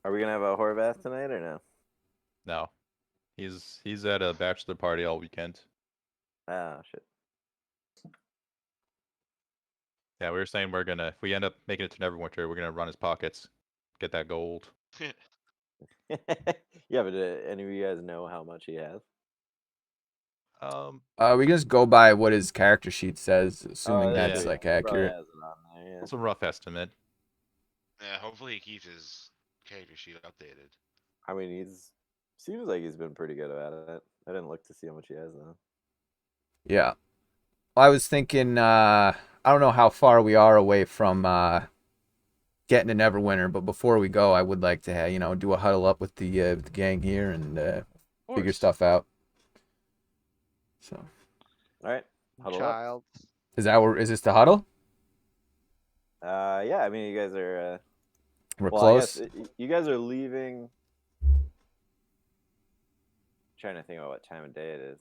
Are we gonna have a Horvath tonight or no? No, he's at a bachelor party all weekend. Ah, shit. Yeah, we were saying we're gonna if we end up making it to Neverwinter, we're gonna run his pockets, get that gold. Yeah, but any of you guys know how much he has? Um, We can just go by what his character sheet says, assuming Oh, that's that's yeah, true. like He probably accurate. has it on there. it's a rough estimate. Yeah, hopefully he keeps his character sheet updated. I mean, he's seems like he's been pretty good about it. I didn't look to see how much he has though. Yeah. Well, I was thinking. I don't know how far we are away from getting to Neverwinter, but before we go, I would like to do a huddle up with the gang here and Of figure course. stuff out. So All right, huddle up. Child. is this the huddle? Yeah. I mean, you guys are. We're Well, I guess close. you guys are leaving. Trying to think about what time of day it is.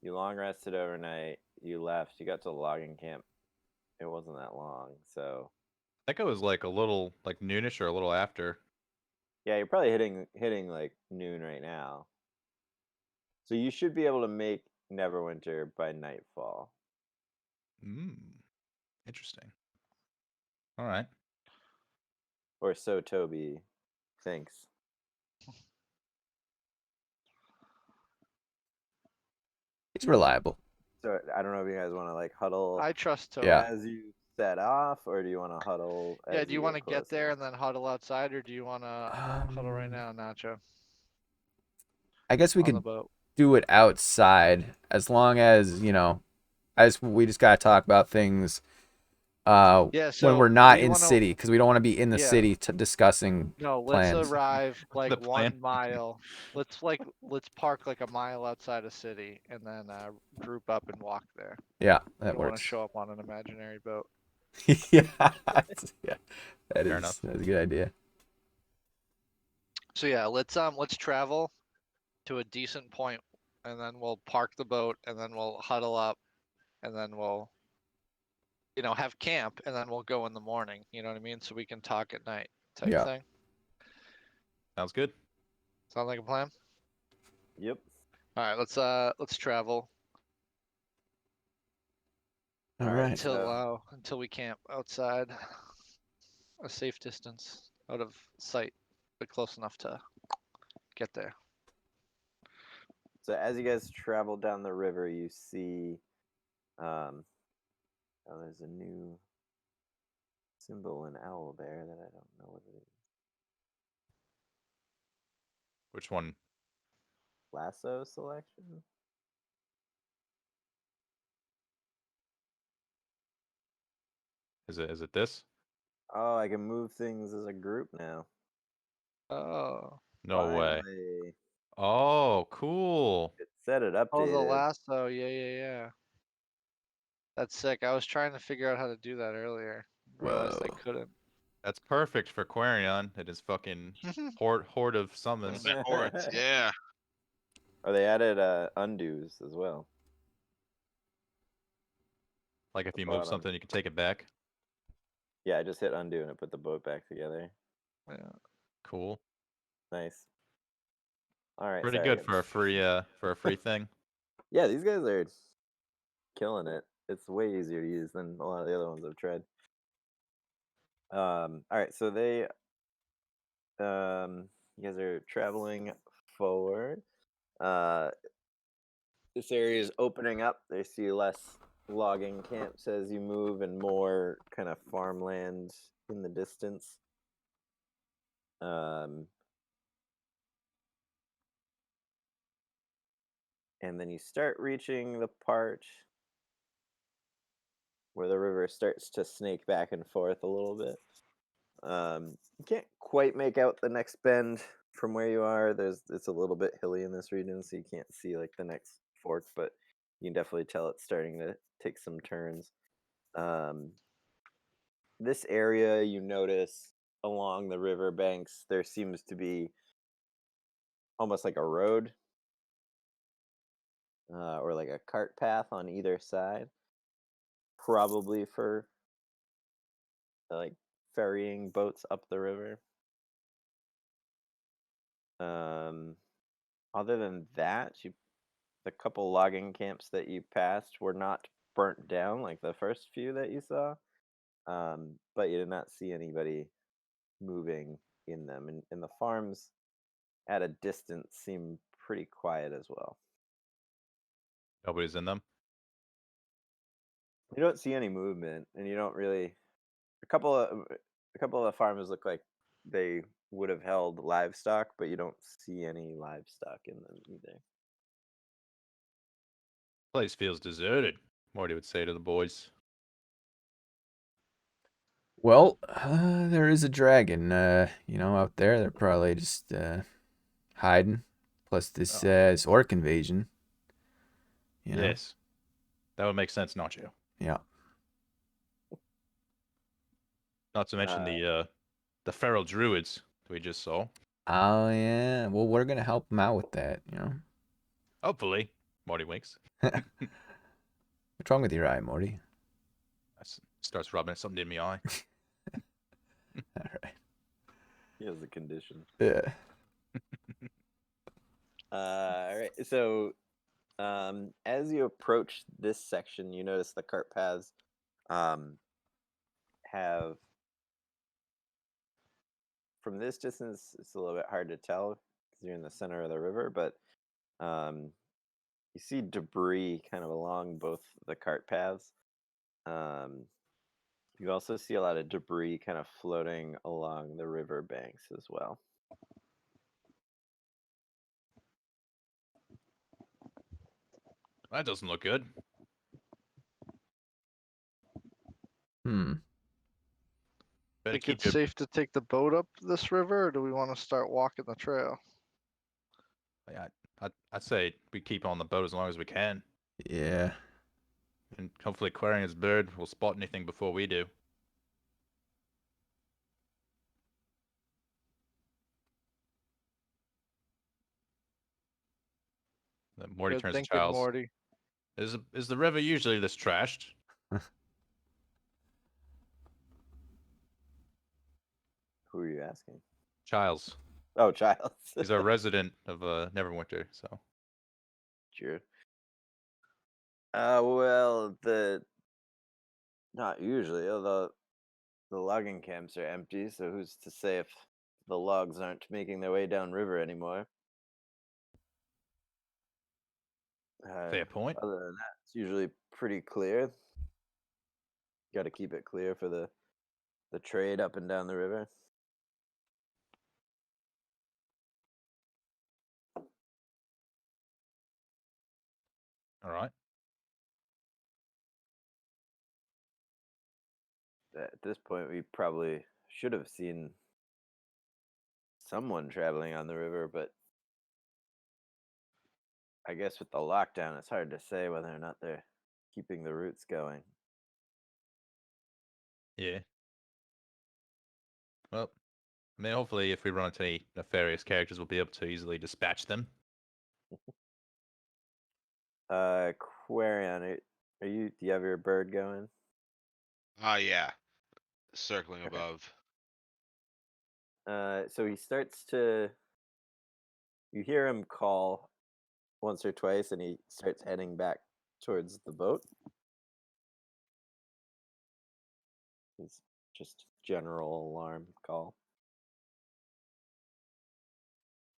You long rested overnight. You left. You got to the logging camp. It wasn't that long, so I think it was like a little like noonish or a little after. yeah, you're probably hitting like noon right now. So you should be able to make Neverwinter by nightfall. Interesting. All right. Or so Toby thinks. He's reliable. So I don't know if you guys want to like huddle I trust Toby. Yeah. as you set off, or do you want to huddle? Yeah, As do you want want to get there and then huddle outside, or do you want to huddle right now, Nacho, I guess we on the could boat? do it outside as long as we just gotta talk about things Yeah, when so we're not we in wanna- city because we don't want to be in the Yeah. city discussing No, let's plans. arrive like The plan. 1 mile. Let's park like a mile outside of city and then group up and walk there. Yeah, You that don't want to works. show up on an imaginary boat. Yeah, yeah, Fair enough. that's a good idea. So yeah, let's travel to a decent point, and then we'll park the boat, and then we'll huddle up, and then we'll have camp, and then we'll go in the morning. You know what I mean? So we can talk at night, type Yeah. thing. Sounds good. Sound like a plan? Yep. All right, let's travel All Alright, right. so- until we camp outside, a safe distance, out of sight, but close enough to get there. So as you guys travel down the river, you see, oh, there's a new symbol in Owlbear that I don't know what it is. Which one? Lasso selection. Is it this? Oh, I can move things as a group now. Oh, No way. Finally. Oh, cool. It said it updated. oh, the lasso. Yeah. That's sick. I was trying to figure out how to do that earlier. Realized I Whoa. couldn't. That's perfect for Quarion and his fucking horde of summons. The hordes, yeah. Oh, they added undos as well. Like if you Bottom. move something, you can take it back. Yeah, I just hit undo and it put the boat back together. Yeah. Cool. Nice. All right. Pretty sorry, good for a free thing. Yeah, these guys are killing it. It's way easier to use than a lot of the other ones I've tried. All right, so you guys are traveling forward. This area is opening up. They see less logging camps as you move and more kind of farmland in the distance. And then you start reaching the part where the river starts to snake back and forth a little bit. You can't quite make out the next bend from where you are. It's a little bit hilly in this region, so you can't see like the next fork, but you can definitely tell it's starting to take some turns. This area, you notice along the river banks, there seems to be almost like a road or like a cart path on either side, probably for like ferrying boats up the river. Other than that, the couple logging camps that you passed were not burnt down like the first few that you saw. But you did not see anybody moving in them, and the farms at a distance seem pretty quiet as well. Nobody's in them. You don't see any movement, and you don't really. A couple of the farms look like they would have held livestock, but you don't see any livestock in them either. Place feels deserted. Morty would say to the boys. Well, there is a dragon, out there. They're probably just hiding. Plus this orc invasion. You know? Yes. That would make sense, not you? Yeah. Not to mention the feral druids that we just saw. Oh yeah. Well, we're gonna help them out with that. Hopefully. Morty winks. What's wrong with your eye, Morty? Starts rubbing something in my eye. All right. He has a condition. Yeah. All right. So, as you approach this section, you notice the cart paths have. From this distance, it's a little bit hard to tell because you're in the center of the river, but you see debris kind of along both the cart paths. You also see a lot of debris kind of floating along the river banks as well. That doesn't look good. Better Think keep it's your safe to take the boat up this river, or do we want to start walking the trail? I'd say we keep on the boat as long as we can. Yeah. And hopefully Aquarian's bird will spot anything before we do. Then Morty Good turns to thinking, Charles. Morty. Is the river usually this trashed? Who are you asking? Giles. Oh, Giles. He's a resident of Neverwinter, so. True. Well, not usually. Although the logging camps are empty, so who's to say if the logs aren't making their way downriver anymore? Fair point. Other than that, it's usually pretty clear. Got to keep it clear for the trade up and down the river. All right. At this point, we probably should have seen someone traveling on the river, but I guess with the lockdown, it's hard to say whether or not they're keeping the routes going. Yeah. Well, I mean, hopefully if we run into any nefarious characters, we'll be able to easily dispatch them. Quarion, do you have your bird going? Yeah. Circling Okay. above. So he starts to. You hear him call once or twice, and he starts heading back towards the boat. It's just general alarm call.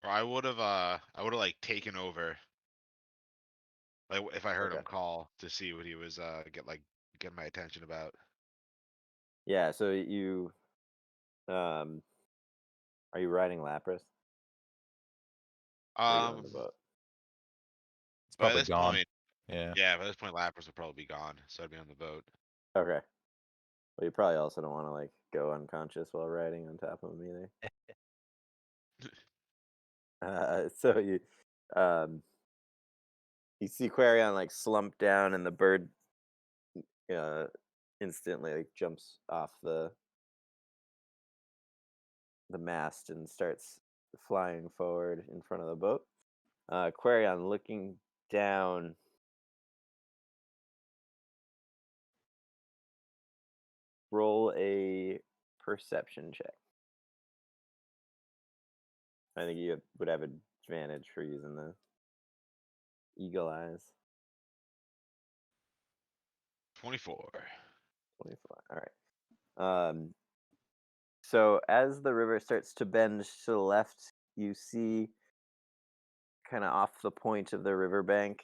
Or I would have like taken over. Like if I heard him Okay. call to see what he was get my attention about. Yeah. So you, are you riding Lapras? Or are you on the boat? It's By probably this gone. point, Yeah. yeah, by this point Lapras will probably be gone, so I'd be on the boat. Okay. Well, you probably also don't want to like go unconscious while riding on top of him either. So you see Quarion like slump down, and the bird instantly like jumps off the mast and starts flying forward in front of the boat. Quarion looking down. Roll a perception check. I think you would have advantage for using the eagle eyes. 24. 24. All right. So as the river starts to bend to the left, you see kind of off the point of the riverbank,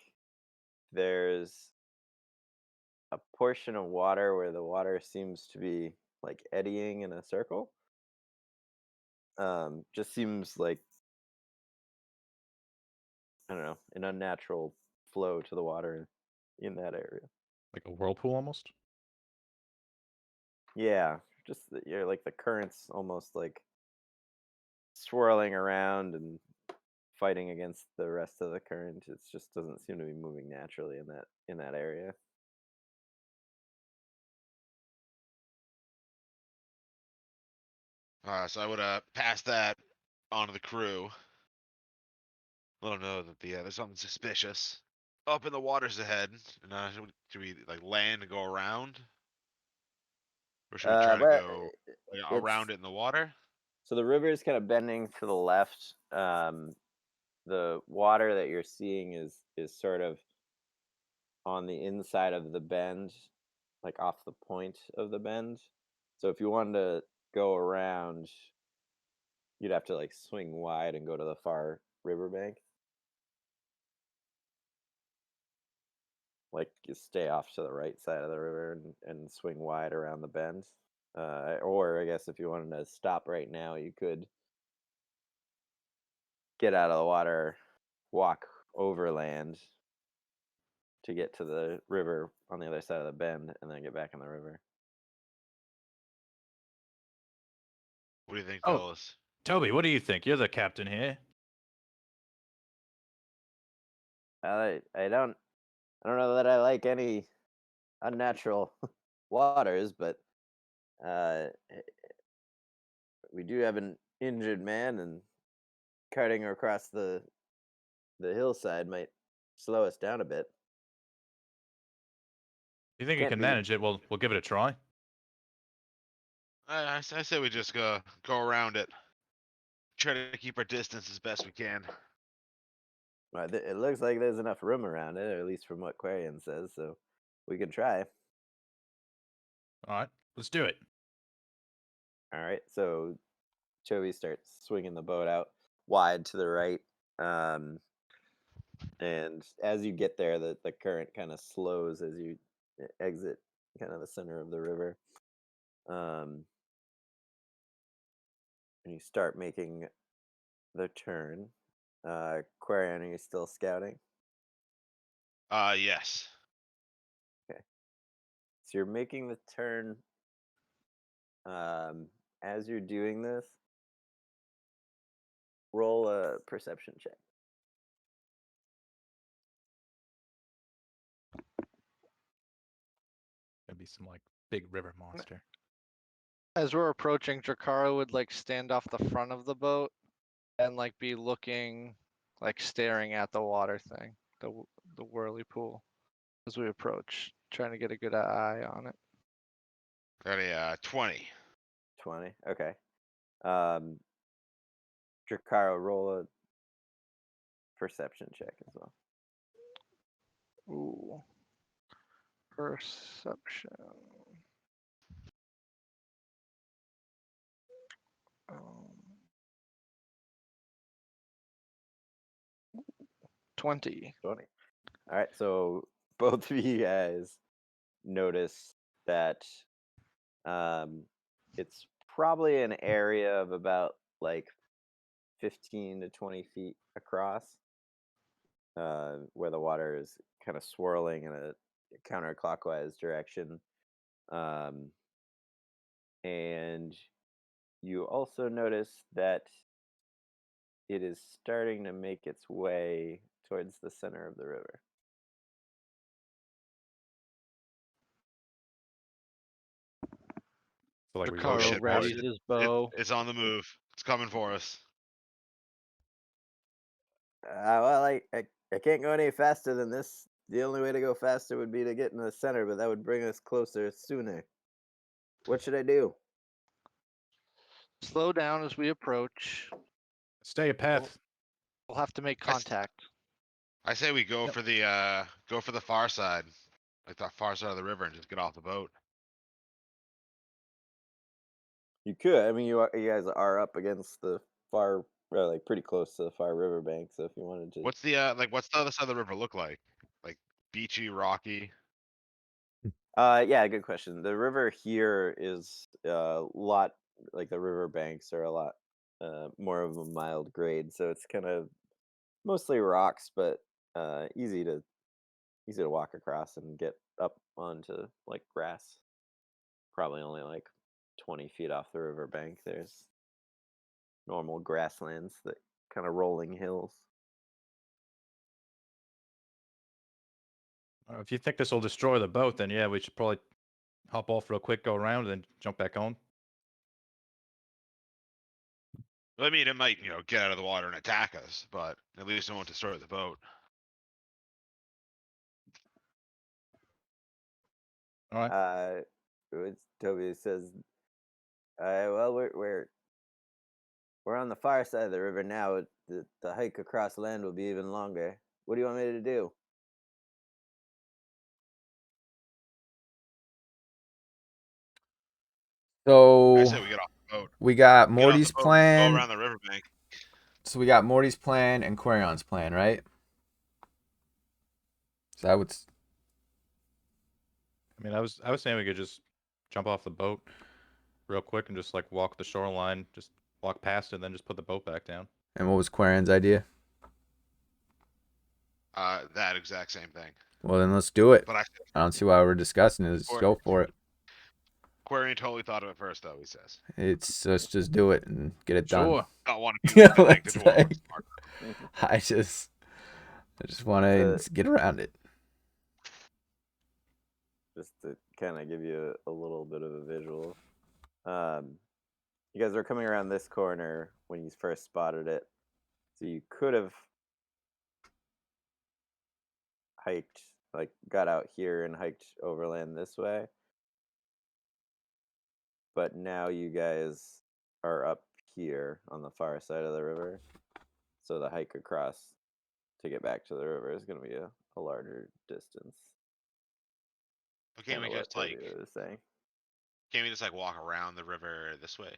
there's a portion of water where the water seems to be like eddying in a circle. Just seems like, I don't know, an unnatural flow to the water in that area. Like a whirlpool almost. Yeah, just you're like the currents almost like swirling around and fighting against the rest of the current. It just doesn't seem to be moving naturally in that area. So I would pass that on to the crew. Let them know that there's something suspicious up in the waters ahead. And should we like land and go around, or should we try to But go like, it's around it in the water? so the river is kind of bending to the left. The water that you're seeing is sort of on the inside of the bend, like off the point of the bend. So if you wanted to go around, you'd have to like swing wide and go to the far riverbank. Like you stay off to the right side of the river and swing wide around the bend. Or I guess if you wanted to stop right now, you could get out of the water, walk overland to get to the river on the other side of the bend, and then get back in the river. What do you think, Oh. fellas? Toby, what do you think? You're the captain here. I don't know that I like any unnatural waters, but we do have an injured man, and carting her across the hillside might slow us down a bit. You think you Can't can be- manage it? We'll give it a try. I say we just go around it. Try to keep our distance as best we can. Well, it looks like there's enough room around it, or at least from what Quarian says, so we can try. All right, let's do it. All right, so Chovy starts swinging the boat out wide to the right, and as you get there, the current kind of slows as you exit kind of the center of the river, and you start making the turn. Quarian, are you still scouting? Yes. So you're making the turn. As you're doing this, roll a perception check. Gonna be some like big river monster. As we're approaching, Drakara would like stand off the front of the boat and like be looking, like staring at the water thing, the whirly pool, as we approach, trying to get a good eye on it. Got a 20. 20. Okay. Drakara, roll a perception check as well. Ooh. Perception. Um, 20. 20. All right, so both of you guys notice that it's probably an area of about like 15 to 20 feet across, where the water is kind of swirling in a counterclockwise direction. And you also notice that it is starting to make its way towards the center of the river. So like we Drakara shit, rotate boys. readies his bow. It's on the move. It's coming for us. Well, I can't go any faster than this. The only way to go faster would be to get in the center, but that would bring us closer sooner. What should I do? Slow down as we approach. Stay a path. We'll have to make I s- contact. I say we go Yep. for the far side, like the far side of the river, and just get off the boat. You could. I mean, you guys are up against the far, like pretty close to the far riverbank. So if you wanted to, What's the what's the other side of the river look like? Like beachy, rocky. yeah, good question. The river here is a lot like the river banks are a lot more of a mild grade, so it's kind of mostly rocks, but easy to walk across and get up onto like grass. Probably only like 20 feet off the riverbank. There's normal grasslands that kind of rolling hills. If you think this will destroy the boat, then yeah, we should probably hop off real quick, go around, and then jump back on. I mean, it might get out of the water and attack us, but at least it won't destroy the boat. All right. Toby says, well, we're on the far side of the river now. The hike across land will be even longer. What do you want me to do? I So say we get off the boat. we got Get off Morty's the boat, plan. Go around the riverbank. So we got Morty's plan and Quarion's plan, right? So I would. I mean, I was saying we could just jump off the boat real quick and just like walk the shoreline, just walk past it, and then just put the boat back down. And what was Quarion's idea? That exact same thing. Well, then let's do it. But I don't see why we're discussing it. Let's go for it. Quarian totally thought of it first, though. He says, Let's just do it and get it done. Sure. "Not want to be Yeah, looking like the let's dwarves." like- I just want to get around it. Just to kind of give you a little bit of a visual. You guys are coming around this corner when you first spotted it. So you could have hiked, like got out here and hiked overland this way. But now you guys are up here on the far side of the river. So the hike across to get back to the river is going to be a larger distance. But can't we Kinda what just like Toby was saying. walk around the river this way,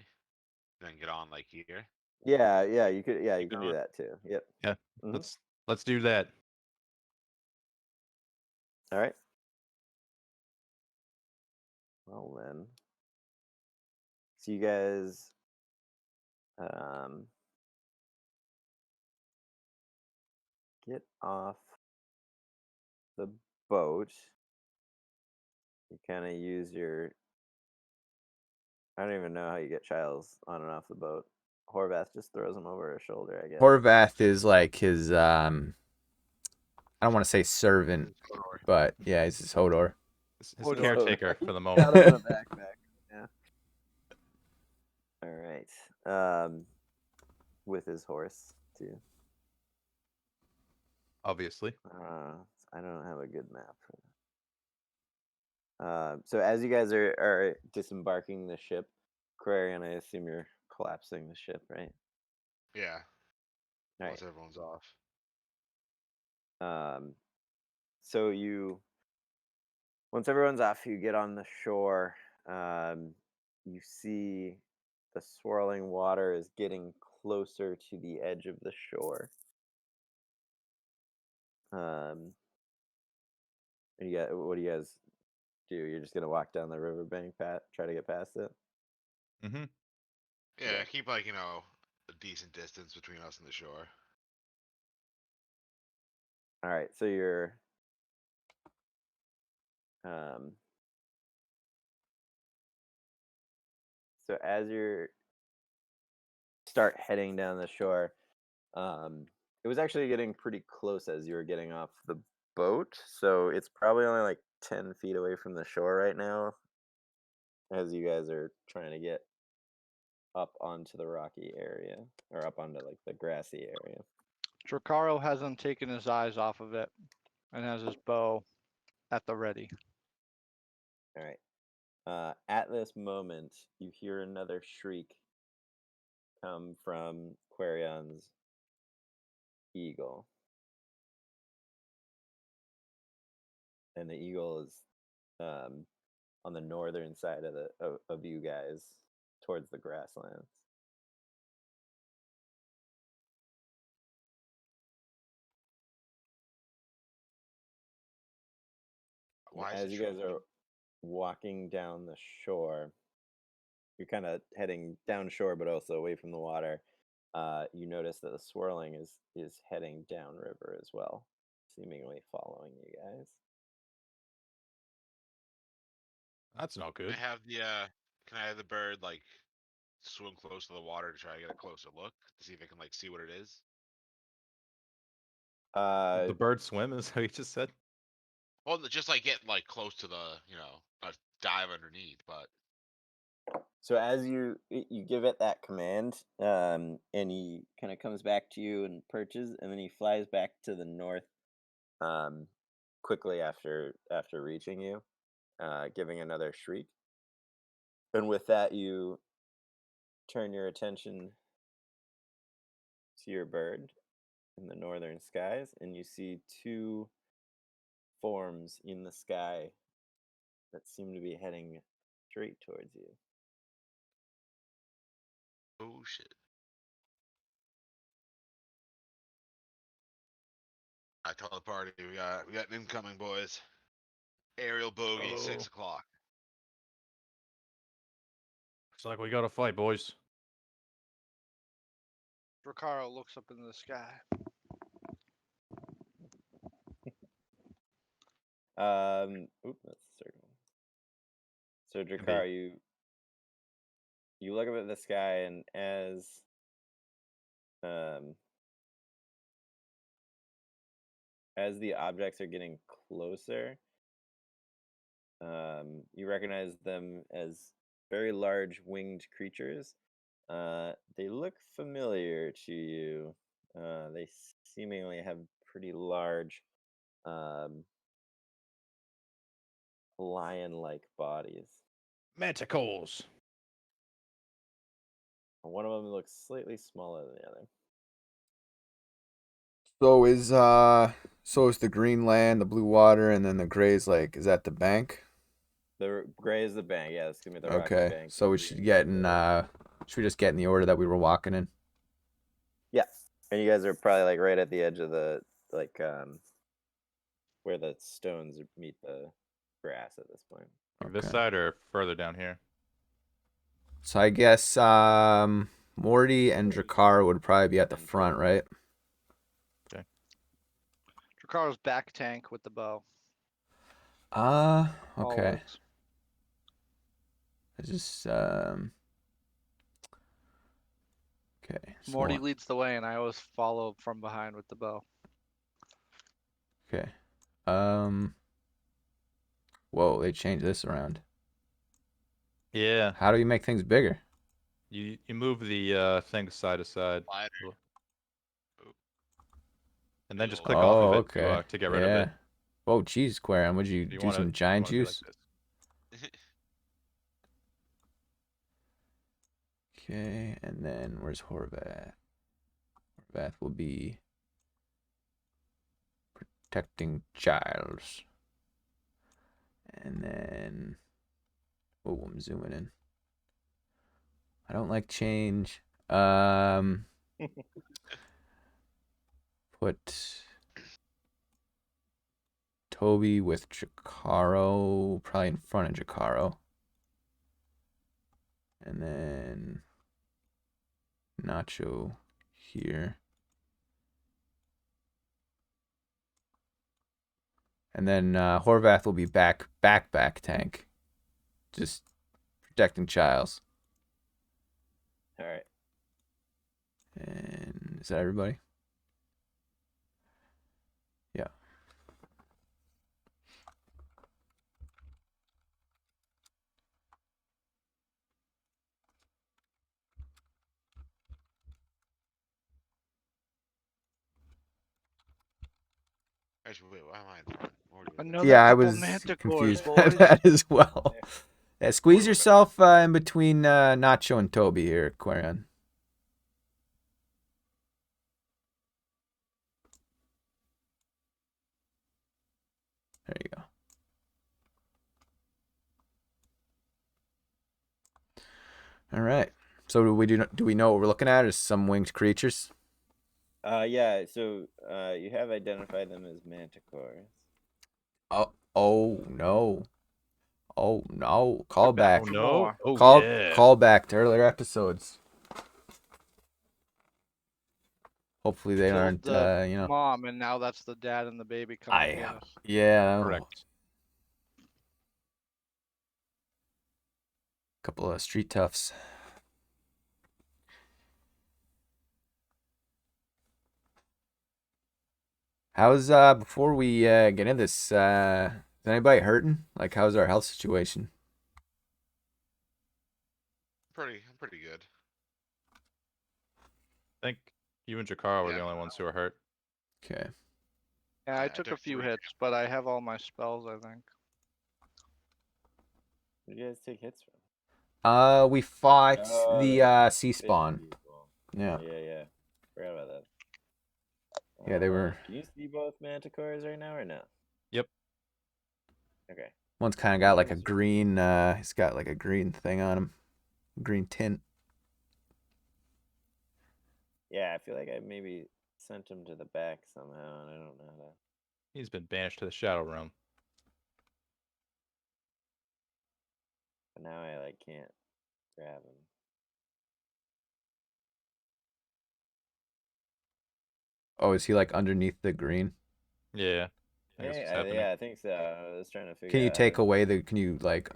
then get on like here? Yeah, you could. Yeah, you Keep can do going. that too. Yep. Yeah. Mhm. Let's do that. All right. Well then, so you guys, get off the boat. You kind of use your. I don't even know how you get Childs on and off the boat. Horvath just throws him over his shoulder, I guess. Horvath is like his I don't want to say servant, but yeah, he's his Hodor. His Hold on. caretaker for the Got moment. him in a backpack. Yeah. All right. With his horse too. Obviously. I don't have a good map for that. So as you guys are disembarking the ship, Quarian, I assume you're collapsing the ship, right? Yeah. All Once right. everyone's off. So once everyone's off, you get on the shore. You see the swirling water is getting closer to the edge of the shore. What do you guys do? You're just gonna walk down the riverbank, try to get past it. Mm-hmm. Yeah, keep like a decent distance between us and the shore. All right, so you're so as you start heading down the shore, it was actually getting pretty close as you were getting off the boat. So it's probably only like 10 feet away from the shore right now, as you guys are trying to get up onto the rocky area or up onto like the grassy area. Dracarro hasn't taken his eyes off of it and has his bow at the ready. All right. At this moment, you hear another shriek come from Querion's eagle. And the eagle is on the northern side of you guys towards the grasslands. Why is As it you guys showing? are walking down the shore, you're kind of heading down shore, but also away from the water. You notice that the swirling is heading downriver as well, seemingly following you guys. That's not Can good. I have the can I have the bird like swim close to the water to try to get a closer look to see if I can like see what it is? Uh, The bird swim is how you just said. Well, just like get like close to the dive underneath, but so as you give it that command, and he kind of comes back to you and perches, and then he flies back to the north, quickly after reaching you, giving another shriek. And with that, you turn your attention to your bird in the northern skies, and you see two forms in the sky that seem to be heading straight towards you. oh shit. I tell the party we got an incoming, boys. Aerial bogey, Oh. 6 o'clock. It's like we gotta fight, boys. Dracarys looks up into the sky. Oop, that's the circle. So Can be. Dracarys, you look up at the sky, and as the objects are getting closer, you recognize them as very large winged creatures. They look familiar to you. They seemingly have pretty large, lion-like bodies. Manticores. One of them looks slightly smaller than the other. So is the green land, the blue water, and then the gray's like, is that the bank? The gray is the bank. Yeah, it's gonna be the rocky Okay. bank. So The we green should is get the in river. should we just get in the order that we were walking in? Yeah, and you guys are probably like right at the edge of the where the stones meet the grass at this point. This Okay. side or further down here? So I guess Morty and Dracar would probably be at the front, right? Dracarys back tank with the bow. Okay. Always. I just okay. so Morty one- leads the way, and I always follow from behind with the bow. Okay. Whoa, they changed this around. Yeah. How do you make things bigger? You move the thing side to side, Slider. and then just Big click ol' off Oh, of it okay. to get rid of it. Whoa, geez, Quarion, would you If you do wanna- some if you giant wanna do like juice? this. Okay, and then where's Horvath? Horvath will be protecting Giles. And then, oh, I'm zooming in. I don't like change. Put Toby with Jakaro, probably in front of Jakaro. And then Nacho here. And then Horvath will be back tank. Just protecting Giles. All right. And is that everybody? Yeah. Actually, wait, why am I in front? Morty was in Another Yeah, I couple was manticores, confused by boys. that as well. Yeah, squeeze Quarterback. yourself in between Nacho and Toby here, Quarion. There you go. All right. So do we know what we're looking at? Is some winged creatures? Yeah. So you have identified them as manticores. Oh no. Oh no. Call Look out back. for no. more. Oh Call yeah. call back to earlier episodes. Hopefully they Killed aren't the you know. mom, and now that's the dad and the baby coming to get us. Yeah. Correct. Couple of street toughs. How's before we get into this, is anybody hurting? Like how's our health situation? I'm pretty good. I think you and Jakara were Yeah. the only ones who were hurt. Okay. Yeah, I I took a took few 3 hits, but I have all my spells, I think. Where did you guys take hits from? We fought Oh, the sea Fish spawn. people. Yeah. Yeah. Forgot about that. Yeah, they were. Can you see both manticores right now or no? Yep. Okay. One's kind of got like a One's- green. He's got like a green thing on him, green tint. Yeah, I feel like I maybe sent him to the back somehow, and I don't know how to. He's been banished to the Shadow Realm. But now I like can't grab him. Oh, is he like underneath the green? Yeah. I think that's what's happening. Yeah, I think so. I was trying to figure. Can you out how take to- away the? Can you like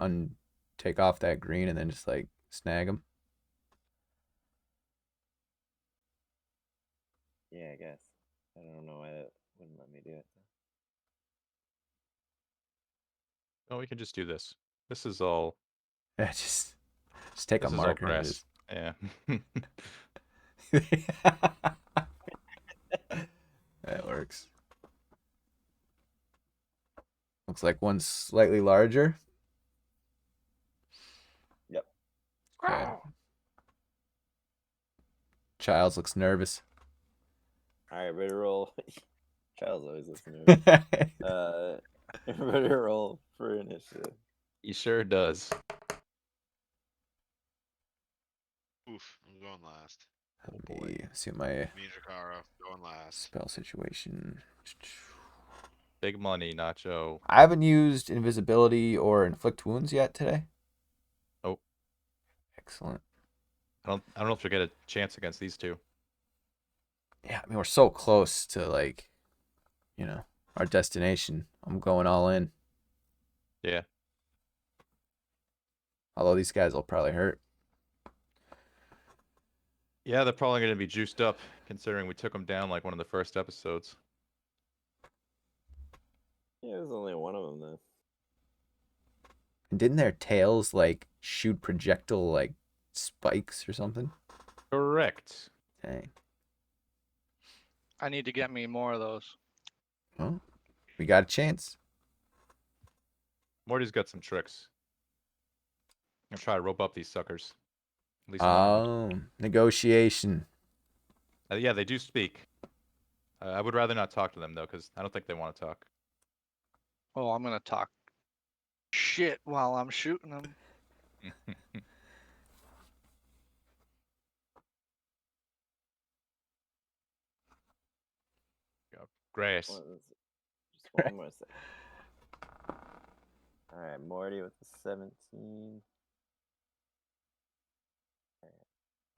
take off that green and then just like snag him? Yeah, I guess. I don't know why that wouldn't let me do it. Oh, we can just do this. This is all. Yeah, just take This a is all marker. And grass. Yeah. just... that works. Looks like one's slightly larger. Yep. Okay. Childs looks nervous. All right, ready to roll. Child's always listening. Oh Ready to roll for initiative. He sure does. Oof, I'm going last. Oh boy. See my Me and Jakara going last. spell situation. Big money, Nacho. I haven't used invisibility or inflict wounds yet today. Oh. Excellent. I don't know if you'll get a chance against these two. Yeah, I mean we're so close to like, you know, our destination. I'm going all in. Yeah. Although these guys will probably hurt. Yeah, they're probably going to be juiced up, considering we took them down like one of the first episodes. Yeah, there's only one of them though. And didn't their tails like shoot projectile like spikes or something? Correct. Dang. I need to get me more of those. Well, we got a chance. Morty's got some tricks. I'm gonna try to rope up these suckers. At least one of them. Oh, negotiation. Yeah, they do speak. I would rather not talk to them though, because I don't think they want to talk. Oh, I'm gonna talk shit while I'm shooting them. Go. Grace. Just one more second. All right, Morty with the 17.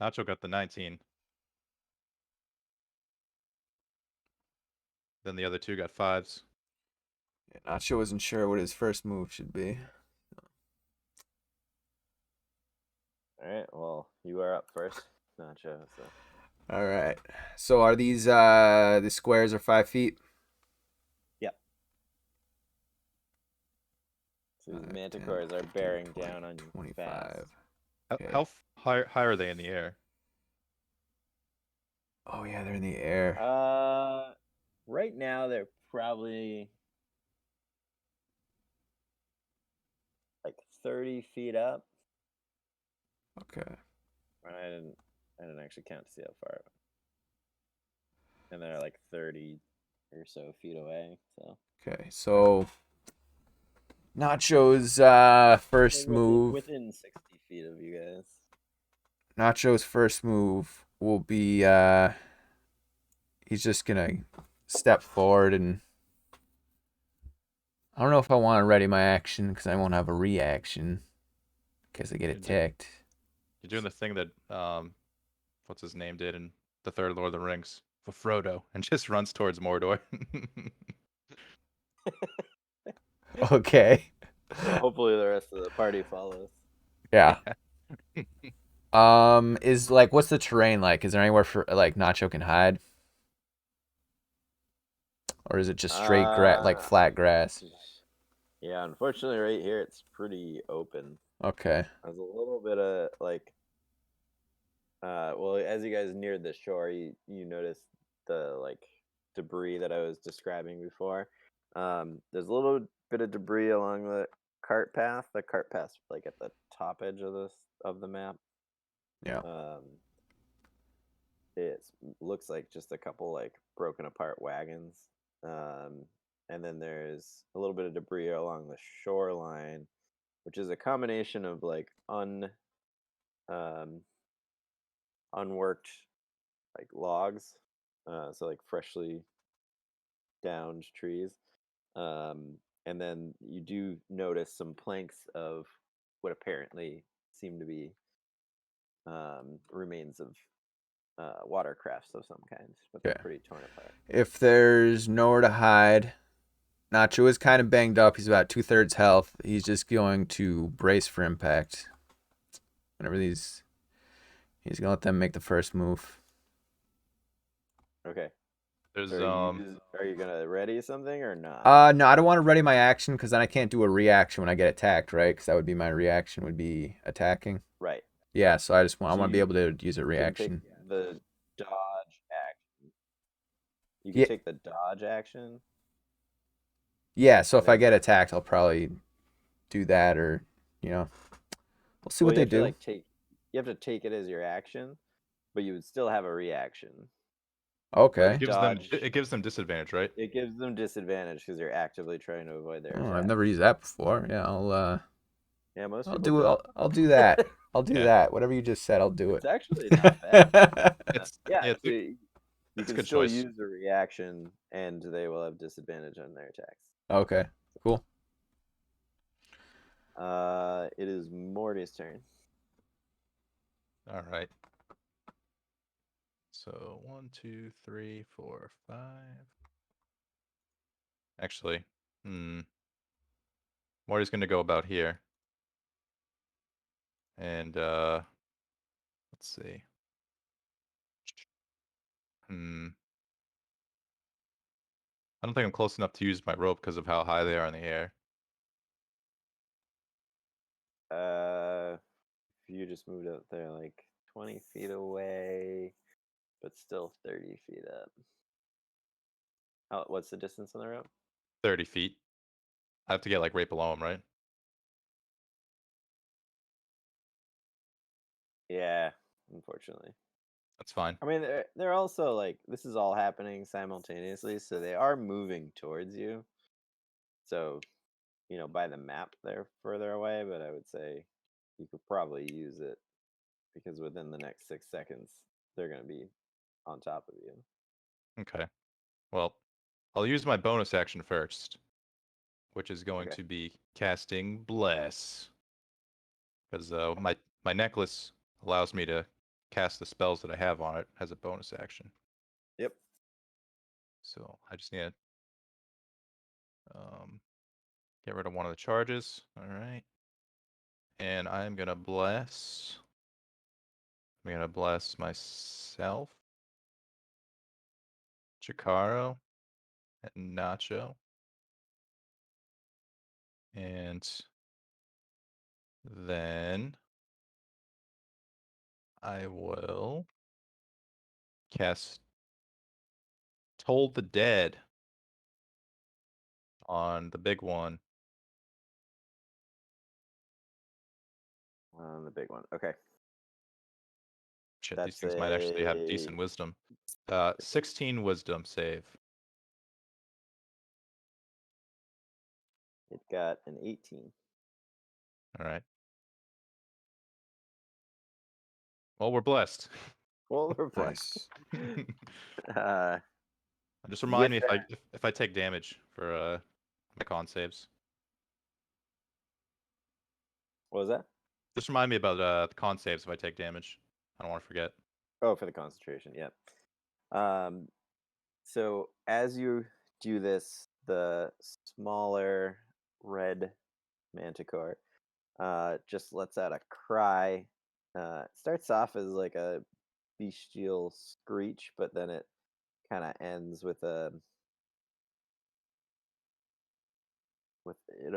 Nacho got the 19. Then the other two got 5s. Yeah, Nacho wasn't sure what his first move should be. All right, well, you are up first, Nacho. So All right. So are these the squares are 5 feet? so these 10, manticores are 15, bearing 20, down on you 25. fast. Okay. How high are they in the air? Oh yeah, they're in the air. Right now they're probably like 30 feet up. Okay. I didn't actually count to see how far. And they're like 30 or so feet away. So Okay. So Nacho's first move. within 60 feet of you guys. Nacho's first move will be he's just gonna step forward, and I don't know if I want to ready my action because I won't have a reaction because I get You do- attacked. You're doing the thing that what's his name did in the third Lord of the Rings for Frodo, and just runs towards Mordor. Okay. So hopefully the rest of the party follows. Yeah. Is like, what's the terrain like? Is there anywhere for like Nacho can hide, or is it just straight like flat grass? Yeah, unfortunately, right here it's pretty open. Okay. There's a little bit of like, well, as you guys neared the shore, you notice the like debris that I was describing before. There's a little bit of debris along the cart path. The cart path's like at the top edge of the map. Yeah. It looks like just a couple like broken apart wagons. And then there's a little bit of debris along the shoreline, which is a combination of like unworked like logs, so like freshly downed trees. And then you do notice some planks of what apparently seem to be remains of watercrafts of some kind, but they're Okay. pretty torn apart. If there's nowhere to hide, Nacho is kind of banged up. He's about 2/3 health. He's just going to brace for impact. Whenever he's gonna let them make the first move. Okay. There's So are you gonna ready something or not? No, I don't want to ready my action because then I can't do a reaction when I get attacked, right? Because that would be my reaction would be attacking. Right. Yeah, so I So want to be you able to use a can reaction. take the dodge action. You can Yeah. take the dodge action. Yeah, so if I then- get attacked, I'll probably do that, or we'll see Well, what you they have to, do. like, you have to take it as your action, but you would still have a reaction. Okay. it gives them disadvantage, right? It gives them disadvantage because you're actively trying to avoid their Oh, attack. I've never used that before. Yeah, Yeah, most I'll people do it. don't. I'll do that. I'll do Yeah. that. Whatever you just said, I'll do It's it. actually not bad. It's Yeah, it's so a- you it's a can good still choice. use a reaction, and they will have disadvantage on their attacks. Okay, cool. It is Morty's turn. All right. So 1, 2, 3, 4, 5. Actually, Morty's gonna go about here. And let's see. I don't think I'm close enough to use my rope because of how high they are in the air. You just moved out there like 20 feet away, but still 30 feet up. What's the distance on the rope? 30 feet. I have to get like right below him, right? Yeah, unfortunately. That's fine. I mean, they're also like, this is all happening simultaneously, so they are moving towards you. So, by the map, they're further away, but I would say you could probably use it because within the next 6 seconds, they're going to be on top of you. Okay. Well, I'll use my bonus action first, which is going Okay. to be casting Bless. Because my necklace allows me to cast the spells that I have on it as a bonus action. Yep. So I just need to get rid of one of the charges. All right. And I'm going to bless. I'm going to bless myself, Chikaro, and Nacho. And then I will cast Toll the Dead on the big one. The big one. Okay. Shit, these That's things might actually have decent a- wisdom. 16 wisdom save. It got an 18. All right. Well, we're blessed. Well, we're blessed. Nice. Uh, Just remind me With if I take damage for my con saves. what was that? Just remind me about the con saves if I take damage. I don't want to forget. Oh, for the concentration, yeah. So as you do this, the smaller red manticore just lets out a cry. It starts off as like a bestial screech, but then it kind of ends with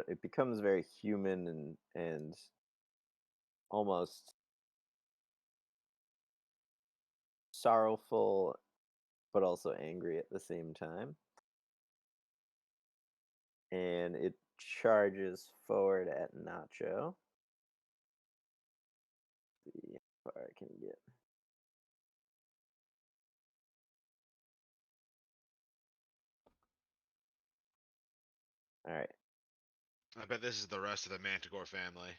it becomes very human and almost sorrowful, but also angry at the same time. And it charges forward at Nacho. See how far I can get. All right. I bet this is the rest of the Manticore family.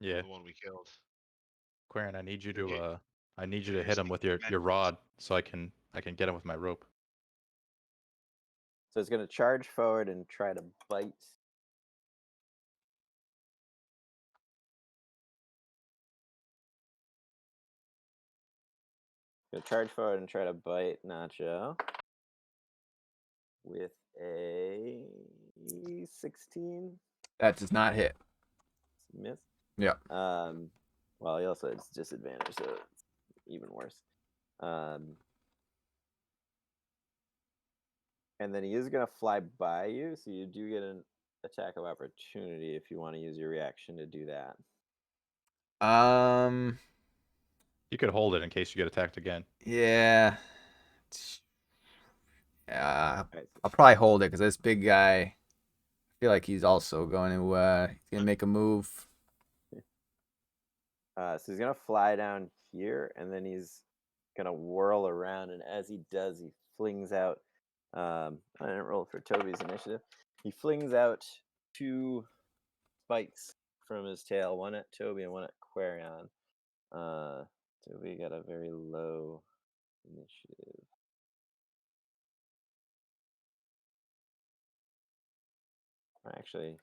Yeah, The one we killed. Quarren, I need you Okay. to hit Here's him the with your Manticores. rod so I can get him with my rope. So it's going to charge forward and try to bite. Gonna charge forward and try to bite Nacho with a 16. That does not hit. Miss. Yeah. Well, he also has disadvantage, so it's even worse. And then he is gonna fly by you, so you do get an attack of opportunity if you want to use your reaction to do that. You could hold it in case you get attacked again. Yeah. Yeah. Right, I'll probably hold it because this big guy, I feel like he's also going to he's gonna make a move. so he's gonna fly down here, and then he's gonna whirl around, and as he does, he flings out. I didn't roll for Toby's initiative. He flings out 2 spikes from his tail, one at Toby and one at Quarion. Toby got a very low initiative. Actually,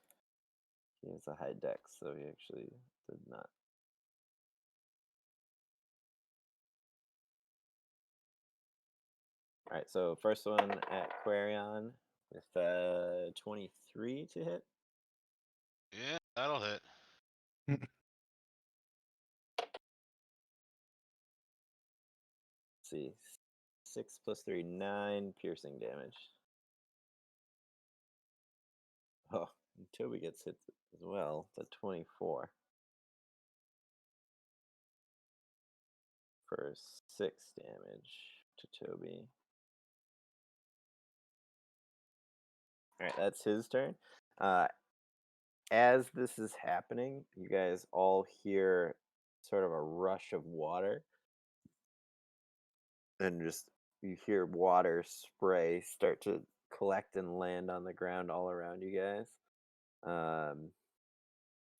he has a high dex, so he actually did not. All right, so first one at Quarion with 23 to hit. Yeah, that'll hit. Let's see, 6 plus 3, 9 piercing damage. Oh, and Toby gets hit as well. It's a 24 for 6 damage to Toby. All right, that's his turn. As this is happening, you guys all hear sort of a rush of water, and just you hear water spray start to collect and land on the ground all around you guys.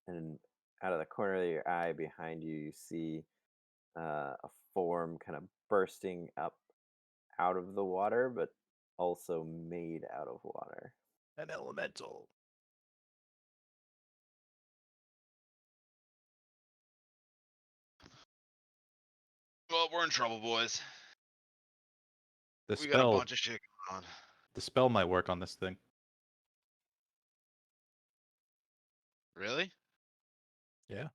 And out of the corner of your eye behind you, you see a form kind of bursting up out of the water, but also made out of water. An elemental. Well, we're in trouble, boys. The We got a spell bunch of shit going on. the spell might work on this thing. Really? Yeah.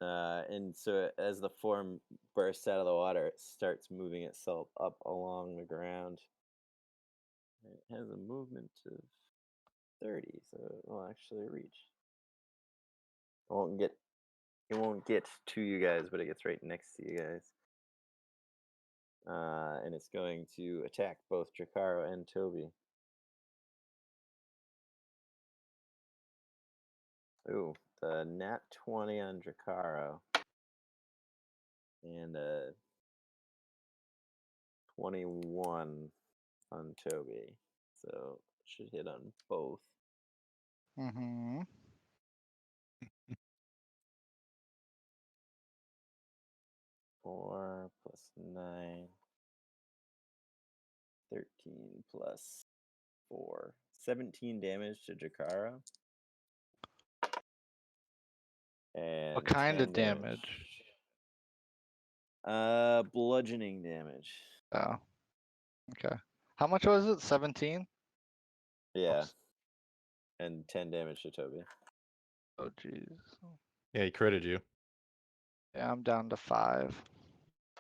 And so as the form bursts out of the water, it starts moving itself up along the ground. It has a movement of 30, so it will actually reach. It won't get to you guys, but it gets right next to you guys. And it's going to attack both Drakaro and Toby. Ooh, the nat 20 on Drakaro. And a 21 on Toby. So it should hit on both. Mm-hmm. 4 plus 9. 13 plus 4. 17 damage to Jakara. And What kind 10 of damage? Bludgeoning damage. Oh. Okay. How much was it? 17? Yeah. And 10 damage to Toby. Oh, jeez. Yeah, he critted you. Yeah, I'm down to 5.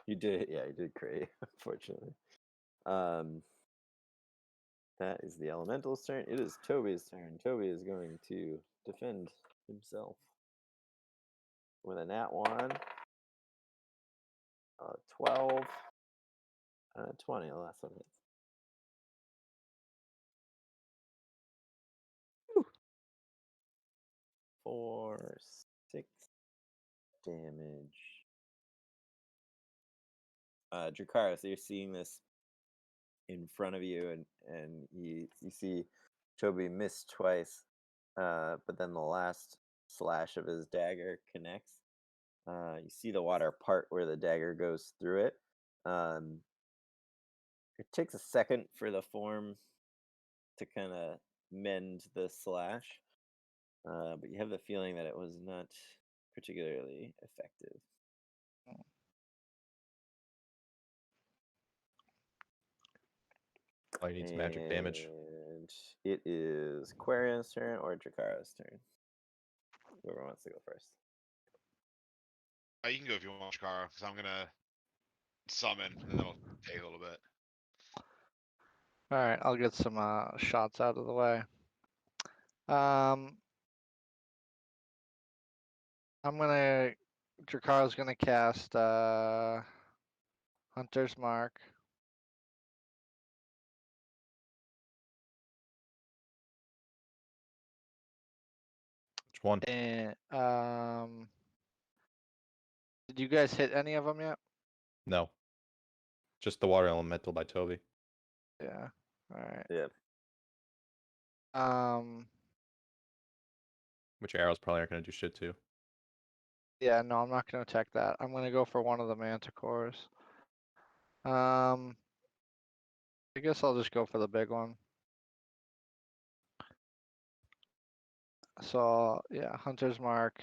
You did, yeah, you did great, unfortunately. That is the elemental's turn. It is Toby's turn. Toby is going to defend himself with a nat 1, 12, 20. The last one hits. Whew. 4, 6 damage. Jakara, so you're seeing this in front of you, and you see Toby miss twice, but then the last slash of his dagger connects. You see the water part where the dagger goes through it. It takes a second for the form to kind of mend the slash, but you have the feeling that it was not particularly effective. Oh, he needs magic damage. And it is Quarian's turn or Jakara's turn. Whoever wants to go first. You can go if you want, Shikara, because I'm gonna summon, and then it'll take a little bit. All right, I'll get some shots out of the way. I'm gonna. Jakara's gonna cast Hunter's Mark. Which one? And did you guys hit any of them yet? No. Just the water elemental by Toby. Yeah. All right. Yeah. Which arrows probably aren't going to do shit too. Yeah, no, I'm not gonna attack that. I'm gonna go for one of the manticores. I guess I'll just go for the big one. So yeah, Hunter's Mark.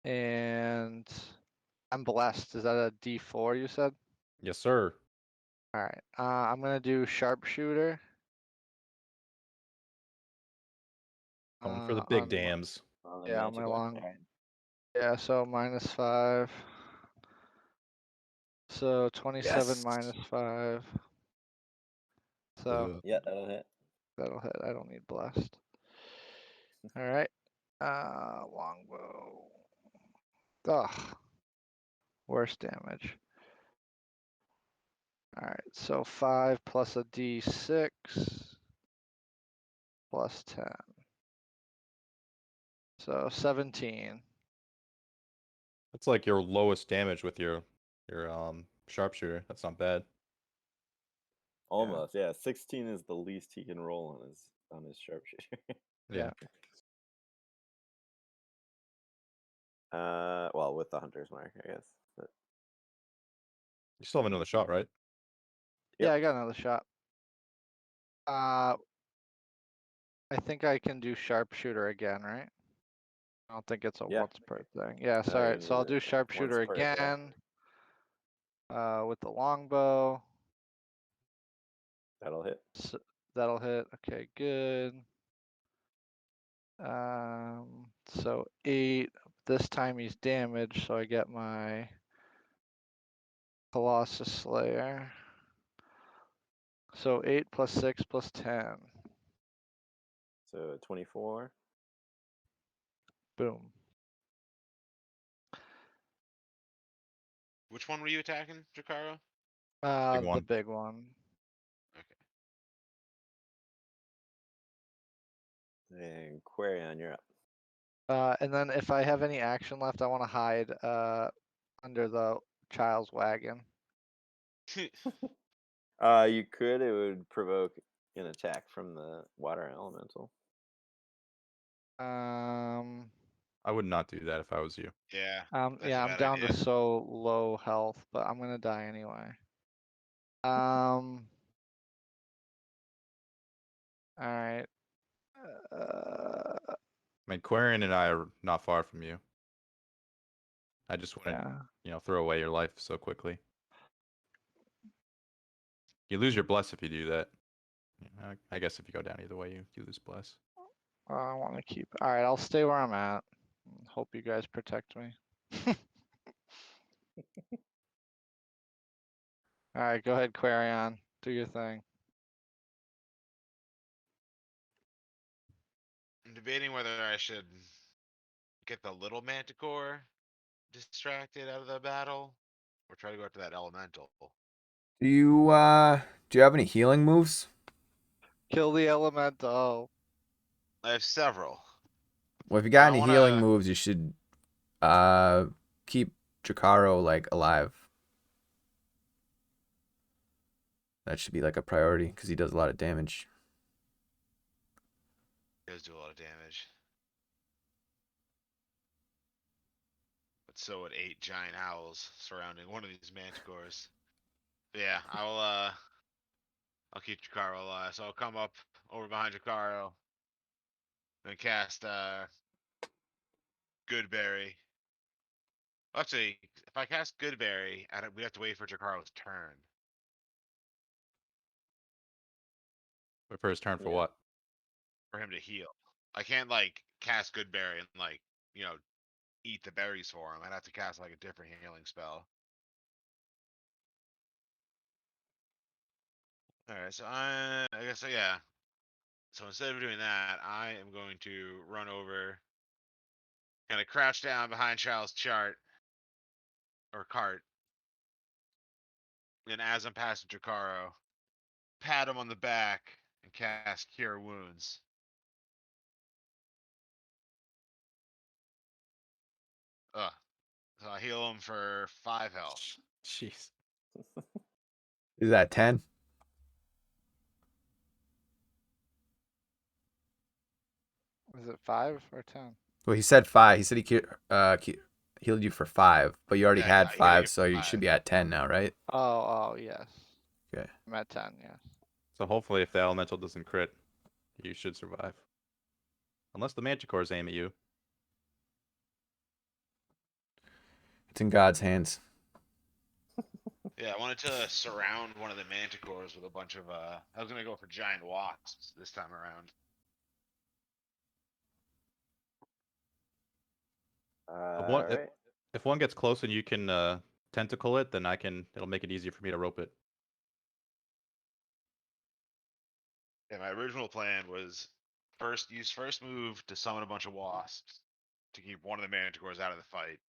And I'm blessed. Is that a D4 you said? Yes, sir. All right. I'm gonna do sharpshooter. Going for the big On dams. On the yeah, on my Manticore. long. Alright. Yeah, so -5. So 27 Yes. -5. So Yeah, that'll hit. that'll hit. I don't need blessed. All right. Longbow. Ugh. Worst damage. All right. So 5 plus a D6 plus 10. So 17. That's like your lowest damage with your sharpshooter. That's not bad. Almost, yeah. 16 is the least he can roll on his sharpshooter. Yeah. Well, with the Hunter's Mark, I guess. But You still have another shot, right? Yeah, Yep. I got another shot. I think I can do sharpshooter again, right? I don't think it's a Yeah. once per thing. Yeah, No, sorry. you So I'll need do it sharpshooter once per attack. again. With the longbow. That'll hit. So that'll hit. Okay, good. So 8. This time he's damaged, so I get my Colossus Slayer. So 8 plus 6 plus 10. So 24. Boom. Which one were you attacking, Jakara? Big The one. big one. And Quarion, you're up. And then if I have any action left, I want to hide under the child's wagon. You could. It would provoke an attack from the water elemental. I would not do that if I was you. Yeah. That's a Yeah, I'm bad down idea. to so low health, but I'm gonna die anyway. All right. I mean, Quarian and I are not far from you. I just wouldn't, Yeah. throw away your life so quickly. You lose your bless if you do that. I guess if you go down either way, you lose bless. I want to keep. All right, I'll stay where I'm at. Hope you guys protect me. All right, go ahead, Quarion. Do your thing. I'm debating whether I should get the little manticore distracted out of the battle or try to go after that elemental. Do you have any healing moves? Kill the elemental. I have several. Well, if you got I any wanna- healing moves, you should keep Jakaro like alive. That should be like a priority because he does a lot of damage. It does do a lot of damage. But so would 8 giant owls surrounding one of these manticores. But yeah, I'll keep Jakaro alive. So I'll come up over behind Jakaro. Then cast Goodberry. Actually, if I cast Goodberry, we have to wait for Jakaro's turn. But for his turn for Yeah. what? For him to heal. I can't like cast Goodberry and like, eat the berries for him. I'd have to cast like a different healing spell. Alright, so I guess so yeah. So instead of doing that, I am going to run over, kind of crouch down behind Charles' cart. And as I'm passing Jakaro, pat him on the back and cast Cure Wounds. So I heal him for 5 health. Jeez. Is that 10? Is it 5 or 10? Well, he said 5. He said he healed you for 5, but you already Yeah, had I heal 5, you so for you 5. should be at 10 now, right? Oh, yes. Okay. I'm at 10, yes. So hopefully if the elemental doesn't crit, you should survive. Unless the manticores aim at you. It's in God's hands. Yeah, I wanted to surround one of the manticores with a bunch of I was gonna go for giant wasps this time around. All right. If one gets close and you can tentacle it, then it'll make it easier for me to rope it. Yeah, my original plan was use first move to summon a bunch of wasps to keep one of the manticores out of the fight.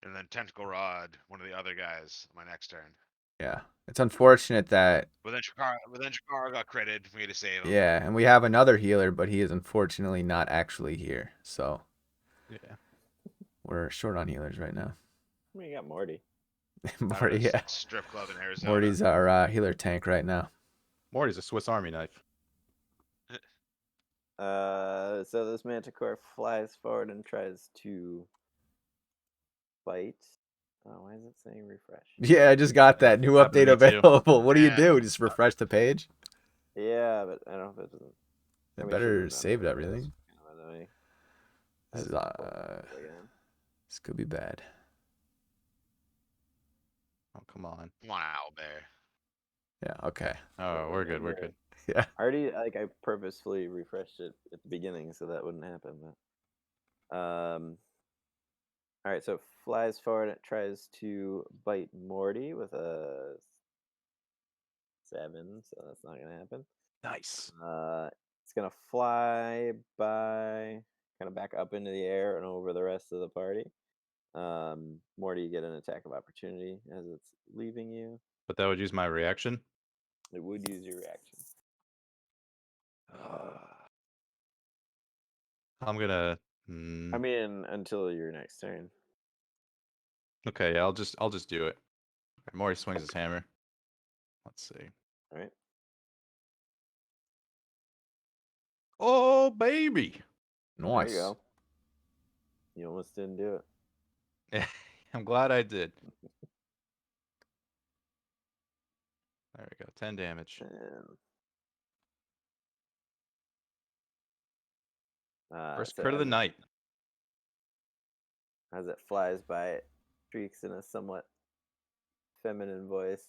And then tentacle rod one of the other guys on my next turn. Yeah. It's unfortunate that But then Jakaro got critted for me to save him. yeah, and we have another healer, but he is unfortunately not actually here. So Yeah. we're short on healers right now. We got Morty. Morty, yeah. Strip club in Arizona. Morty's our healer tank right now. Morty's a Swiss Army knife. So this manticore flies forward and tries to bite. Oh, why is it saying refresh? Yeah, I just got that new Happened to update me too. available. What do you Yeah. do? Just refresh the page? Yeah, but I don't know if it doesn't. It I mean, better should've done saved that, everything. that's kind of annoying. This is Again. this could be bad. Oh, come on. Wow, bear. Yeah, okay. Oh, we're good. We're good. Yeah. I already I purposefully refreshed it at the beginning so that wouldn't happen. But all right, so it flies forward and it tries to bite Morty with a 7, so that's not gonna happen. Nice. It's gonna fly by, kind of back up into the air and over the rest of the party. Morty, you get an attack of opportunity as it's leaving you. But that would use my reaction. It would use your reaction. I'm gonna. I mean, until your next turn. Okay, yeah, I'll just do it. Okay, Morty swings his hammer. Let's see. All right. Oh baby! There Nice. you go. You almost didn't do it. I'm glad I did. There we go. 10 damage. And, First so crit of the night. as it flies by, it shrieks in a somewhat feminine voice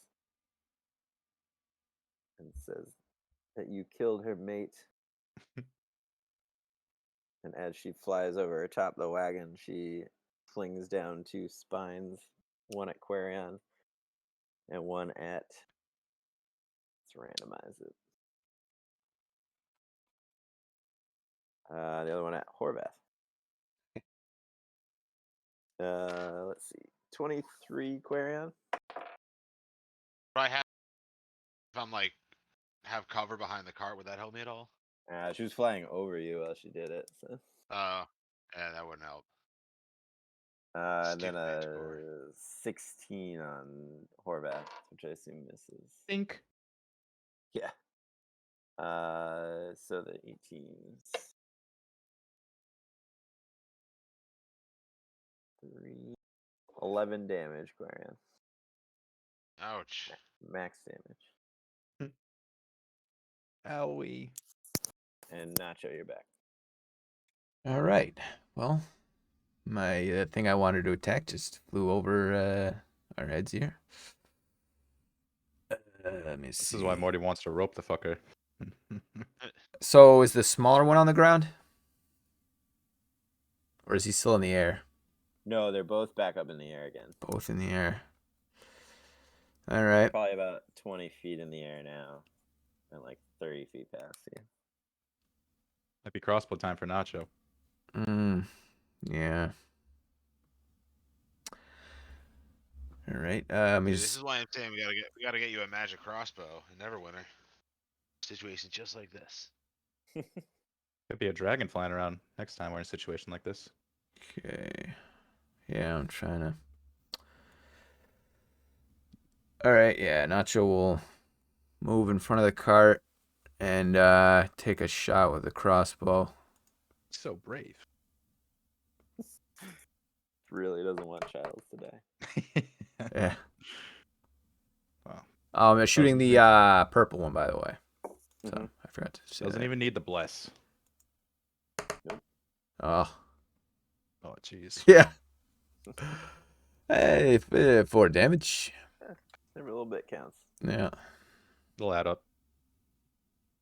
and says that you killed her mate. And as she flies over atop the wagon, she flings down 2 spines, one at Quarion and one at. Let's randomize it. The other one at Horvath. Let's see. 23 Quarion. Probably have, if I'm like have cover behind the cart, would that help me at all? She was flying over you while she did it. So. Yeah, that wouldn't help. And then Stupid a Manticore. 16 on Horvath, which I assume misses. Think. Yeah. So the 18s. 3, 11 damage, Quarion. Ouch. Max damage. Owie. And Nacho, you're back. All right. Well, my thing I wanted to attack just flew over our heads here. Let me see. This is why Morty wants to rope the fucker. So is the smaller one on the ground? Or is he still in the air? No, they're both back up in the air again. Both in the air. All right. Probably about 20 feet in the air now. And like 30 feet past you. Might be crossbow time for Nacho. Yeah. All right. Let me Dude, this just... is why I'm saying we gotta get you a magic crossbow in Neverwinter. Situation just like this. Could be a dragon flying around next time we're in a situation like this. Okay. Yeah, I'm trying to... All right, yeah, Nacho will move in front of the cart and take a shot with the crossbow. So brave. Really doesn't want Childs to die. Yeah. Wow. I'm shooting Doesn't the purple one, by the way. So Mhm. I forgot to say Doesn't that. even need the bless. Oh, Oh, jeez. yeah. Hey, 4 damage. Every little bit counts. Yeah. It'll add up.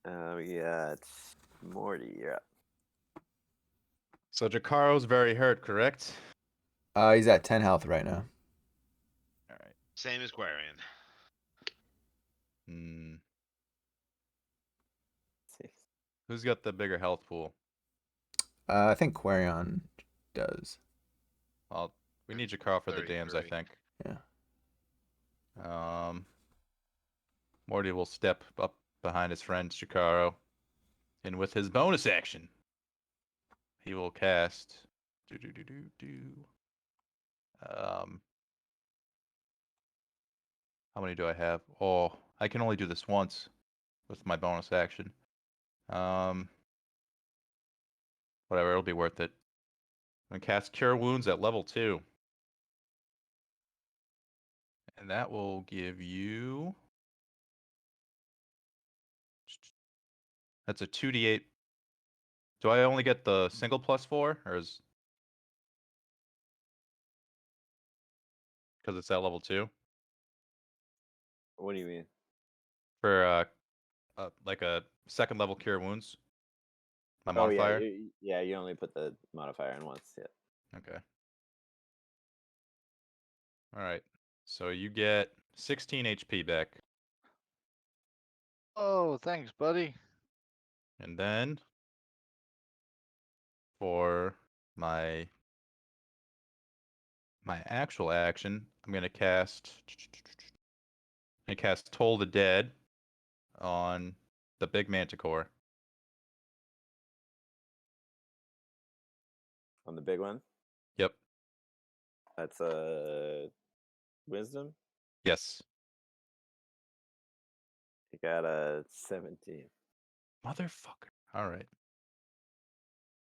We got Morty, you're up. So Jacaro's very hurt, correct? He's at 10 health right now. All right. Same as Quarian. Hmm. See. Who's got the bigger health pool? I think Quarion does. Well, we need Jacaro for the dams, I 33. think. Yeah. Morty will step up behind his friend Jacaro, and with his bonus action, he will cast. How many do I have? Oh, I can only do this once with my bonus action. Whatever, it'll be worth it. I'm gonna cast Cure Wounds at level 2. And that will give you... That's a 2d8. Do I only get the single +4, or is... Because it's at level 2? What do you mean? For, like a second level Cure Wounds? My Oh, modifier? yeah, you only put the modifier in once. Yeah. Okay. Alright. So you get 16 HP back. Oh, thanks, buddy. And then for my actual action, I'm gonna cast Toll the Dead on the big Manticore. On the big one? Yep. That's a wisdom. Yes. You got a 17. Motherfucker. Alright.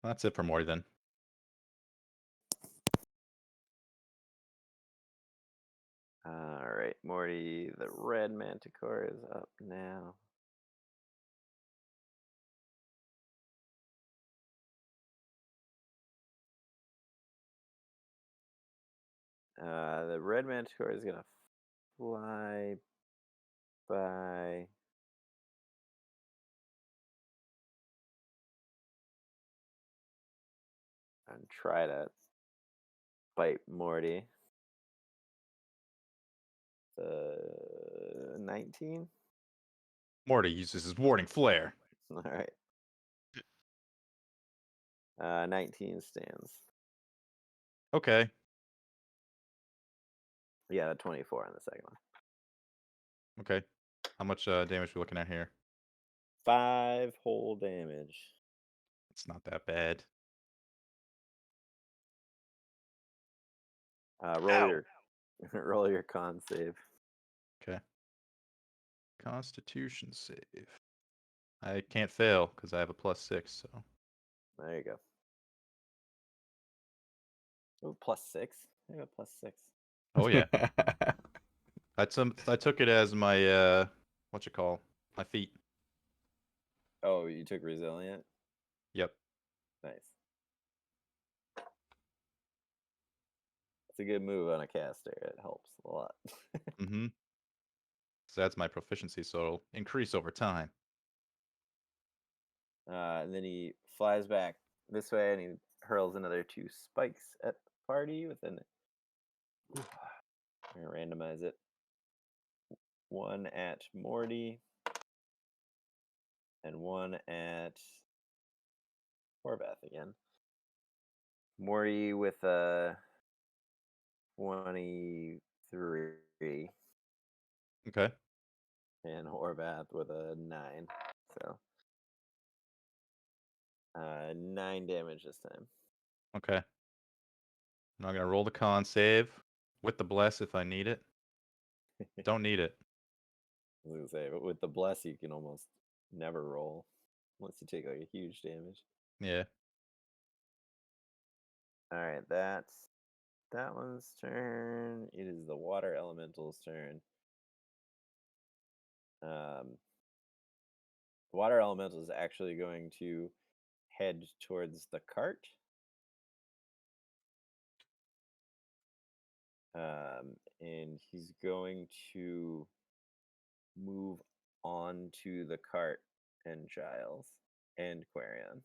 That's it for Morty then. All right, Morty. The red manticore is up now. The red manticore is gonna fly by. And try to bite Morty. 19. Morty uses his warning flare. All right. 19 stands. Okay. Yeah, 24 on the second one. Okay. How much damage we looking at here? 5 whole damage. It's not that bad. Roll Ow. your roll your con save. Okay. Constitution save. I can't fail because I have a +6. So There you go. Oh, +6. I got +6. oh yeah, I took it as my what you call my feat. Oh, you took resilient. Yep. Nice. It's a good move on a caster. It helps a lot. Mm-hmm. So that's my proficiency, so it'll increase over time. And then he flies back this way and he hurls another 2 spikes at the party within. I'm gonna randomize it. 1 at Morty and 1 at Horvath again. Morty with a 23 Okay. and Horvath with a 9. So 9 damage this time. Okay. Now I'm gonna roll the con save with the bless if I need it. Don't need it. I was gonna say, but with the bless, you can almost never roll unless you take like a huge damage. Yeah. All right, that's that one's turn. It is the water elemental's turn. The water elemental is actually going to head towards the cart. And he's going to move on to the cart and Giles and Quarion.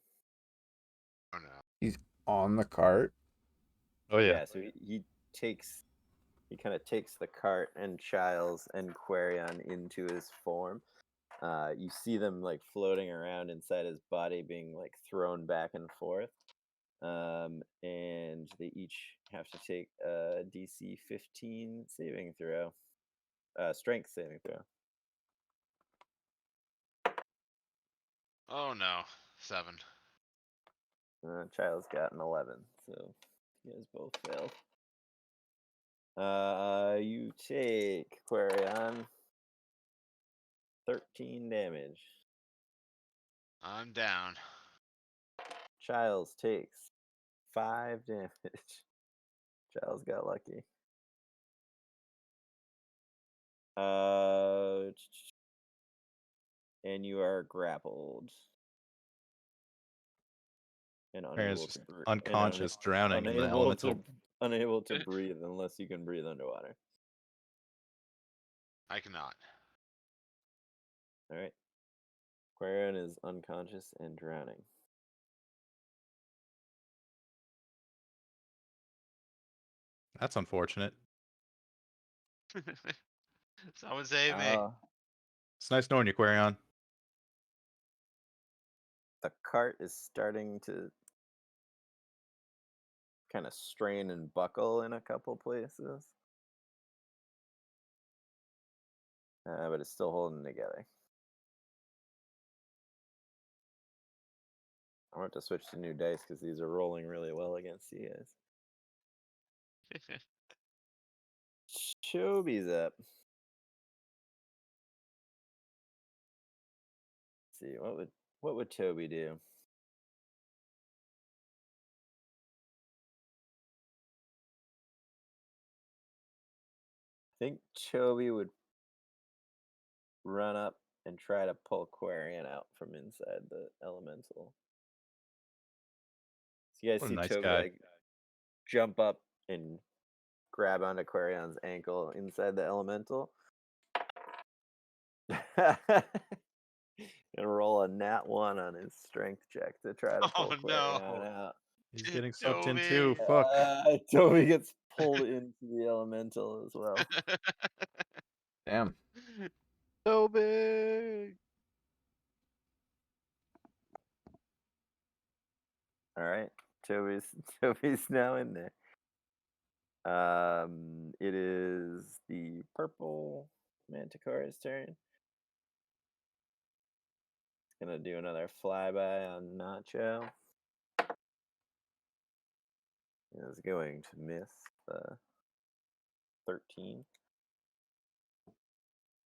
Oh no. He's on the cart. Oh yeah. So he kind of takes the cart and Giles and Quarion into his form. You see them like floating around inside his body, being like thrown back and forth. And they each have to take a DC 15 saving throw, strength saving throw. Oh no. 7. Child's got an 11, so you guys both failed. You take Quarion 13 damage. I'm down. Childs takes 5 damage. Childs got lucky. And you are grappled and Aaron's unable just to breathe. unconscious, drowning in the elemental. Unable to breathe unless you can breathe underwater. I cannot. All right. Quarion is unconscious and drowning. That's unfortunate. Someone save me. It's nice knowing you, Quarion. The cart is starting to kind of strain and buckle in a couple places. But it's still holding together. I want to switch to new dice because these are rolling really well against you guys. Choby's up. Let's see, what would Toby do? think Toby would run up and try to pull Quarian out from inside the elemental. So you guys What a see nice Toby guy. like jump up and grab onto Quarian's ankle inside the elemental. And roll a nat 1 on his strength check to try to pull Oh, Quarian no. out. He's getting sucked in too. Toby. Fuck. Toby gets pulled into the elemental as well. Damn. So big. All right, Toby's now in there. It is the purple Manticore's turn. It's gonna do another flyby on Nacho. It's going to miss the 13.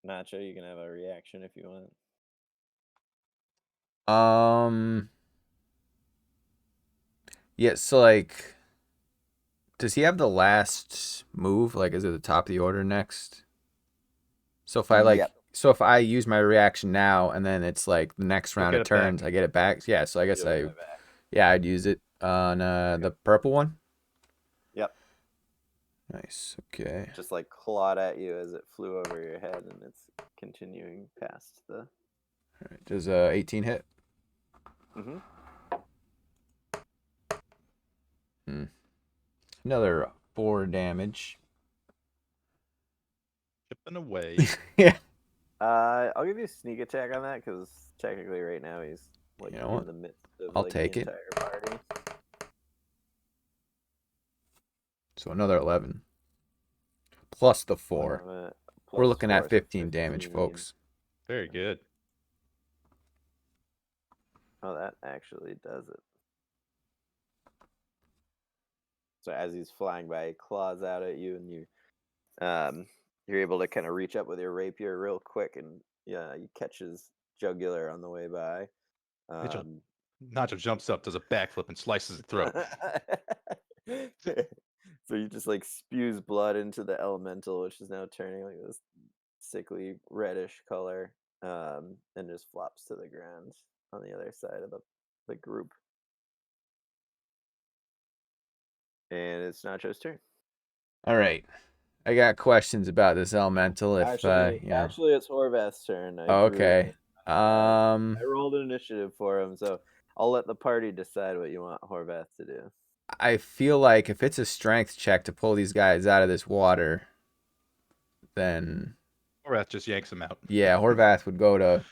Nacho, you can have a reaction if you want. Yeah, so like, does he have the last move? Like, is it the top of the order next? So if I like, Yep. so if I use my reaction now and then it's like the next You'll round get of it back. turns, I get it back. Yeah, so I guess You'll get it back. yeah, I'd use it on the purple one. Yep. Nice. Okay. Just like clawed at you as it flew over your head, and it's continuing past the. All right. Does 18 hit? Mm-hmm. Another 4 damage. Chipping away. Yeah. I'll give you a sneak attack on that because technically right now he's like You know in what? the midst of I'll like take the it. entire party. So another 11. Plus the 4. 11 We're plus looking 4, at so 15 damage, 15. folks. Very good. Oh, that actually does it. So as he's flying by, he claws out at you, and you're able to kind of reach up with your rapier real quick, and you catch his jugular on the way by. Nacho jumps up, does a backflip, and slices his throat. So he just like spews blood into the elemental, which is now turning like this sickly reddish color, and just flops to the ground on the other side of the group. And it's Nacho's turn. All right. I got questions about this elemental. If Actually, you know. actually, it's Horvath's turn. Oh, okay. I rolled an initiative for him, so I'll let the party decide what you want Horvath to do. I feel like if it's a strength check to pull these guys out of this water, then Horath just yanks him out. yeah, Horvath would go to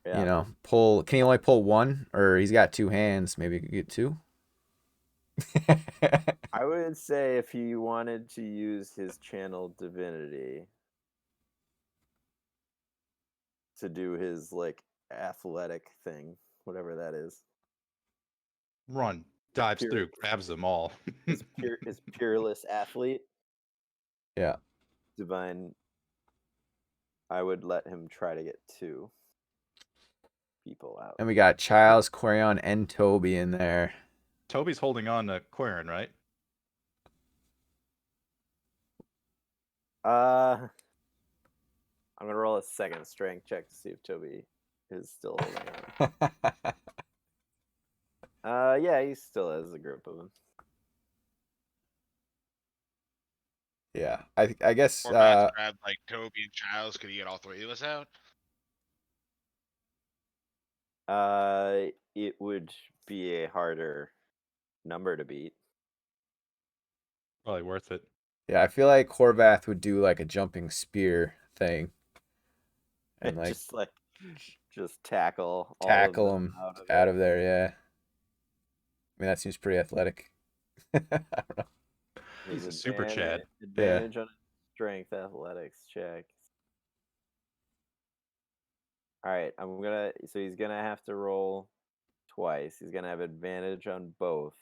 Yeah. pull. Can he only pull one, or he's got 2 hands? Maybe he could get 2. I would say if he wanted to use his channel divinity to do his like athletic thing, whatever that is. Run, dives Pure- through, grabs them all. His peerless athlete. Yeah. Divine. I would let him try to get 2 people out. And we got Childs, Quarion, and Toby in there. Toby's holding on to Quarion, right? I'm gonna roll a second strength check to see if Toby is still holding on. Yeah, he still has a group of them. Yeah, I guess Or Matt's grabbed like Toby and Childs. Could he get all 3 of us out? It would be a harder number to beat. Probably worth it. yeah, I feel like Horvath would do like a jumping spear thing, and like just tackle tackle all of him them out of there. Yeah, I mean that seems pretty athletic. I don't know. He's a super Chad. Advantage on strength athletics check. All right, so he's gonna have to roll twice. He's gonna have advantage on both.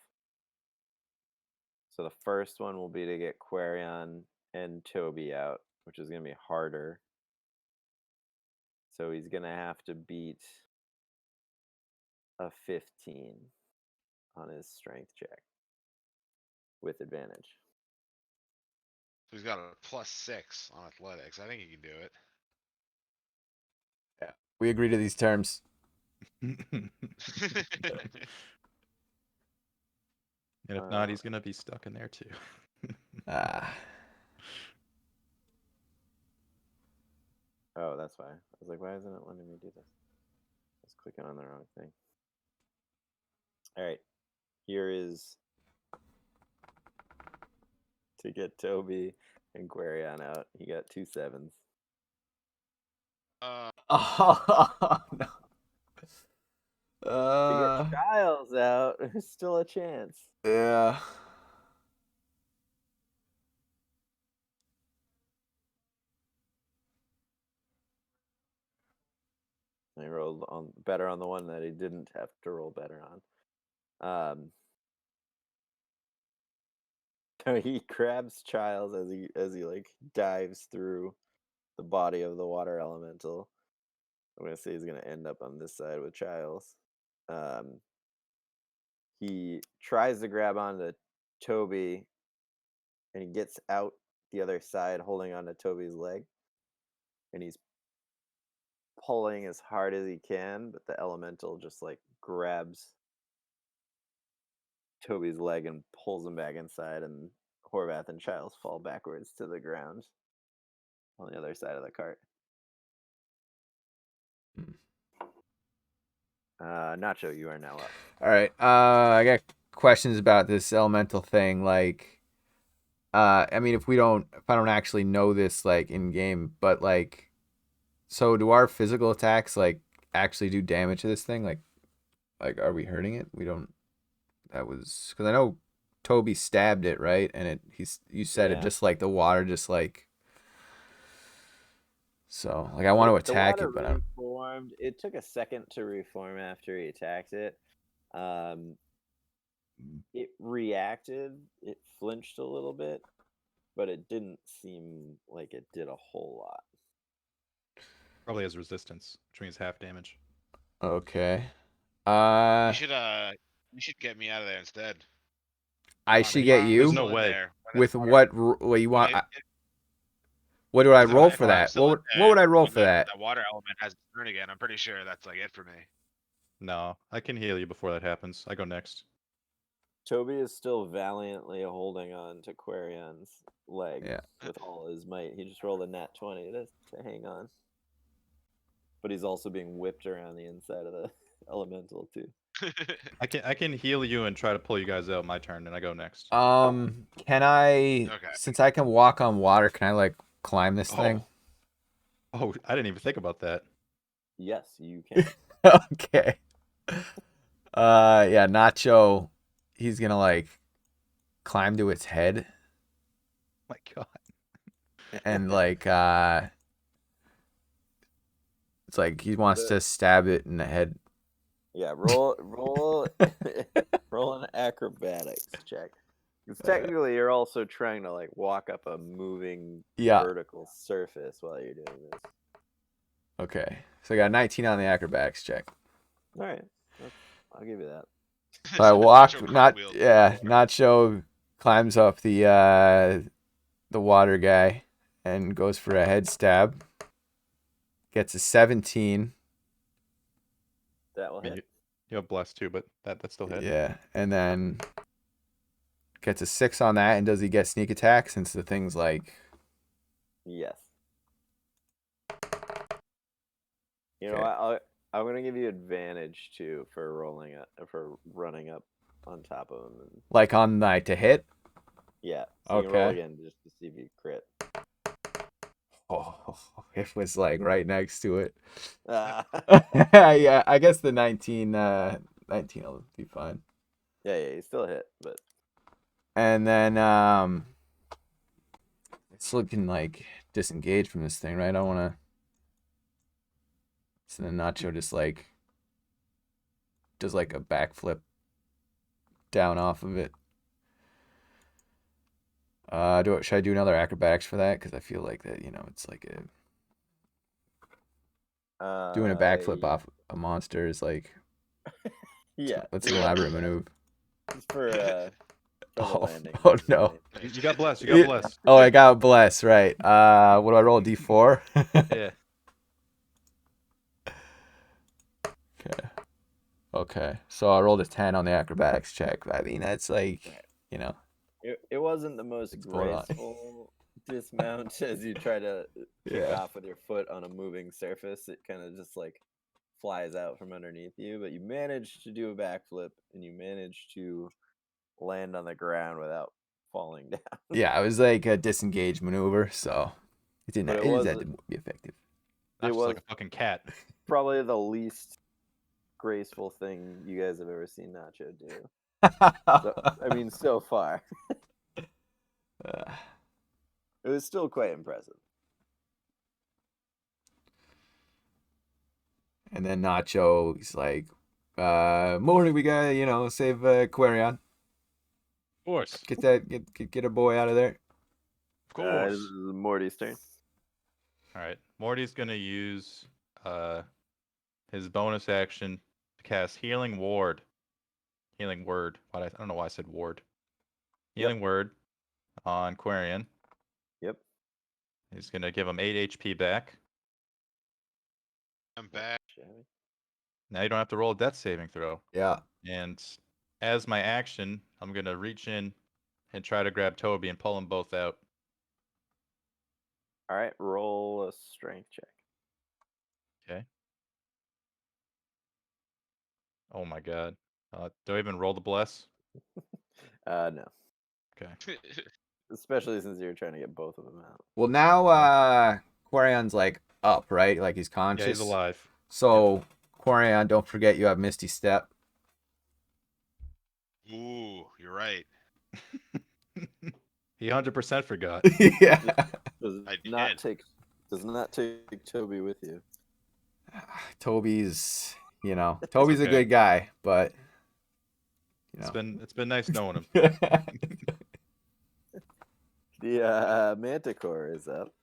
So the first one will be to get Quarion and Toby out, which is gonna be harder. So he's gonna have to beat a 15 on his strength check with advantage. So he's got a +6 on athletics. I think he can do it. We agree to these terms. And if not, he's gonna be stuck in there too. Ah. Oh, that's why. I was like, why isn't it letting me do this? I was clicking on the wrong thing. All right. Here is to get Toby and Quarion out. He got 2 7s. Oh no. To get Giles out, there's still a chance. Yeah. He rolled on better on the one that he didn't have to roll better on. So he grabs Giles as he like dives through the body of the water elemental. I'm gonna say he's gonna end up on this side with Giles. He tries to grab onto Toby, and he gets out the other side, holding onto Toby's leg, and he's pulling as hard as he can, but the elemental just like grabs Toby's leg and pulls him back inside, and Horvath and Giles fall backwards to the ground on the other side of the cart. Nacho, you are now up. All right. I got questions about this elemental thing. Like, I mean, if I don't actually know this like in game, but like, so do our physical attacks like actually do damage to this thing? Like, are we hurting it? We don't. That was because I know Toby stabbed it, right? And you said it Yeah. just like the water, just like. So like I want to attack it, but I don't. Reformed. It took a second to reform after he attacked it. It reacted. It flinched a little bit, but it didn't seem like it did a whole lot. Probably has resistance, which means half damage. Okay. You should get me out of there instead. I Come on, should if get I'm you still in No way. there, when with it's what you want. if- What do I if roll if for I'm that? still in What there would I roll when for that? That water element has its turn again. I'm pretty sure that's like it for me. No, I can heal you before that happens. I go next. Toby is still valiantly holding on to Quarion's leg Yeah. with all his might. He just rolled a nat 20 to hang on. But he's also being whipped around the inside of the elemental too. I can heal you and try to pull you guys out my turn, and I go next. Can I? Okay. Since I can walk on water, can I like climb this thing? Oh, I didn't even think about that. Yes, you can. Okay. Yeah, Nacho, he's gonna like climb to its head My God. and like it's like he wants to stab it in the head. Yeah, roll roll an acrobatics check. Because technically you're also trying to like walk up a moving vertical surface while you're doing this. Okay. So I got 19 on the acrobatics check. All right. I'll give you that. I walk Nacho not cartwheels. Nacho climbs up the water guy and goes for a head stab. Gets a 17. That will I mean, hit. you have blessed too, but that still hit. Yeah, and then gets a 6 on that. And does he get sneak attack since the thing's like? Yes. You know Okay. what? I'm gonna give you advantage too for running up on top of him. And, Like on like to hit? yeah. So you can roll Okay. again just to see if you crit. Oh, it was like right next to it. Yeah, Yeah, I guess the 19 will be fine. you still hit, but And then it's looking like disengaged from this thing, right? I don't want to. So then Nacho just like does like a backflip down off of it. Should I do another acrobatics for that? Because I feel like that, it's like doing a backflip off a monster is like yeah. that's an elaborate maneuver. For For the Oh, landing. oh no. You got blessed. You Yeah. got blessed. Oh, I got bless, right. What do I roll? D4? Yeah. Okay. Okay. So I rolled a 10 on the acrobatics check. I mean, that's like, Right. you know. It wasn't the most It's going on. graceful dismount as you try to kick Yeah. off with your foot on a moving surface. It kind of just like flies out from underneath you, but you manage to do a backflip and you manage to land on the ground without falling down. Yeah, it was like a disengage maneuver, so it didn't. But It it just was had to be effective. I'm It just like was- a fucking cat. probably the least graceful thing you guys have ever seen Nacho do. I mean, so far. It was still quite impressive. And then Nacho, he's like, morning, we gotta, save Quarion. Of course. Get a boy out of there. Of This course. is Morty's turn. All right. Morty's going to use his bonus action to cast Healing Ward. Healing Word. I don't know why I said Ward. Healing Word on Quarian. Yep. He's going to give him 8 HP back. I'm back. Now you don't have to roll a death saving throw. Yeah. And as my action, I'm going to reach in and try to grab Toby and pull them both out. All right, roll a strength check. Okay. Oh my god. Do I even roll the bless? No, Okay. especially since you're trying to get both of them out. Well, now Quarion's like up, right? Like he's conscious. Yeah, he's alive. So Quarion, don't forget you have Misty Step. Ooh, you're right. He 100% forgot. Yeah. Does I not did. take Toby with you. Toby's Toby's a okay. good guy, but It's been nice knowing him. The Manticore is up,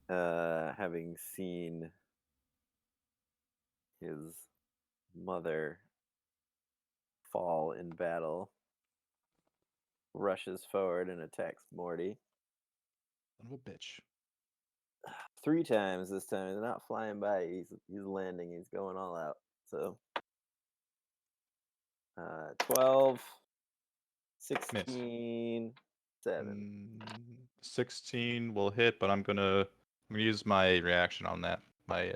having seen his mother fall in battle. Rushes forward and attacks Morty Son of a bitch. 3 times this time. He's not flying by. He's landing. He's going all out. So 12, 16, 7. 16 will hit, but I'm gonna use my reaction on that. My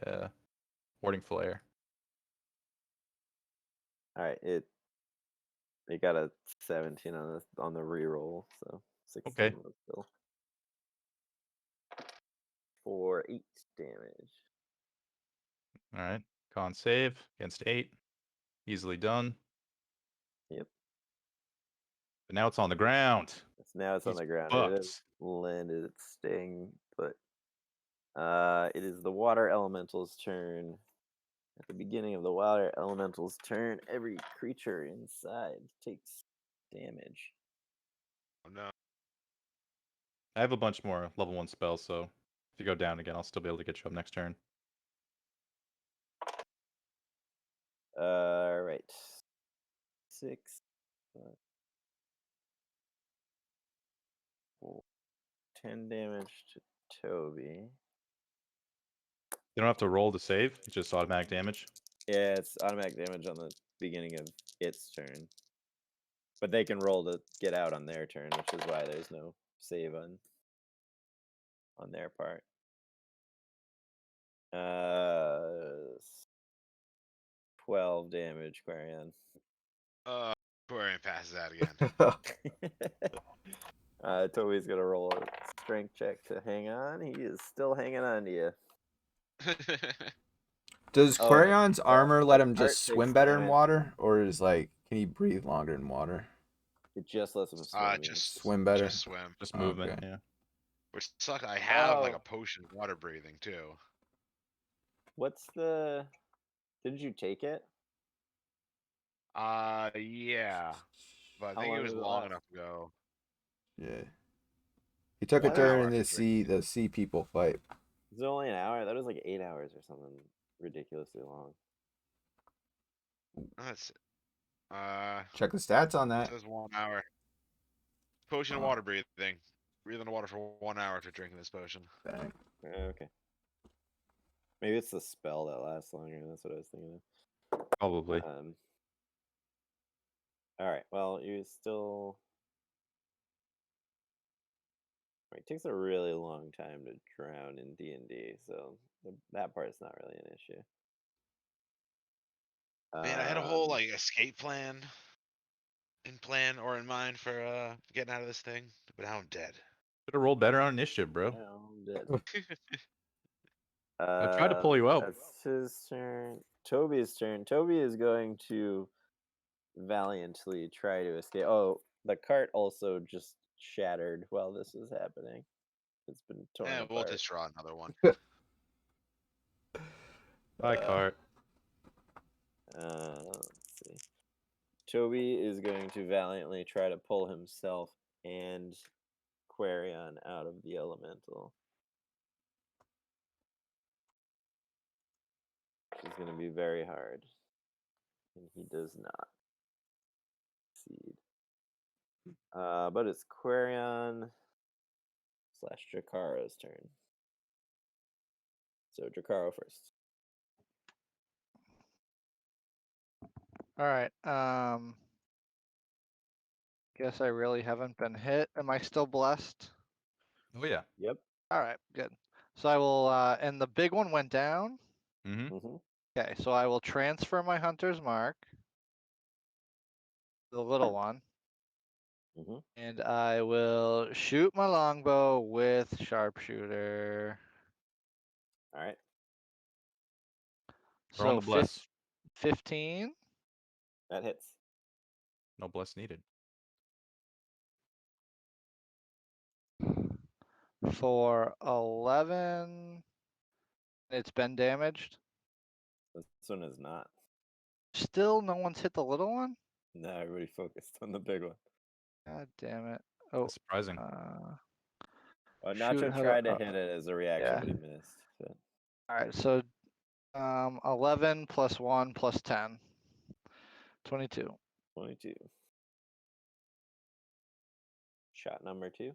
warding flare. All right, it got a 17 on the reroll, so 16 Okay. was still for 8 damage. All right. Con save against 8. Easily done. Yep. But now it's on the ground. Now it's on He's the ground. It fucked. has landed. It's staying put. It is the water elemental's turn. At the beginning of the water elemental's turn, every creature inside takes damage. Oh no. I have a bunch more level 1 spells, so if you go down again, I'll still be able to get you up next turn. All right. 6. 10 damage to Toby. You don't have to roll to save. It's just automatic damage. Yeah, it's automatic damage on the beginning of its turn. But they can roll to get out on their turn, which is why there's no save on their part. 12 damage, Quarion. Quarian passes out again. Toby's gonna roll a strength check to hang on. He is still hanging on to you. Does Oh, Quarion's armor let him Art just takes swim better in damage. water, or is can he breathe longer in water? It just lets him swim. yeah. Just Swim better. Just swim. Just movement, Okay. yeah. Which sucks. I have like Oh. a potion of water breathing too. What's the? Didn't you take it? Yeah. But How I think long it was does it long last? enough ago. Yeah. He took One it during hour, I the think. the sea people fight. Is it only an hour? That was like 8 hours or something ridiculously long. That's Check the stats on it that. says 1 hour. Potion of Oh. water breathing. Breathe underwater for 1 hour after drinking this potion. Dang. Okay. Maybe it's the spell that lasts longer. That's what I was thinking Probably. of. All right. Well, you still. It takes a really long time to drown in D&D, so that part's not really an issue. Man, I had a whole Um, like escape plan in mind for getting out of this thing, but now I'm dead. Should have rolled better on initiative, bro. well, I'm dead. I tried to pull you out. That's his turn. Toby's turn. Toby is going to valiantly try to escape. Oh, the cart also just shattered while this was happening. It's been torn Yeah, we'll apart. just draw another one. Bye, cart. Let's see. Toby is going to valiantly try to pull himself and Quarion out of the elemental. It's going to be very hard. And he does not succeed. But it's Quarion / Dracaro's turn. So Dracaro first. All right. Guess I really haven't been hit. Am I still blessed? Oh yeah. Yep. All right, good. So I will, and the big one went down. Mm-hmm. Mm-hmm. Okay, so I will transfer my hunter's mark, the little one, Mm-hmm. and I will shoot my longbow with sharpshooter. All right. We're on So the bless. 15 That hits. No bless needed. for 11. It's been damaged. This one is not. Still, no one's hit the little one. No, everybody focused on the big one. God damn it! Oh, That's surprising. Well, Shoot, Nacho how do- tried to hit it as a reaction, yeah. but he missed. So. all right. So 11 plus 1 plus 10. 22. 22. Shot number 2.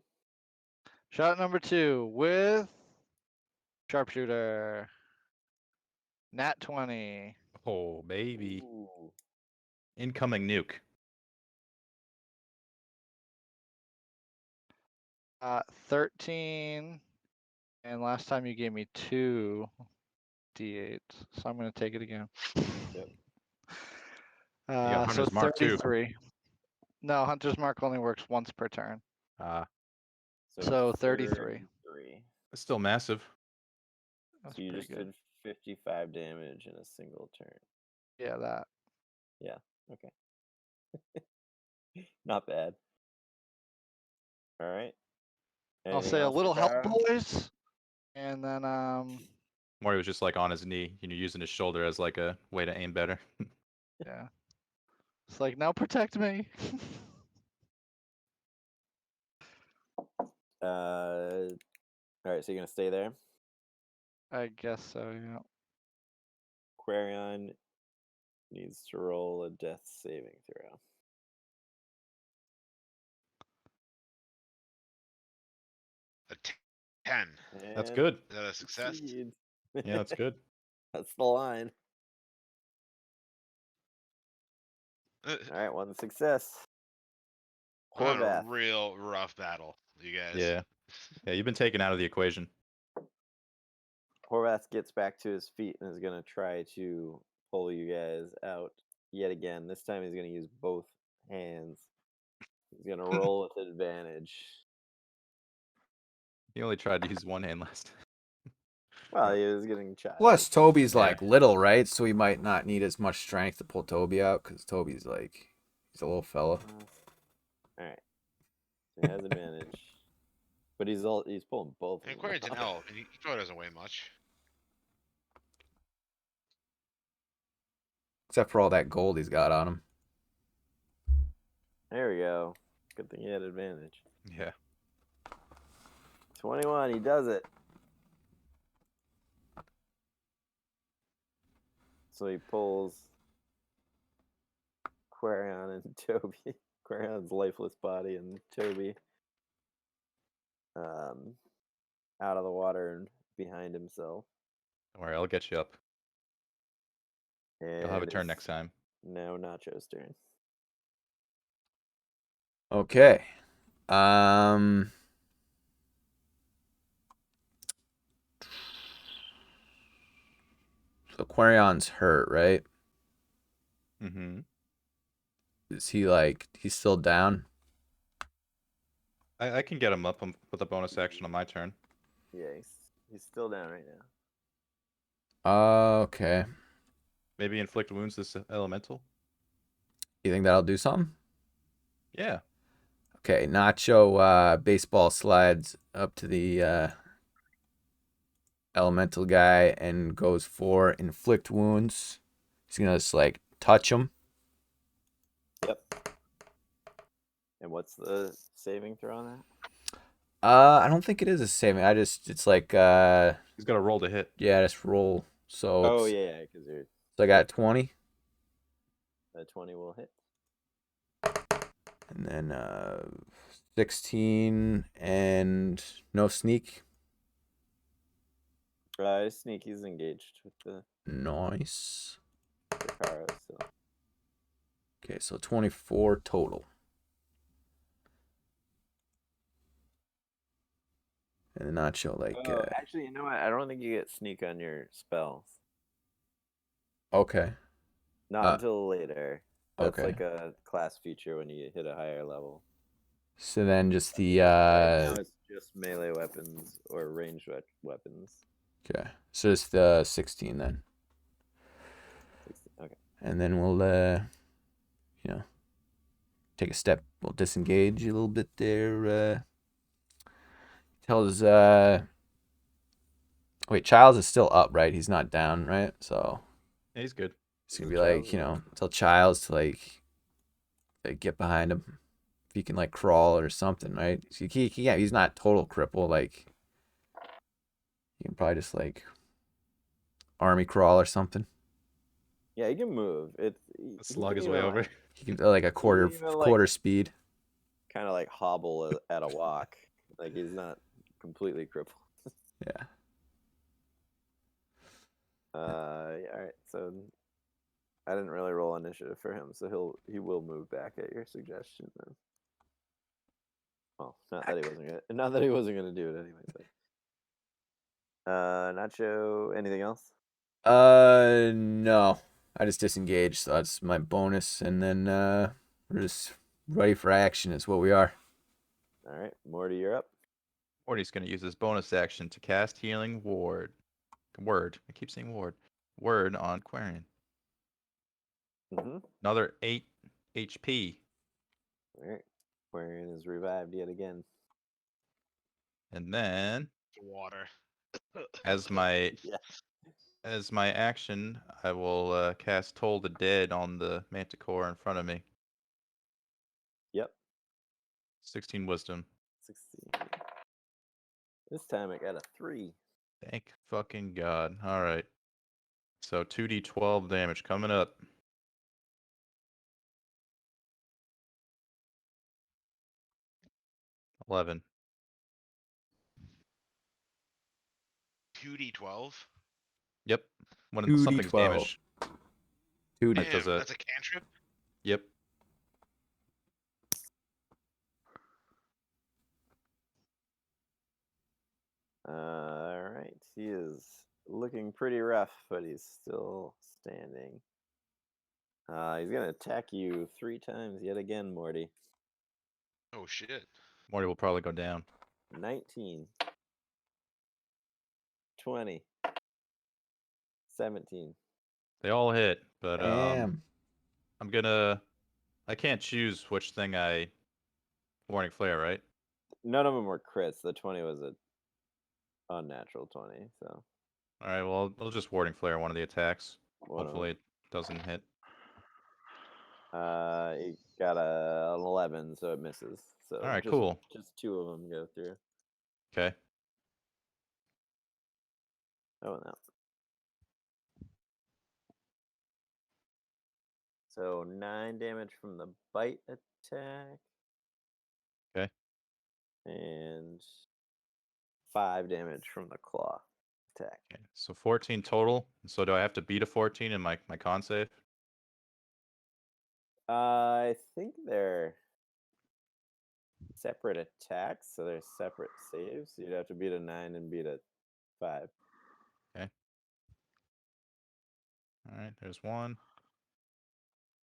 Shot number 2 with sharpshooter. Nat 20. Oh baby. Ooh. Incoming nuke. 13. And last time you gave me 2 d8, so I'm gonna take it again. Yep. got So Hunter's Mark too. 33. No, Hunter's Mark only works once per turn. So 33. That's still massive. That's So you pretty just good. did 55 damage in a single turn. Yeah, that. Yeah. Okay. Not bad. All right. I'll Anything say a else, little help, Dracarys? boys. And then Morty was just like on his knee, using his shoulder as like a way to aim better. yeah. It's like, now protect me. All right, so you're gonna stay there. I guess so, yeah. Quarion needs to roll a death saving throw. A 10. That's And good. Is that a success? succeeds. Yeah, that's good. That's the line. Uh, All right, one success. I'm having a Horvath. real rough battle, you guys. Yeah. Yeah, you've been taken out of the equation. Horvath gets back to his feet and is going to try to pull you guys out yet again. This time he's going to use both hands. He's going to roll with advantage. He only tried to use one hand last time. Well, he was getting shot. Plus, Toby's Yeah. like little, right? So he might not need as much strength to pull Toby out because Toby's like, he's a little fella. All right. So he has advantage. But he's pulling both of And them. Quarian's an out. elf, and he probably doesn't weigh much. Except for all that gold he's got on him. There we go. Good thing he had advantage. Yeah. 21, he does it. So he pulls Quarion and Toby. Quarion's lifeless body and Toby out of the water and behind himself. Don't worry, I'll get you up. And You'll have a turn it's next time. now Nacho's turn. Okay. So Quarion's hurt, right? Mm-hmm. Is he like he's still down? I can get him up with a bonus action on my turn. Yeah, he's still down right now. Okay. Maybe inflict wounds this elemental. You think that'll do something? Yeah. Okay, Nacho baseball slides up to the elemental guy and goes for inflict wounds. He's gonna just like touch him. Yep. And what's the saving throw on that? I don't think it is a saving. It's like He's got to roll to hit. yeah, just roll. So Oh it's, yeah, because you're so I got 20, a 20 will hit. and then 16 and no sneak. Sneaky's engaged with the Nice. Kara, so Okay, so 24 total. And the Nacho like actually, you know what? I don't think you get sneak on your spells. okay. Not until later. That's okay. like a class feature when you hit a higher level. So then just the Right now it's just melee weapons or ranged weapons. okay. So just the 16 then. 16, okay. And then we'll you know, take a step. We'll disengage a little bit there. Tells wait, Childs is still up, right? He's not down, right? So Yeah, he's good. it's gonna be like, tell Childs to like get behind him. If he can like crawl or something, right? So he's not total cripple, like you can probably just like army crawl or something. Yeah, he can move. Slug his way over. He can like a quarter speed. Kind of like hobble at a walk. Like he's not completely crippled. Yeah. All right. So I didn't really roll initiative for him, so he will move back at your suggestion then. Well, not that he wasn't gonna do it anyway. But Nacho, anything else? No. I just disengaged, so that's my bonus, and then we're just ready for action is what we are. All right, Morty, you're up. Morty's going to use his bonus action to cast Healing Word. I keep saying ward. Word on Quarion. Mm-hmm. Another 8 HP. All right. Quarion is revived yet again. And then, Water. as my Yeah. as my action, I will cast Toll the Dead on the Manticore in front of me. Yep. 16 Wisdom. 16. This time I got a 3. Thank fucking God. All right. So 2d12 damage coming up. $11. 2d12. Yep. When 2d12. something's damaged. 2d. Like does a That's a cantrip. yep. All right. He is looking pretty rough, but he's still standing. He's gonna attack you 3 times yet again, Morty. Oh shit. Morty will probably go down. 19. 20. 17. They all hit, but Damn. I can't choose which thing I Warning Flare, right? None of them were crits. The 20 was a unnatural 20, so. All right, well, I'll just Warding Flare one of the attacks. One of Hopefully it doesn't hit. He got an 11, so it misses. So All right, cool. Just 2 of them go through. Okay. Oh no. So 9 damage from the bite attack. Okay. And 5 damage from the claw attack. Okay, so 14 total. So do I have to beat a 14 in my con save? I think they're separate attacks, so they're separate saves. You'd have to beat a 9 and beat a 5. All right, there's one.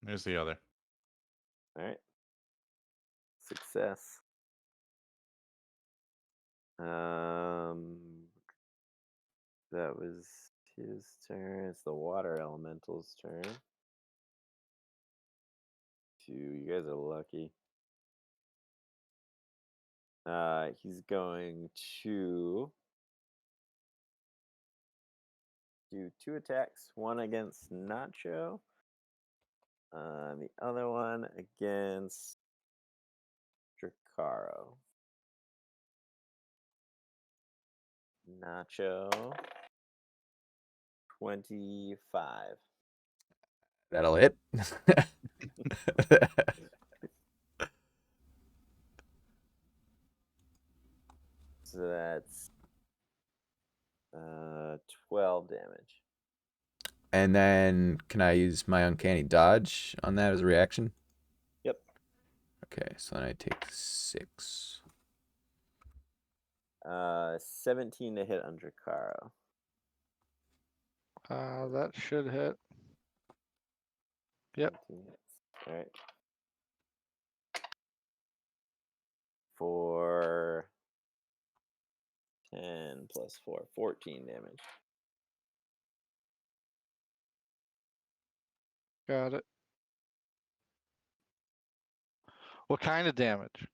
There's the other. All right. Success. That was his turn. It's the water elemental's turn. 2. You guys are lucky. He's going to do 2 attacks. One against Nacho. The other one against Dracaro. Nacho. 25. That'll hit. So that's 12 damage. And then can I use my uncanny dodge on that as a reaction? Yep. Okay, so then I take 6. 17 to hit on Dracaro. That should hit. Yep. 17 hits. All right. For 10 plus 4, 14 damage. Got it. What kind of damage?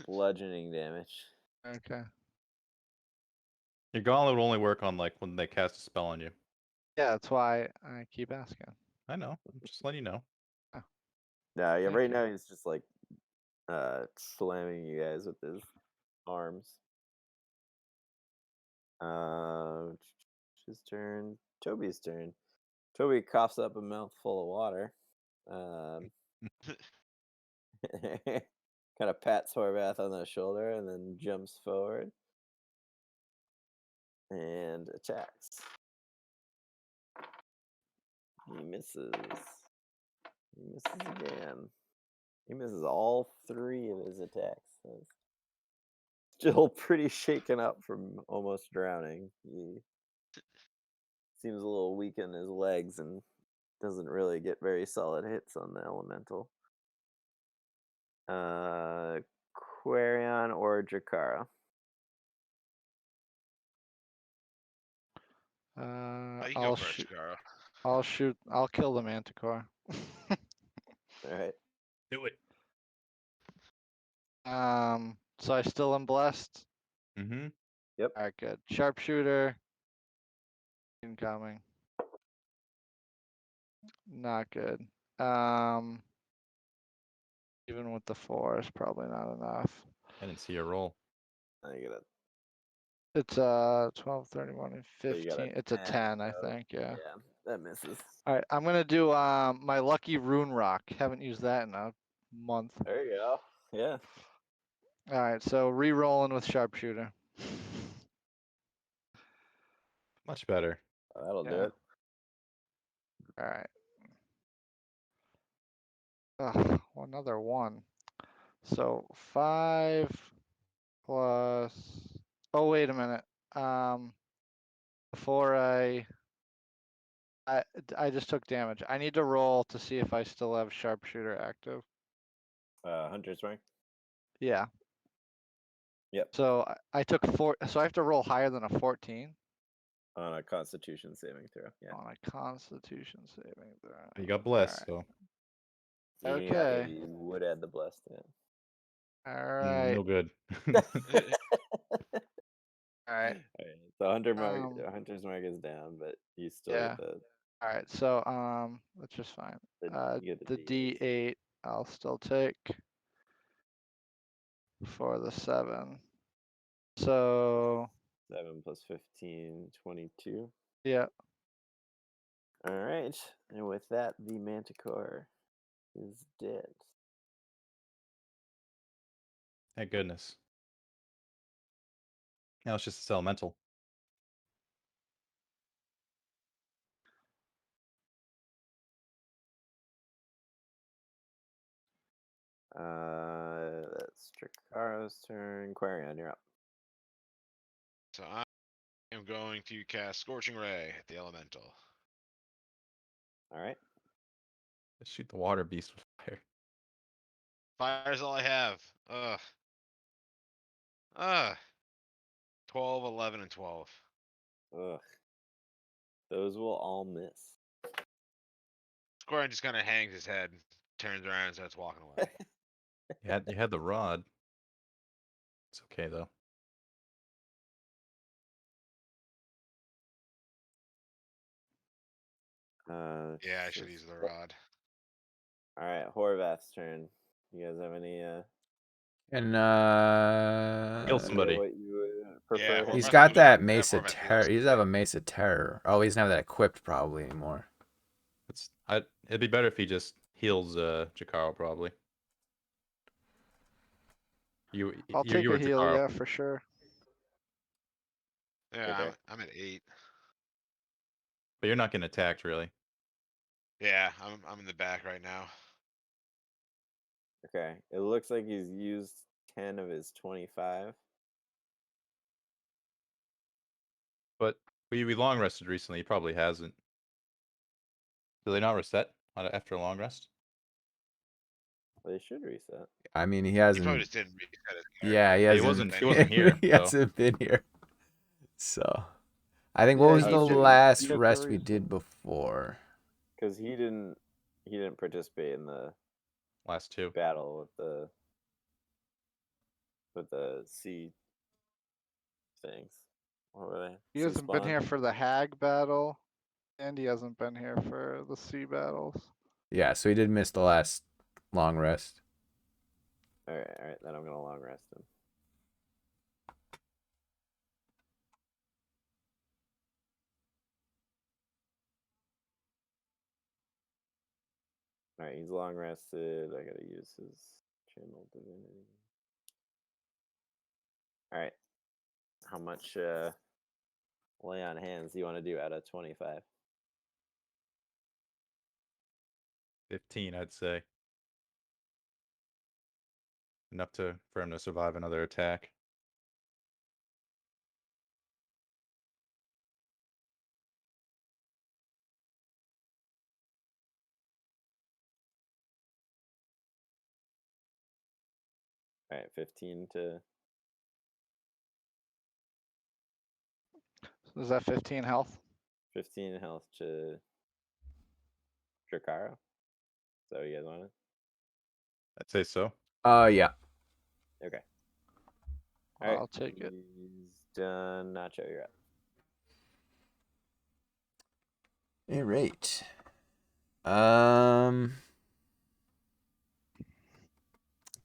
Bludgeoning damage. Okay. Your gauntlet will only work on like when they cast a spell on you. Yeah, that's why I keep asking. I know. I'm just letting you know. Yeah, Thank right you. now he's just like slamming you guys with his arms. His turn. Toby's turn. Toby coughs up a mouthful of water. Kind of pats Horvath on the shoulder and then jumps forward and attacks. He misses. He misses again. He misses all 3 of his attacks. That's still pretty shaken up from almost drowning. He seems a little weak in his legs and doesn't really get very solid hits on the elemental. Quarion or Dracaro? You can go I'll first, shoot. Garo. I'll shoot. I'll kill the Manticore. All right. Do it. So I still am blessed. Mm-hmm. All right, good. Sharpshooter. Incoming. Not good. Even with the 4 is probably not enough. I didn't see a roll. I get it. It's 12, 31, and So you got 15. It's a 10, I so think. Yeah. Yeah, that misses. All right, I'm gonna do my lucky rune rock. Haven't used that in a month. There you go. Yeah. All right, so re-rolling with sharpshooter. Much better. That'll do Yeah. it. All right. Ugh, another 1. So 5 plus. Oh, wait a minute. Before I just took damage. I need to roll to see if I still have sharpshooter active. Hunter's rank. Yeah. Yep. So I took 4. So I have to roll higher than a 14 On a Constitution saving throw. Yeah. on a Constitution saving throw. You got blessed, Alright. so Okay. You would add the blessed in. All right. no good. All right. So Hunter's mark is down, but you still Yeah. get the All right. So that's just fine. you get The D8. D8 I'll still take for the 7. So 7 plus 15, 22. yeah. All right. And with that, the Manticore is dead. Thank goodness. Now it's just elemental. That's Dracaro's turn. Quarion, you're up. So I am going to cast Scorching Ray at the elemental. All right. Let's shoot the water beast with fire. Fire's all I have. Ugh. Ugh. 12, 11, and 12. Ugh. Those will all miss. Squarion just kind of hangs his head, turns around, and starts walking away. You had the rod. It's okay though. Yeah, I should use the rod. All right, Horvath's turn. You guys have any And Kill somebody. what you would prefer? Horvath he's will got do that that. Mace of Horvath will do Terror. He doesn't have a Mace of Terror. Oh, he doesn't have that equipped probably anymore. It'd be better if he just heals Jakaro probably. I'll take you were a heal, Jakaro. yeah, for sure. Yeah, Okay. I'm at 8. But you're not getting attacked really. Yeah, I'm in the back right now. Okay, it looks like he's used 10 of his 25. But we long rested recently. He probably hasn't. Do they not reset after a long rest? They should reset. I mean, he He probably hasn't. just didn't reset his Yeah, he hasn't. He wasn't here, he so. hasn't been here. So, I think Yeah, what was he the should- last you have to rest we reset. did before? Because he didn't participate in the Last two. battle with the sea things. What were they? He Sea hasn't been spawn? here for the hag battle, and he hasn't been here for the sea battles. Yeah, so he did miss the last long rest. All right. Then I'm gonna long rest him. All right, he's long rested. I gotta use his channel divinity. All right, how much lay on hands do you want to do out of 25? 15, I'd say. Enough for him to survive another attack. All right, 15 to Is that 15 health? 15 health to Drakaro. Is that what you guys wanted? I'd say so. Yeah. Okay. All right, I'll take it. He's done. Nacho, you're up. All right.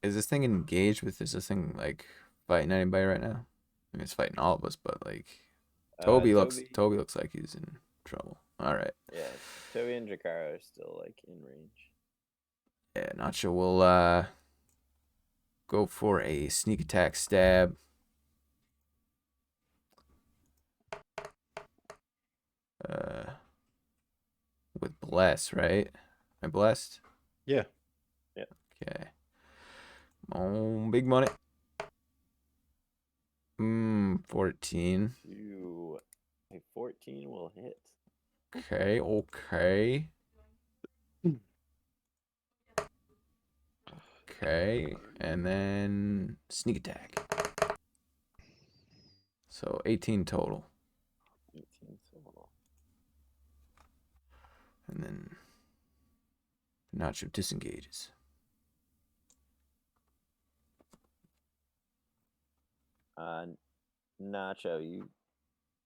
Is this thing engaged with? Is this thing like fighting anybody right now? I mean, it's fighting all of us, but like Toby looks like he's in trouble. All right. Yeah, Toby and Drakaro are still like in range. Yeah, Nacho will go for a sneak attack stab. With bless, right? Am I blessed? Yeah. Okay. Oh, big money. 14. A 14 will hit. Okay. Okay, and then sneak attack. So 18 total. 18 total. And then Nacho disengages. Nacho, you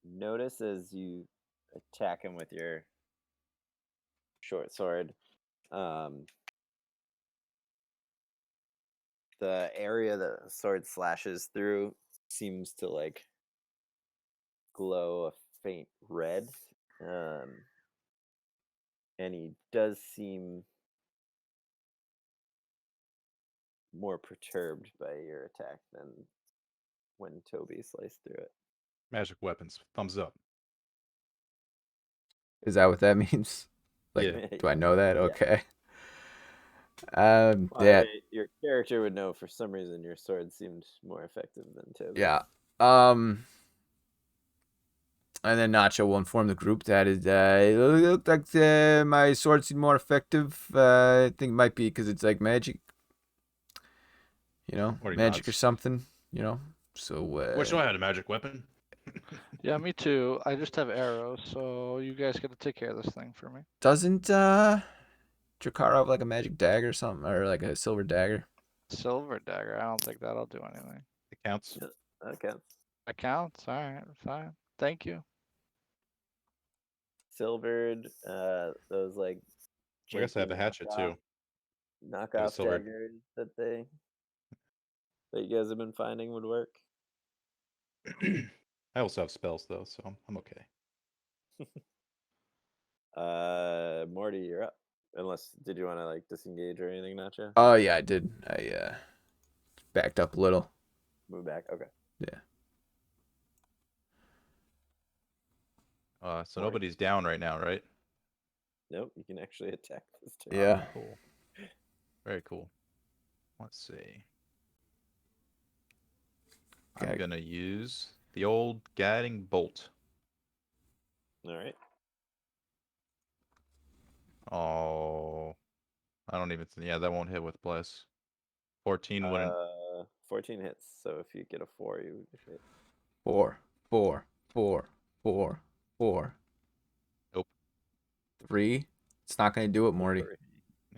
notice as you attack him with your short sword, the area the sword slashes through seems to like glow a faint red, and he does seem more perturbed by your attack than when Toby sliced through it. Magic weapons. Thumbs up. Is that what that means? Like, Yeah. do I know that? Yeah. Okay. Well, Yeah, your character would know for some reason your sword seemed more effective than Toby. yeah. And then Nacho will inform the group that it looked like my sword seemed more effective. I think it might be because it's like magic, Morty magic or nods. something, So Wish I had a magic weapon. Yeah, me too. I just have arrows, so you guys gotta take care of this thing for me. doesn't Jakara have like a magic dagger or something, or like a silver dagger? Silver dagger. I don't think that'll do anything. It counts. Okay. That counts. All right, fine. Thank you. Silvered, those like I guess I have janky a hatchet too. knockoff silver. daggers that you guys have been finding would work. I also have spells though, so I'm okay. Morty, you're up. Unless, did you want to like disengage or anything, Nacho? Oh yeah, I did. I backed up a little. Move back. Okay. Yeah. So Morty. nobody's down right now, right? Nope, you can actually attack this turn. Yeah. Cool. Very cool. Let's see. I'm Okay. gonna use the old guiding bolt. All right. Oh, I don't even. Yeah, that won't hit with bless. 14 wouldn't. 14 hits. So if you get a 4, you would hit. 4, 4, 4, 4, 4. Nope. 3. It's not gonna do it, Morty. Three.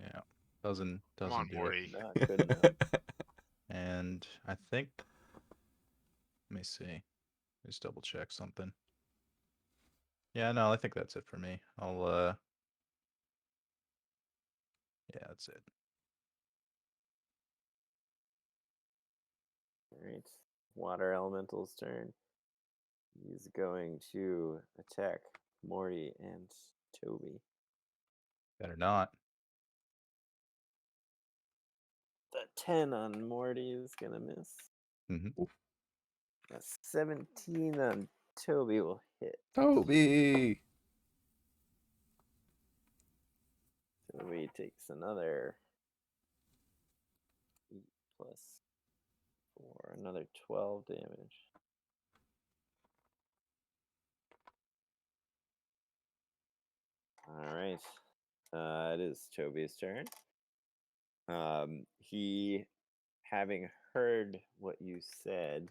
Yeah, doesn't Come on, do Morty. Not good enough. it. And I think. Let me see. Just double check something. Yeah, no, I think that's it for me. I'll. Yeah, that's it. All right. Water Elemental's turn. He's going to attack Morty and Toby. Better not. The 10 on Morty is going to miss. Mm-hmm. A 17 on Toby will hit. Toby. Toby takes another 8 plus 4, another 12 damage. All right. It is Toby's turn. He, having heard what you said,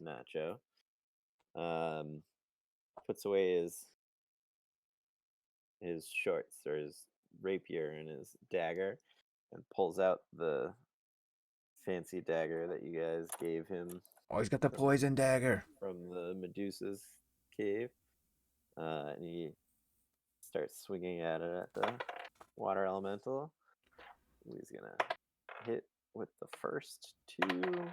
Nacho, puts away his shorts or his rapier and his dagger and pulls out the fancy dagger that you guys gave him Oh, he's got the poison dagger. from the Medusa's cave. And he starts swinging at it at the water elemental. He's gonna hit with the first 2. Gonna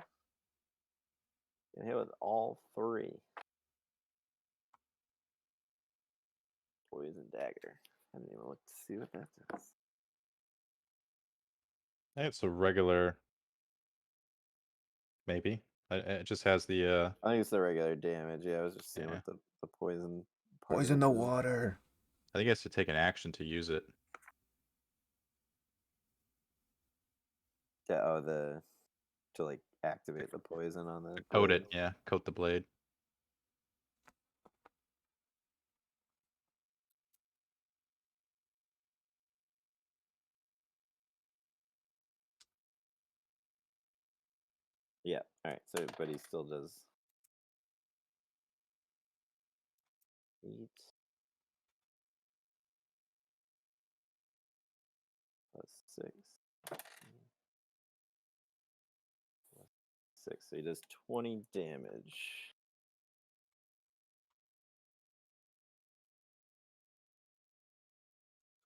hit with all 3. Poison dagger. I didn't even look to see what that does. I think it's a regular. Maybe. It just has the. I think it's the regular damage. Yeah, I was just seeing Yeah. what the poison part of Poison it the does. water. I think it has to take an action to use it. Yeah, to like activate the poison on the Coat blade. it, yeah. Coat the blade. Yeah. All right. So, but he still does 8 plus 6 plus 6. So he does 20 damage.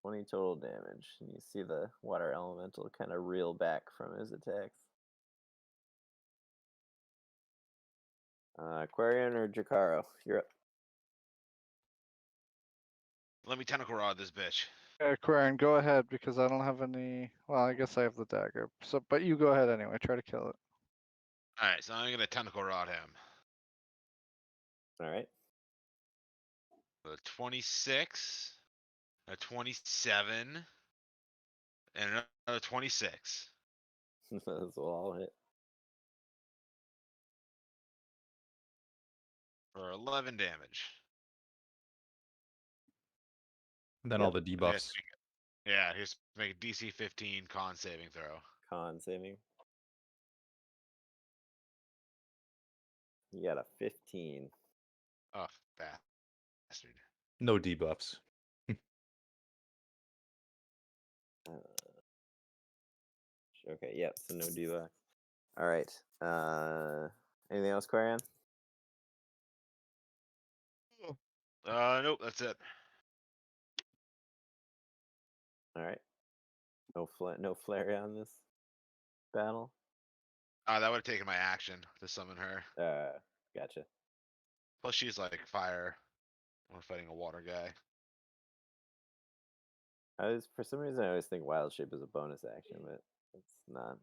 $20 total damage, and you see the water elemental kind of reel back from his attacks. Quarian or Jakaro, you're up. Let me tentacle rod this bitch. Quarian, go ahead because I don't have any. Well, I guess I have the dagger. So, but you go ahead anyway. Try to kill it. Alright, so I'm gonna tentacle rod him. All right. A 26, a 27, and another 26 Those will all hit. for 11 damage. And then Yep. all the And he has debuffs. to Yeah, he's make a DC 15 con saving throw. Con saving. You got a 15. Oh, bastard. No debuffs. Okay, yep, so no debuff. All right. Anything else, Quarian? Nope, that's it. All right. No flare on this battle. That would have taken my action to summon her. Gotcha. Plus, she's like fire. We're fighting a water guy. For some reason I always think Wild Shape is a bonus action, but it's not.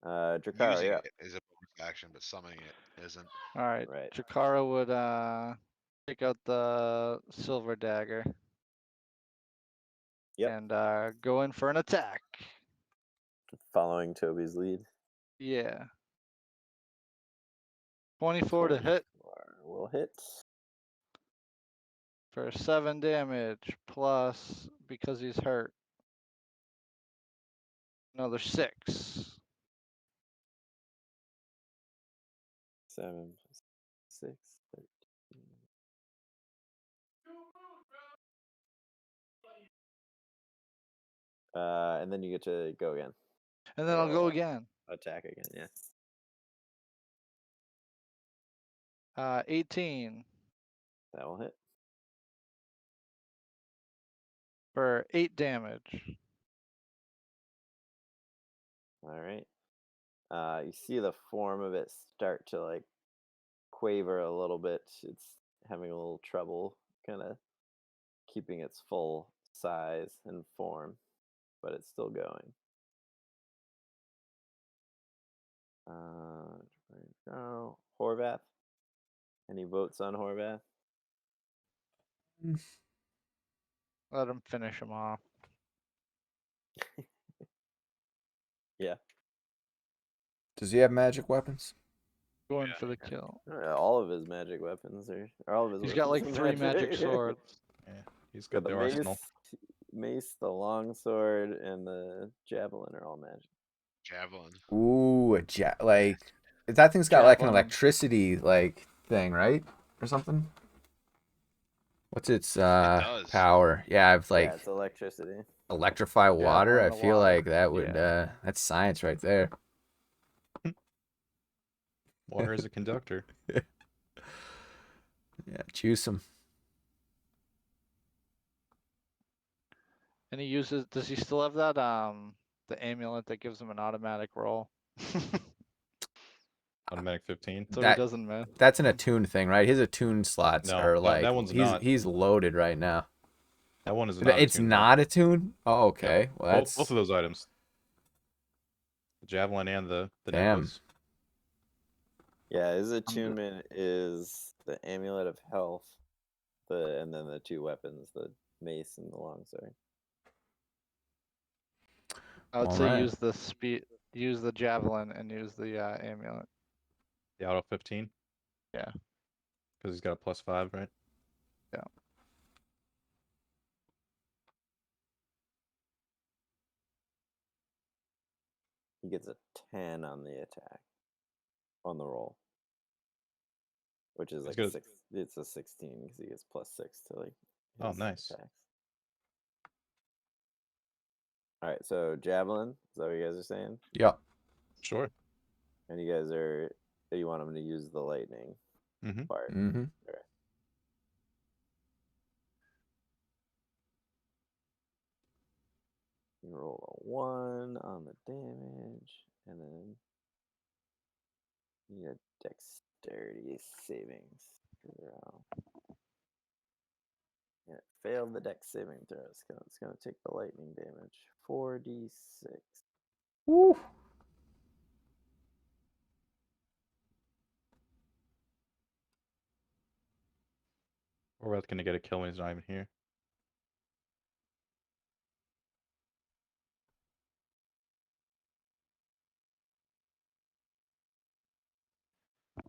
Dracarys, Using yeah. it is a bonus action, but summoning it isn't. All right. Right. Jakara would take out the silver dagger. Yep. And go in for an attack. Following Toby's lead. Yeah. 24 to hit 24 will hit. for 7 damage plus because he's hurt. Another 6. 7 plus 6, 13. And then you get to go again. And then I'll go Roll. again. Attack again, yeah. 18 That will hit. for 8 damage. All right. You see the form of it start to like quaver a little bit. It's having a little trouble kind of keeping its full size and form, but it's still going. Horvath. Any votes on Horvath? Let him finish him off. Yeah. Does he have magic weapons? Going for the kill. All of his magic weapons are all of his. He's got like weapons 3 are magic swords. Yeah, he's Got got the the arsenal. mace, the longsword, and the javelin are all magic. Javelin. Ooh, like that thing's got like an Javelin. electricity like thing, right? Or something? What's its does. power? Yeah, I've like Yeah, it's electricity. electrify water. I Javelin to feel water. like that would Yeah. that's science right there. Water is a conductor. Yeah, juice him. And he uses. Does he still have that the amulet that gives him an automatic roll? Automatic 15. So That- he doesn't miss. That's an attune thing, right? His attune slots No, are that like one's he's not. he's loaded right now. That one is not. It's attuned, not attune? Oh, okay. though. Well, that's Both of those items. The javelin and the Damn. necklace. Yeah, his attunement is the amulet of health, and then the 2 weapons, the mace and the longsword. I would All say right. use the javelin and use the amulet. The auto 15. Yeah. Because he's got a +5, right? Yeah. He gets a 10 on the attack, on the roll, which is He's like got- 6. It's a 16 because he gets +6 to like. Oh, his nice. attacks. All right, so javelin. Is that what you guys are saying? yeah. Sure. And you guys you want him to use the lightning Mhm. part. Mm-hmm. You roll a 1 on the damage, and then you get dexterity savings throw. Yeah, it failed the dex saving throw. It's gonna take the lightning damage. 4d6. Woo. Horvath's gonna get a kill when he's not even here.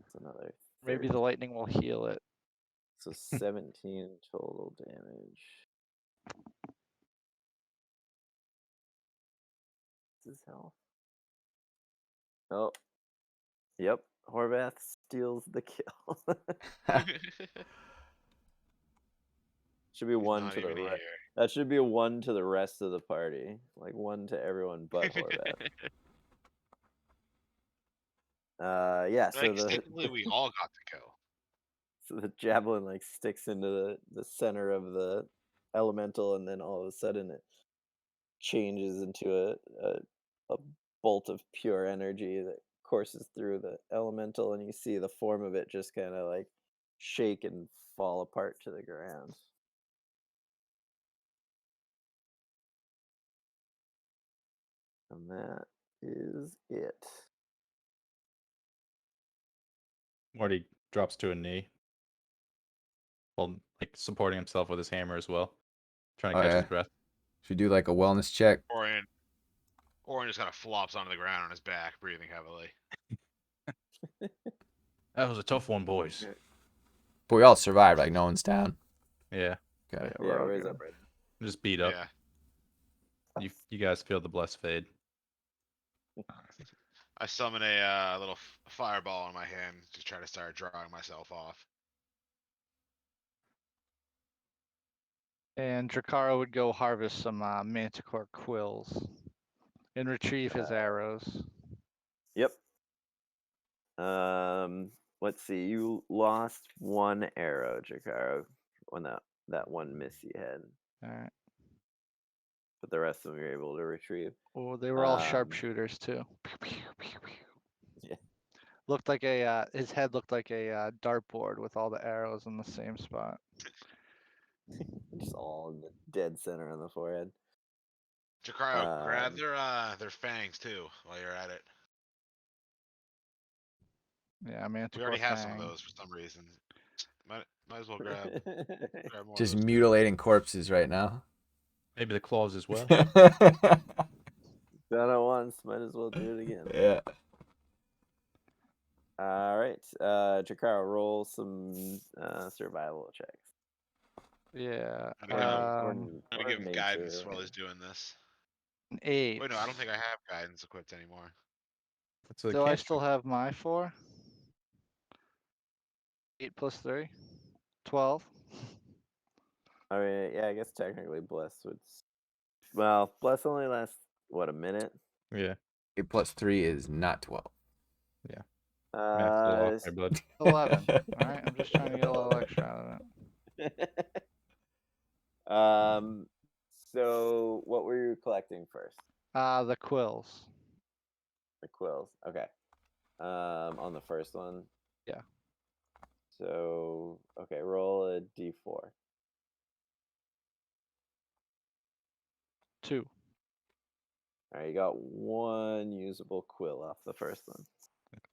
It's another. Maybe 30. the lightning will heal it. So 17 total damage. What's his health? Oh. Yep. Horvath steals the kill. Should be He's one not to the even right. here. That should be a 1 to the rest of the party. Like 1 to everyone but Horvath. Yeah, so Like, the technically, we all got the kill. so the javelin like sticks into the center of the elemental, and then all of a sudden it changes into a bolt of pure energy that courses through the elemental, and you see the form of it just kind of like shake and fall apart to the ground. And that is it. Morty drops to a knee. Well, like supporting himself with his hammer as well. Trying to Oh, catch his yeah. breath. Should do like a wellness check. Orion just kind of flops onto the ground on his back, breathing heavily. That was a tough one, boys. But we all survived, like no one's down. Yeah. Okay. Yeah, we're all raise good. up right now. Just beat up. Yeah. You guys feel the blessed fade. I summon a little fireball in my hand to try to start drawing myself off. And Drakara would go harvest some manticore quills and retrieve his arrows. Yep. Let's see. You lost one arrow, Jakaro, on that one miss you had, All right. but the rest of them you're able to retrieve. Oh, they were all Um, sharpshooters too. Pew, pew, pew, pew. Yeah. Looked like a his head looked like a dartboard with all the arrows in the same spot. Just all in the dead center on the forehead. Jakaro, grab Um, their fangs too while you're at it. Yeah, We manticore already have some of fang. those for some reason. Might as well grab more. Just of those too. mutilating corpses right now. Maybe the claws as well. Done it once, might as well do it again. Yeah. All right, Jakaro, roll some survival checks. Yeah. I'm gonna Or give him nature, guidance or while he's doing this. An 8. Wait, no, I don't think I have guidance equipped anymore. That's a So I cantrip. still have my 4. 8 plus 3. 12. I mean, yeah, I guess technically bless would. Well, bless only lasts what, a minute? Yeah. 8 plus 3 is not 12. Math's a little off there, bud. 11. All right, I'm just trying to get a little extra out of it. So what were you collecting first? The quills. The quills. Okay. On the first one. Yeah. So okay, roll a d4. 2. All right, you got one usable quill off the first one.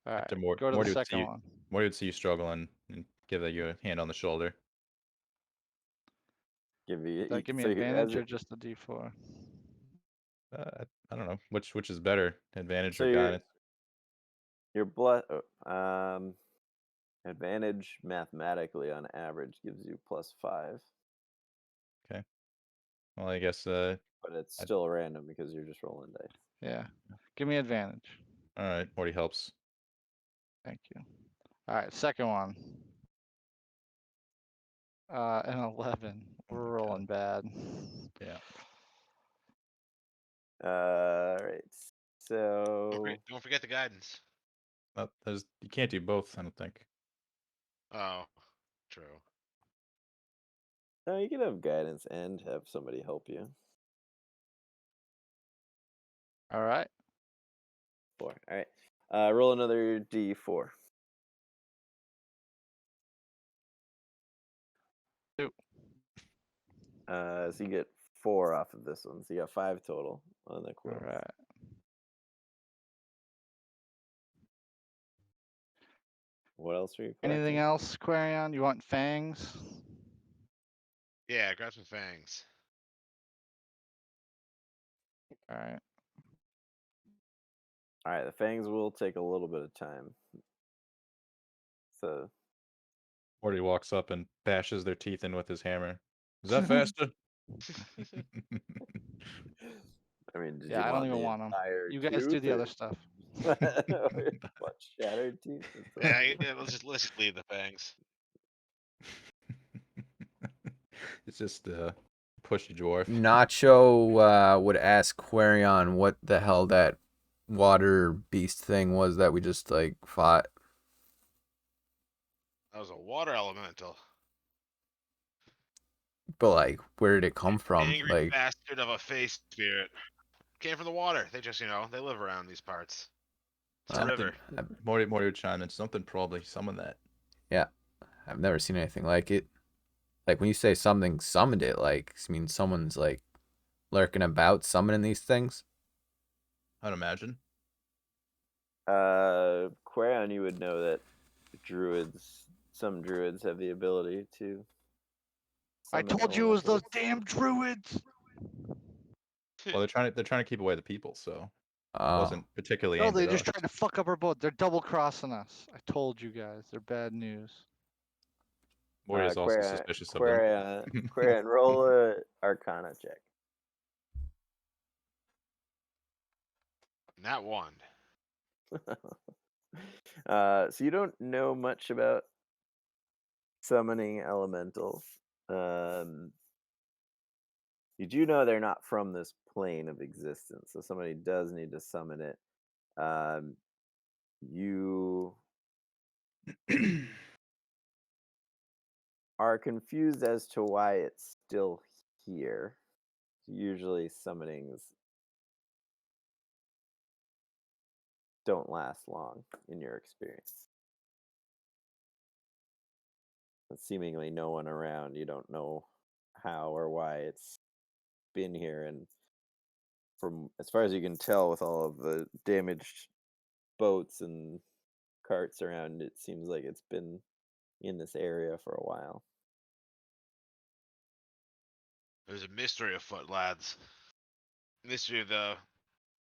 All right, After go to Morty the would see second you- one. Morty would see you struggling and give you a hand on the shoulder. Does that give me so advantage or just a D4? I don't know which is better, advantage So or you're- guidance. your advantage mathematically on average gives you +5, Well, I guess. but it's still random because you're just rolling dice. Yeah. Give me advantage. All right, Morty helps. Thank you. All right, second one. An 11. Oh We're my God. rolling bad. Yeah. All right. So Don't forget the guidance. You can't do both. I don't think. Oh, true. no, you can have guidance and have somebody help you. All right. 4. All right. Roll another d4. 2. So you get 4 off of this one. So you got 5 total on the All quill. right. What else are you collecting? Anything else, Quarion? You want fangs? Yeah, grab some fangs. All right. All right, the fangs will take a little bit of time. So Morty walks up and bashes their teeth in with his hammer. Is that faster? I mean, did Yeah, you I don't want even the want them. entire You guys do tooth the other or stuff. what, shattered teeth? That's Yeah, all? yeah, let's just leave the fangs. It's just pushy dwarf. Nacho would ask Quarion what the hell that water beast thing was that we just like fought. That was a water elemental. But like, where did it come from? Angry Like, bastard of a face spirit. Came from the water. They just, they live around these parts. It's a Something. river. Morty would chime in. Something probably summoned that. yeah, I've never seen anything like it. Like when you say something summoned it, like I mean someone's like lurking about summoning these things. I'd imagine. Quarion, you would know that some druids have the ability to. I summon told you it was those elementals. damn druids. Well, they're trying to keep away the people, so it Oh, wasn't particularly No, aimed they at just us. tried to fuck up our boat. They're double crossing us. I told you guys, they're bad news. Morty is also suspicious of them. Quarion, roll a Arcana check. Not one. So you don't know much about summoning elementals. You do know they're not from this plane of existence, so somebody does need to summon it. You are confused as to why it's still here. Usually summonings don't last long in your experience. With seemingly no one around, you don't know how or why it's been here, and from as far as you can tell with all of the damaged boats and carts around, it seems like it's been in this area for a while. There's a mystery afoot, lads. Mystery of the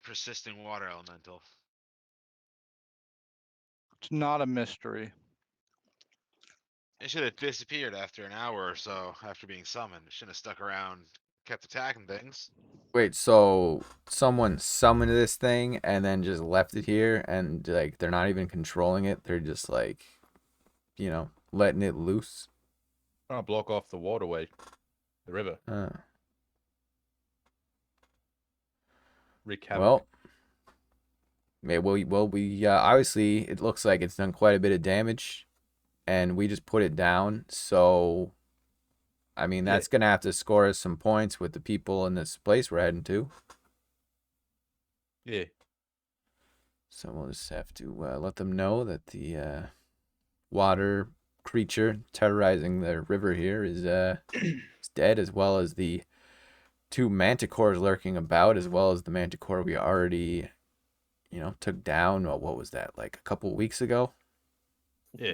persisting water elemental. It's not a mystery. It should have disappeared after an hour or so after being summoned. It shouldn't have stuck around, kept attacking things. wait, so someone summoned this thing and then just left it here, and like they're not even controlling it. They're just like, letting it loose. Trying to block off the waterway, the river. Wreak havoc. Well, we obviously it looks like it's done quite a bit of damage, and we just put it down. So, I mean, that's gonna have to score us some points with the people in this place we're heading to. Yeah. So we'll just have to let them know that the water creature terrorizing the river here is dead, as well as the two manticores lurking about, as well as the manticore we already, took down. What was that, like a couple weeks ago? Yeah.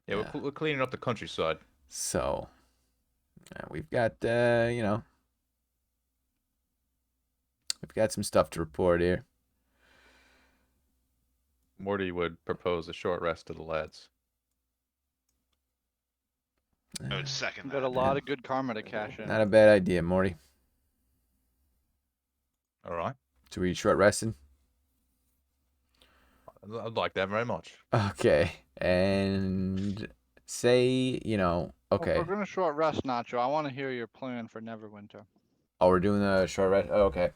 Yeah, Yeah. we're cleaning up the countryside. So we've got, we've got some stuff to report here. Morty would propose a short rest to the lads. I would second We've that. got a lot of good karma to cash in. Not a bad idea, Morty. All right. So we short rested? I'd like that very much. Okay. And say, Well, okay. if we're gonna short rest, Nacho, I want to hear your plan for Neverwinter. Oh, we're doing the short rest? Oh, okay.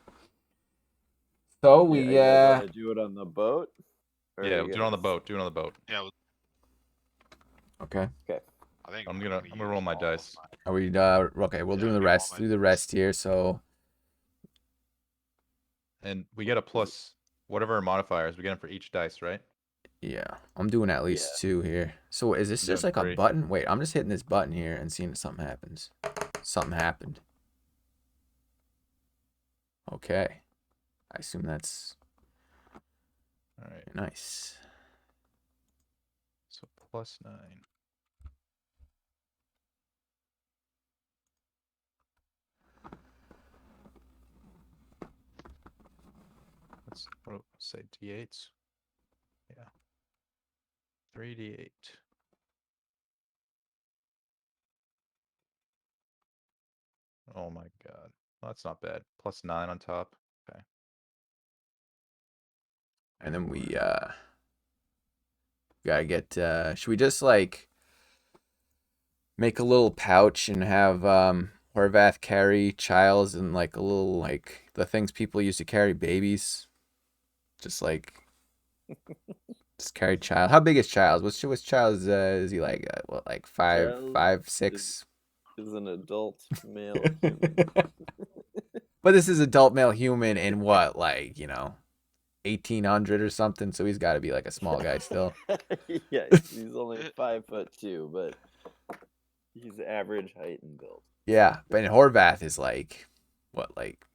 So we, You guys want to do it on the boat? Or Yeah, you we'll do it on the guys- boat. Do it on the boat. Yeah, okay. I think I'm gonna roll my dice. Are we, okay, we'll Yeah, do the give rest, all do my the rest here, so, And we get a plus whatever modifiers we get them for each dice, right? yeah. I'm doing at least 2 here. So is this I'm just doing like 3. a button? Wait, I'm just hitting this button here and seeing if something happens. Something happened. Okay. I assume that's All right. nice. So +9. what do I say? D8s. Yeah. 3d8. Oh my god. Well, that's not bad. Plus 9 on top. Okay. And then we gotta get should we just like make a little pouch and have Horvath carry Childs and like a little like the things people used to carry babies? Just like just carry Child. How big is Childs? What's Childs is he like what like Childs 5, 6? Is an adult male human. But this is adult male human in what, like, 1800 or something, so he's got to be like a small guy still. Yeah, he's only 5'2", but he's average height and build. Yeah, but Horvath is like what, like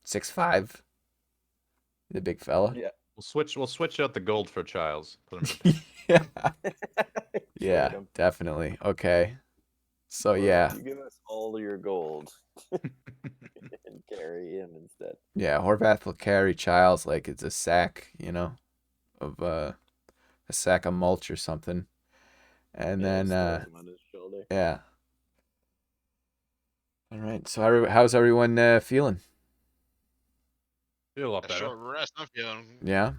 6'5"? The big fella. Yeah. We'll switch out the gold for Childs. Put him in Yeah. Trade Yeah, him. definitely. Okay. So Or yeah. you give us all your gold and carry him instead. Yeah, Horvath will carry Childs like it's a sack, of a sack of mulch or something. And Yeah, then just throws him on his shoulder. yeah. All right. So how's everyone feeling? Feel a lot A better. short rest. I'm feeling Yeah.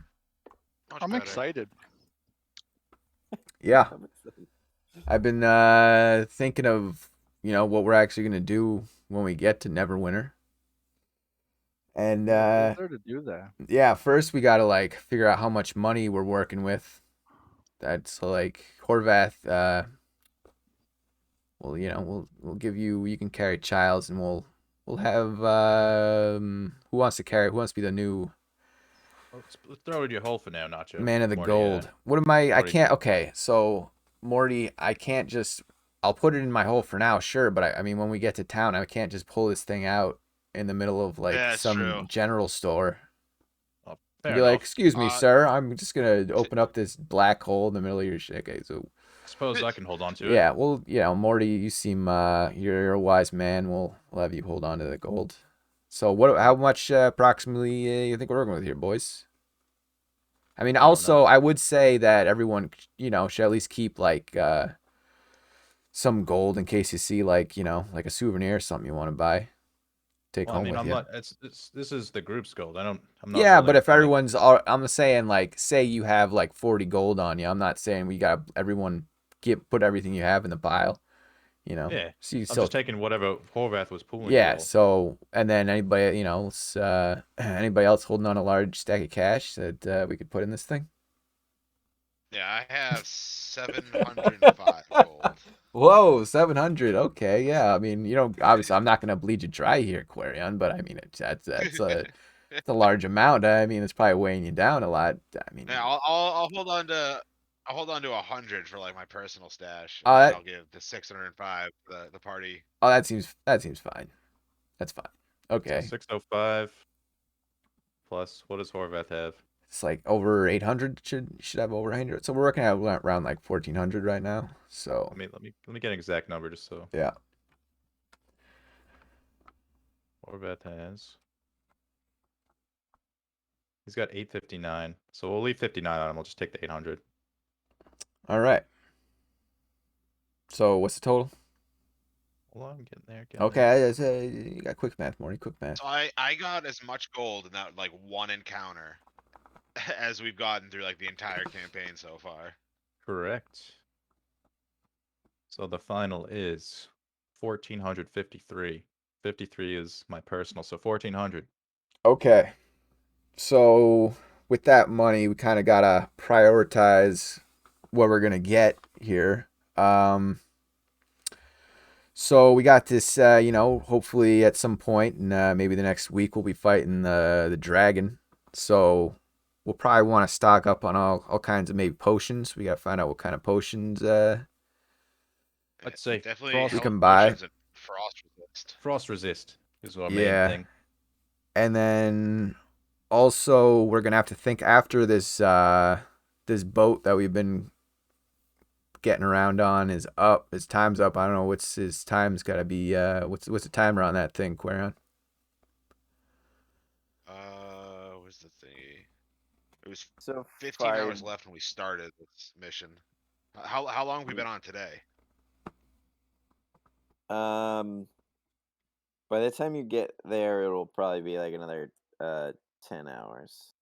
much I'm better. excited. Yeah. I'm excited. I've been thinking of, what we're actually going to do when we get to Neverwinter. And What's there to do that? yeah, first we got to like figure out how much money we're working with. That's like Horvath well, we'll give you can carry Childs and we'll have who wants to be the new Let's throw it in your hole for now, Nacho. man of the Morty, gold. What am I Morty. can't okay, so Morty, I can't just I'll put it in my hole for now, sure, but I mean when we get to town, I can't just pull this thing out in the middle of like Yeah, it's some true. general store. Fair Be like, enough. excuse me, sir, I'm just gonna open up this black hole in the middle of your shit. Okay, so I suppose I can hold on to it. yeah, well, Morty, you seem you're a wise man. We'll have you hold on to the gold. So how much approximately you think we're working with here, boys? I mean, I don't also know. I would say that everyone, should at least keep like some gold in case you see like, like a souvenir or something you want to buy. Take Well, I home mean, with I'm you. not. This is the group's gold. I'm not. Yeah, holding but if anything. everyone's all, I'm saying like, say you have like 40 gold on you. I'm not saying we got everyone put everything you have in the pile, Yeah. So you I'm still, just taking whatever Horvath was pulling. yeah. for. So and then anybody, anybody else holding on a large stack of cash that we could put in this thing. Yeah, I have 705 gold. Whoa, 700. Okay, yeah. I mean, obviously I'm not gonna bleed you dry here, Quarion, but I mean that's it's a large amount. I mean, it's probably weighing you down a lot. I mean, Yeah, I'll hold on to 100 for like my personal stash, Oh, and then that- I'll give the 605 the party. oh, that seems fine. That's fine. Okay. 605 plus what does Horvath have? It's like over 800. Should have over 800. So we're working at around like 1400 right now. So Let me get an exact number just so yeah. Horvath has. He's got 859, so we'll leave 59 on him. We'll just take the 800. All right. So what's the total? Hold on, I'm getting there. Okay, you got quick math, Morty. Quick math. So I got as much gold in that like one encounter as we've gotten through like the entire campaign so far. Correct. So the final is 1453. 53 is my personal, so 1400. Okay. So with that money, we kind of gotta prioritize what we're gonna get here. So we got this, hopefully at some point, and maybe the next week we'll be fighting the dragon. So we'll probably want to stock up on all kinds of maybe potions. We gotta find out what kind of potions. I'd say Definitely frost- We health can buy. potions and frost resist. Frost resist is our Yeah. main thing. And then also we're gonna have to think after this this boat that we've been getting around on is up. His time's up. I don't know what's his time's gotta be. What's the timer on that thing, Quarion? Where's the thingy? was So 15 hours far, left when we started this mission. How long have we been on today? by the time you get there, it'll probably be like another 10 hours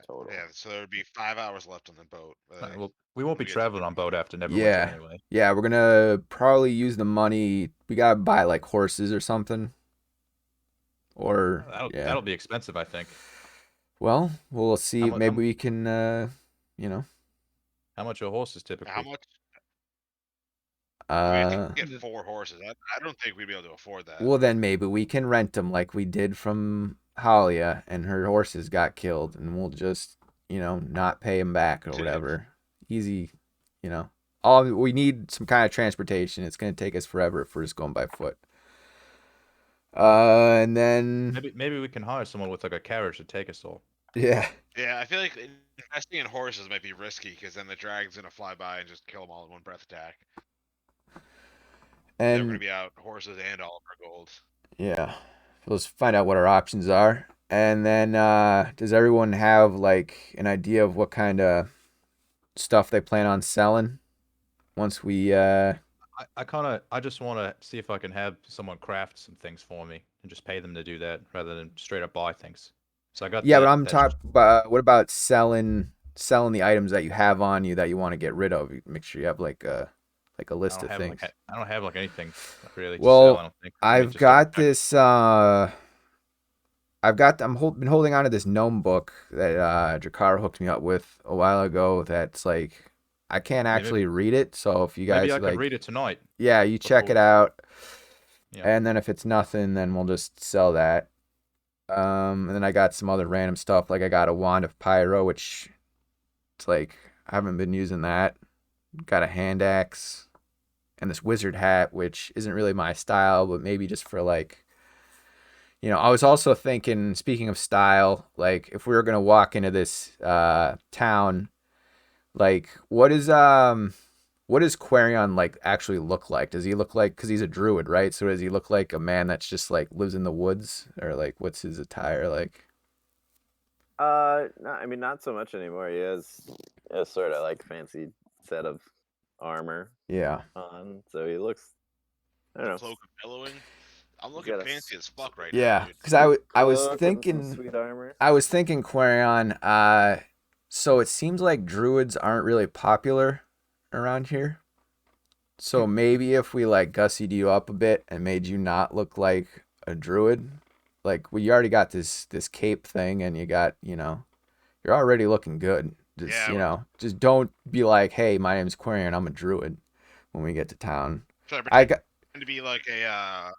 total. Yeah, so there would be 5 hours left on the boat. Well, we won't be we get to traveling do- on boat after Neverwinter Yeah. anyway. Yeah, we're gonna probably use the money. We gotta buy like horses or something. Or yeah. That'll be expensive, I think. Well, we'll see. mu- Maybe how- we can, you know, How much are horses typically? How much? We have to uh, get 4 horses. I don't think we'd be able to afford that. well then maybe we can rent them like we did from Halia, and her horses got killed, and we'll just, not pay them back or Yeah. whatever. Easy, All we need some kind of transportation. It's gonna take us forever if we're just going by foot. And then Maybe we can hire someone with like a carriage to take us all. yeah, Yeah, I feel like investing in horses might be risky because then the dragon's gonna fly by and just kill them all in one breath attack. They're gonna and be out horses and all of our gold. yeah, let's find out what our options are. And then does everyone have like an idea of what kind of stuff they plan on selling once we I just want to see if I can have someone craft some things for me and just pay them to do that rather than straight up buy things. So I got Yeah, that, but I'm that talking about what about selling the items that you have on you that you want to get rid of? Make sure you have like a I list don't of have things. I don't have like anything really to Well, sell. I don't think. I mean, I've just got this been holding on to this gnome book that Jakar hooked me up with a while ago that's like I can't maybe- actually read it, so if you guys Maybe I like could read it tonight. yeah, you check it before- out. Yeah. And then if it's nothing, then we'll just sell that. And then I got some other random stuff. Like I got a wand of pyro, which it's like I haven't been using that. Got a hand axe and this wizard hat, which isn't really my style, but maybe just for like, I was also thinking, speaking of style, like if we were gonna walk into this town, like what does Quarion like actually look like? Does he look like, because he's a druid, right? So does he look like a man that's just like lives in the woods, or like what's his attire like? No, I mean not so much anymore. He has a sort of like fancy set of armor Yeah. on, so he looks. I don't know. Cloak of billowing. I'm He's looking got a fancy as fuck right Yeah, now, dude. because I was Cloak and some thinking sweet armor. Quarion. So it seems like druids aren't really popular around here. So maybe if we like gussied you up a bit and made you not look like a druid, like you already got this cape thing, and you got you're already looking good. Just Yeah, just don't be like, hey, my name's Quarion, I'm a druid when we get to town. Should I pretend got to be like a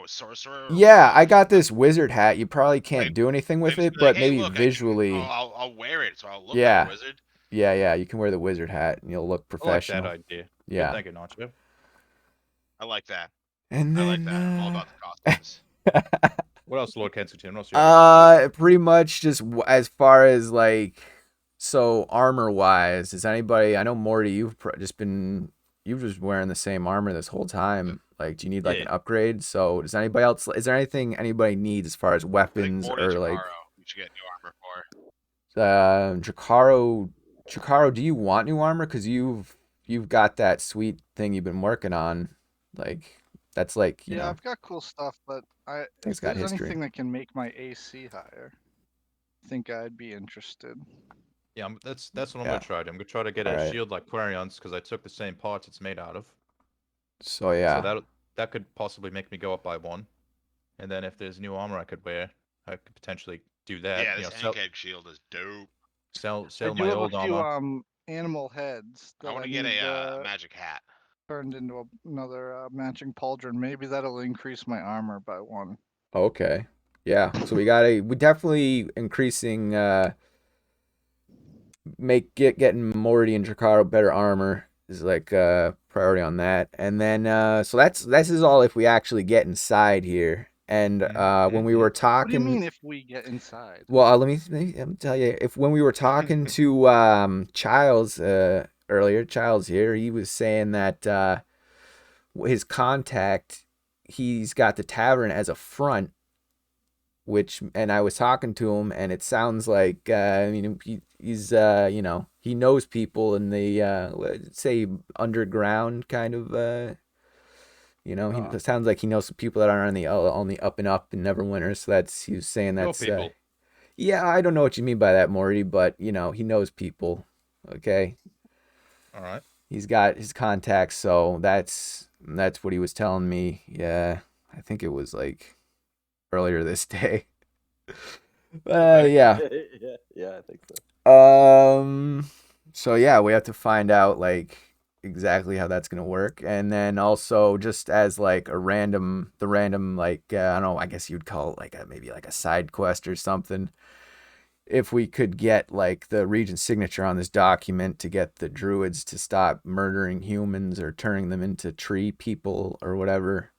sorcerer. or Yeah, I wizard? got this wizard hat. You probably can't do anything with Maybe it, be like, but "Hey, maybe look, visually. I'll wear it, so I'll look Yeah. like a wizard. Yeah, you can wear the wizard hat and you'll look I like professional. that idea. Yeah. Good thinking, Nacho. I like that. And I then like that. I'm all about the costumes. What else, Lord Kensington? What else you have? pretty much just as far as like, so armor wise, does anybody, I know Morty, you've just wearing the same armor this whole time. Like, do you need like an Yeah. upgrade? So does anybody else, is there anything anybody needs as far as I think weapons Morty or like, Jacaro, you should get new armor for. Jakaro, do you want new armor? Because you've got that sweet thing you've been working on. Like, that's like, Yeah, I've got cool stuff, but if Thing's got there's history. anything that can make my AC higher, I think I'd be interested. Yeah, that's what I'm Yeah. gonna try to. I'm gonna try to get a Alright. shield like Quarion's because I took the same parts it's made out of. So yeah. So that could possibly make me go up by 1. And then if there's new armor I could wear, I could potentially do that. Yeah, you this know, Ankeg shield is dope. sell I do my have old a few armor. animal heads I that want I to get need a magic hat. turned into another matching pauldron. Maybe that'll increase my armor by 1. Okay. Yeah. So we definitely increasing getting Morty and Jakaro better armor is like priority on that. And then so this is all if we actually get inside here. And when we were talking, What do you mean if we get inside? well, let me tell you, when we were talking to Childs earlier, Childs here, he was saying that his contact, he's got the tavern as a front and I was talking to him, and it sounds like he's he knows people in the let's say underground kind of it sounds like he knows some people that are on the up and up in Neverwinter. So he was saying Know that's people. yeah, I don't know what you mean by that, Morty, but he knows people. Okay. All right. He's got his contacts, so that's what he was telling me. Yeah, I think it was like earlier this day. Yeah. yeah, I think so. So yeah, we have to find out like exactly how that's gonna work, and then also just as like the random like I don't know, I guess you'd call it like maybe like a side quest or something. If we could get like the Regent signature on this document to get the druids to stop murdering humans or turning them into tree people or whatever.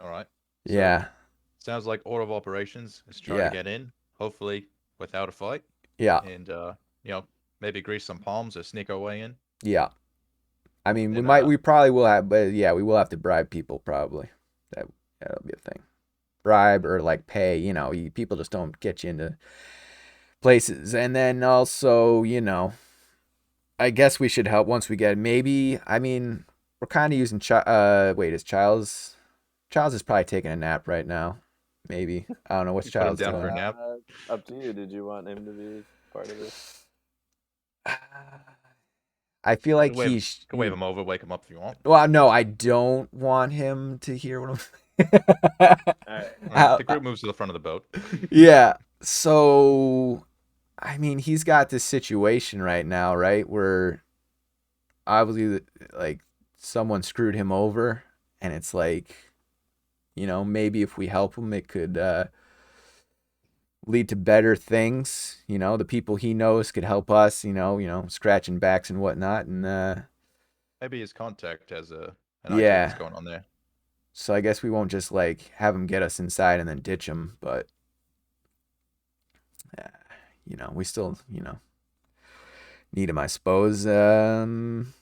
All right. So, Yeah. sounds like order of operations is try Yeah. to get in, hopefully without a fight, Yeah. and maybe grease some palms or sneak our way in. Yeah. I mean, And, we probably will have, but yeah, we will have to bribe people probably. That'll be a thing. Bribe or like pay, people just don't get you into places. And then also, I guess we should help once we get maybe, I mean, we're kind of using wait, is Childs is probably taking a nap right now. Maybe. I don't know what's You put him Childs down doing. for a nap. Up to you. Did you want him to be part of this? I feel like Wave, he you can wave him over, wake him up if you want. Well, no, I don't want him to hear what I'm All right. All right, the group moves to the front of the boat. Yeah. So, I mean, he's got this situation right now, right? Where obviously, like, someone screwed him over, and it's like, maybe if we help him, it could lead to better things. The people he knows could help us. Scratching backs and whatnot, and Maybe his contact has an idea yeah. what's going on there. So I guess we won't just like have him get us inside and then ditch him, but we still, need him, I suppose. And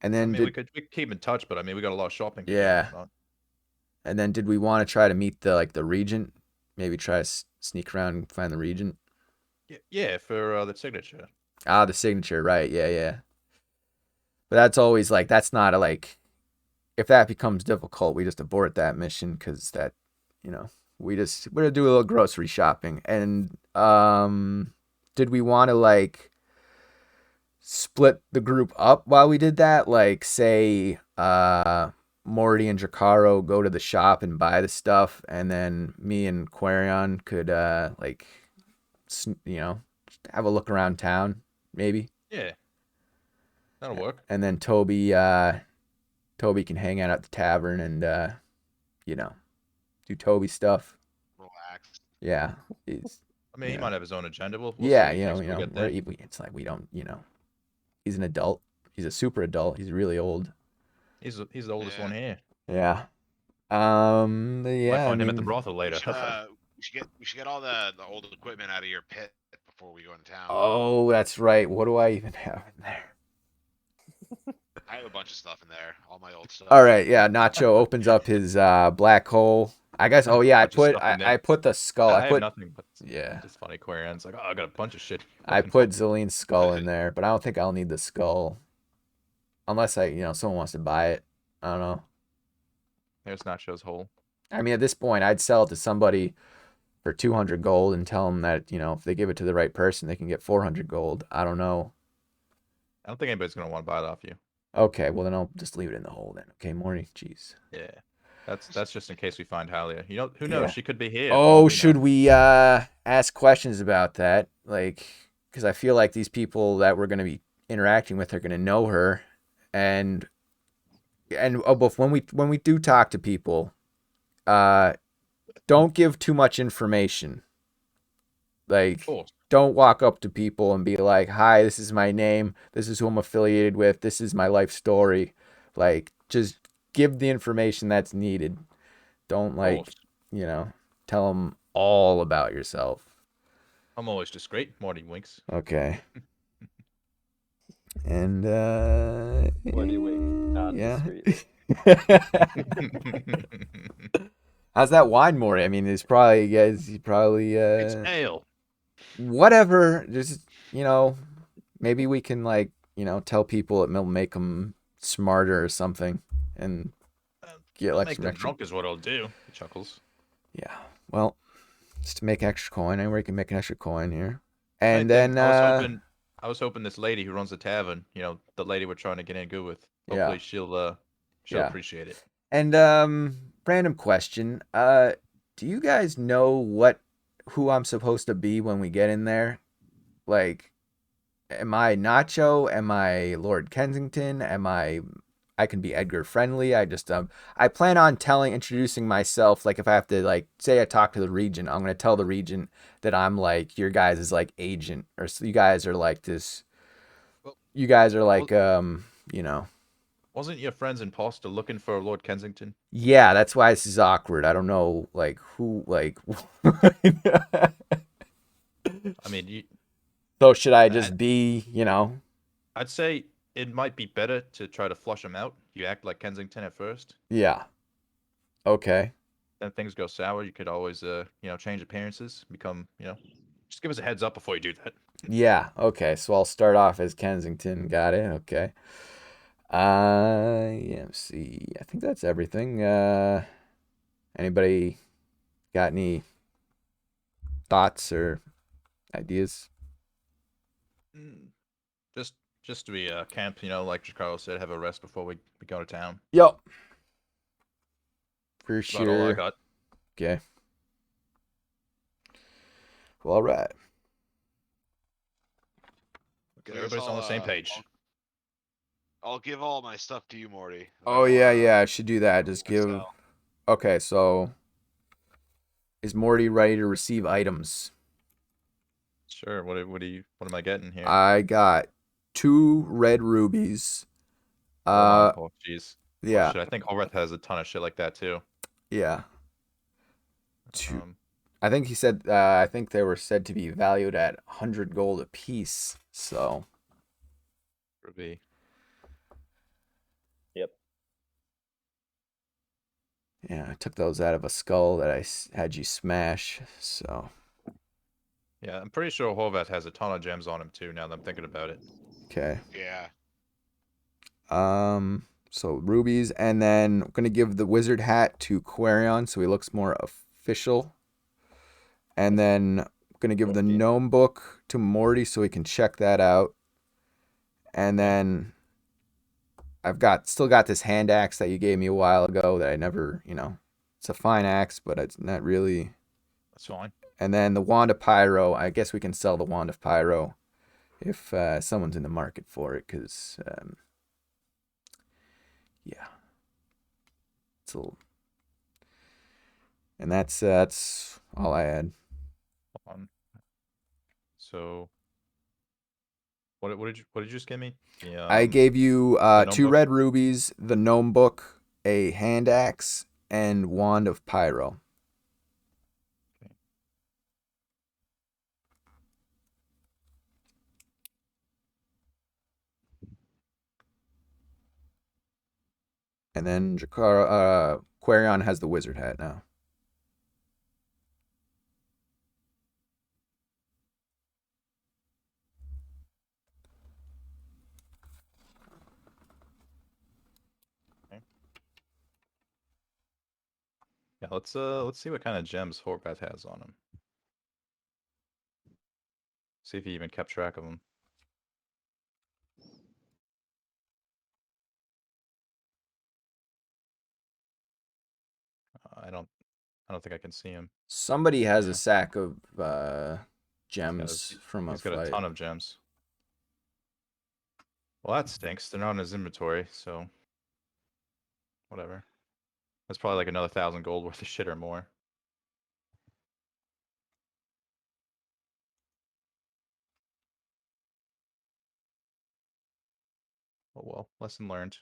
then we could keep in touch, but I mean, we got a lot of shopping. To do, Yeah. so- and then did we want to try to meet the regent? Maybe try to sneak around and find the regent. Yeah, for the signature. Ah, the signature, right? Yeah. But that's always like that's not a like. If that becomes difficult, we just abort that mission because that, we're gonna do a little grocery shopping. And did we want to like split the group up while we did that? Like say Morty and Jacaro go to the shop and buy the stuff, and then me and Quarion could like have a look around town, maybe. Yeah, that'll work. And then Toby can hang out at the tavern and do Toby stuff. Relax. Yeah, I mean, he yeah. might have his own agenda. We'll yeah, see when we get there. it's like we don't, he's an adult. He's a super adult. He's really old. He's the oldest Yeah. one here. Yeah. Might Yeah. find him at the brothel later. We should get all the old equipment out of your pit before we go into town. Oh, that's right. What do I even have in there? I have a bunch of stuff in there, all my old stuff. All right, yeah. Nacho opens up his black hole. I guess. Oh yeah, Bunch of stuff in there. I put the skull. I I have put nothing, but yeah. it's funny. Quarian's like, oh, I got a bunch of shit. I put Zelene's skull in there, but I don't think I'll need the skull unless someone wants to buy it. I don't know. There's Nacho's hole. I mean, at this point, I'd sell it to somebody for 200 gold and tell them that if they give it to the right person, they can get 400 gold. I don't know. I don't think anybody's gonna want to buy it off you. Okay, well then I'll just leave it in the hole then. Okay, Morty. Jeez. Yeah, that's just in case we find Halia. Who knows? Yeah. She could be here. Oh, should we ask questions about that? Like, because I feel like these people that we're going to be interacting with are going to know her, and but when we do talk to people, don't give too much information. Like, Of course. don't walk up to people and be like, "Hi, this is my name. This is who I'm affiliated with. This is my life story." Like, just give the information that's needed. Don't like, tell them all about yourself. I'm always discreet. Morty winks. Okay. And Morty winks, yeah. non-discreet. How's that wine, Maury? I mean, he's probably It's ale. whatever. Just maybe we can like tell people it'll make them smarter or something, and get It'll like make some them extra. drunk is what it'll do. He chuckles. Yeah. Well, just to make extra coin. Anywhere you can make an extra coin here, I and think then I was hoping this lady who runs the tavern, the lady we're trying to get in good with. Yeah. Hopefully she'll Yeah. appreciate it. And random question. Do you guys know who I'm supposed to be when we get in there? Like, am I Nacho? Am I Lord Kensington? I can be Edgar Friendly. I plan on introducing myself. Like, if I have to, like, say I talk to the Regent, I'm gonna tell the Regent that I'm like your guys' like agent, or you guys are like this. You guys are like Wasn't your friend's imposter looking for Lord Kensington? Yeah, that's why this is awkward. I don't know, like, who, like. I mean, So should I just be, I'd say it might be better to try to flush him out. You act like Kensington at first. Yeah. Okay. Then things go sour. You could always, change appearances, become, just give us a heads up before you do that. Yeah. Okay. So I'll start off as Kensington. Got it. Okay. Yeah. Let's see. I think that's everything. Anybody got any thoughts or ideas? Just to be camp, like Jacarlo said, have a rest before we go to town. Yep. For That's about all I sure. got. Okay. Well, all right. Okay, everybody's on the same page. I'll give all my stuff to you, Morty. Oh yeah, I should do that. Just give. myself. Okay, so is Morty ready to receive items? Sure. What am I getting here? I got 2 red rubies. Oh, jeez. Yeah, Shit, I think Horvath has a ton of shit like that too. yeah. I think he said. I think they were said to be valued at 100 gold apiece. So. Ruby. Yep. Yeah, I took those out of a skull that I had you smash. So. Yeah, I'm pretty sure Horvath has a ton of gems on him too. Now that I'm thinking about it. Okay. Yeah. So rubies, and then I'm gonna give the wizard hat to Quarion so he looks more official. And then I'm gonna give the gnome book to Morty so he can check that out. And then I've still got this hand axe that you gave me a while ago that I never, it's a fine axe, but it's not really. That's fine. And then the wand of pyro. I guess we can sell the wand of pyro if someone's in the market for it, because yeah, it's a little. And that's all I had. Hold on. So, what did you just give me? Yeah. I gave you 2 book? red rubies, the gnome book, a hand axe, and wand of pyro. Okay. And then Quarion has the wizard hat now. Yeah, let's see what kind of gems Horvath has on him. See if he even kept track of them. I don't think I can see him. Somebody has Yeah. a sack of gems from a He's got fight. a ton of gems. Well, that stinks. They're not in his inventory, so whatever. That's probably like another 1,000 gold worth of shit or more. Oh well, lesson learned.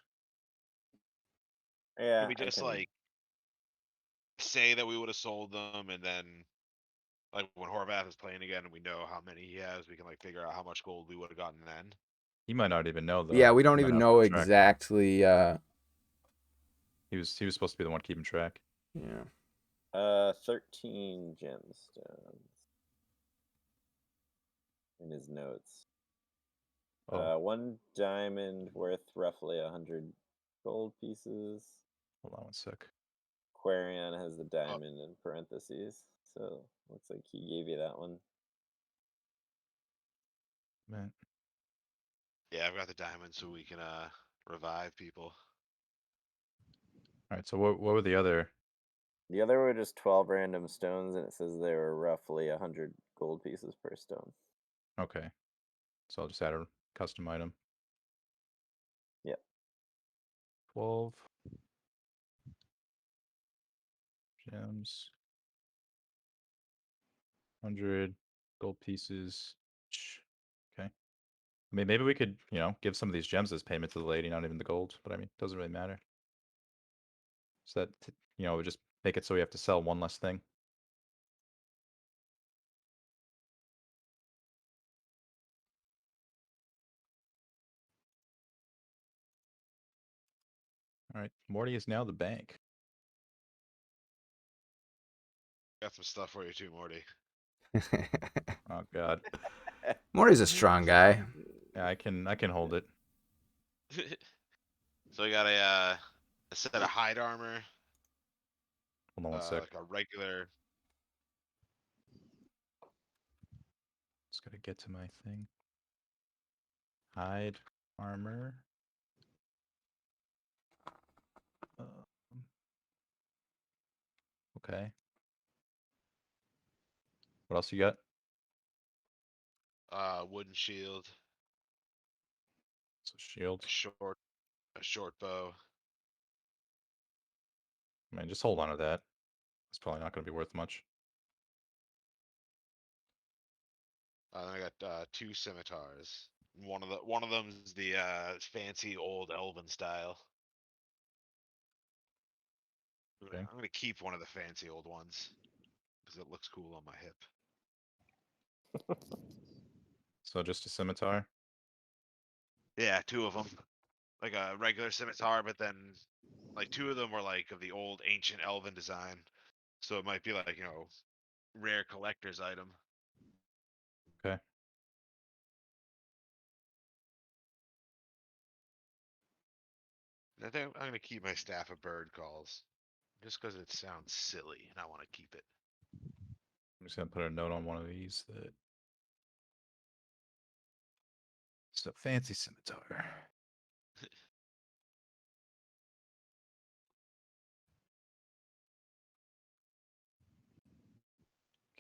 Yeah. Can we just like say that we would have sold them, and then like when Horvath is playing again and we know how many he has, we can like figure out how much gold we would have gotten then. He might not even know though. Yeah, we don't He might even not know keep track. exactly. He was supposed to be the one keeping track. Yeah. 13 gemstones in his notes. Oh, 1 diamond worth roughly 100 gold pieces. hold on one sec. Quarion has the diamond in parentheses, so looks like he gave you that one. Man, Yeah, I've got the diamond so we can revive people. all right. So what were the other? The other were just 12 random stones, and it says they were roughly 100 gold pieces per stone. Okay, so I'll just add a custom item. Yep. 12 gems, 100 gold pieces. Okay. I mean, maybe we could, give some of these gems as payment to the lady, not even the gold. But I mean, it doesn't really matter. So that we just make it so we have to sell one less thing. All right, Morty is now the bank. Got some stuff for you too, Morty. Oh God, Morty's a strong guy. yeah, I can hold it. So we got a set of hide armor, Hold on one sec. like a regular. Just gotta get to my thing. Hide armor. Okay. What else you got? Wooden shield, So shield. a short bow. I mean, just hold on to that. It's probably not gonna be worth much. Then I got 2 scimitars. One of them is the fancy old elven style. Okay. I'm gonna keep one of the fancy old ones because it looks cool on my hip. So just a scimitar. Yeah, 2 of them, like a regular scimitar, but then like 2 of them were like of the old ancient elven design, so it might be like rare collector's item. Okay. I think I'm gonna keep my staff of bird calls, just because it sounds silly and I want to keep it. I'm just gonna put a note on one of these that it's a fancy scimitar.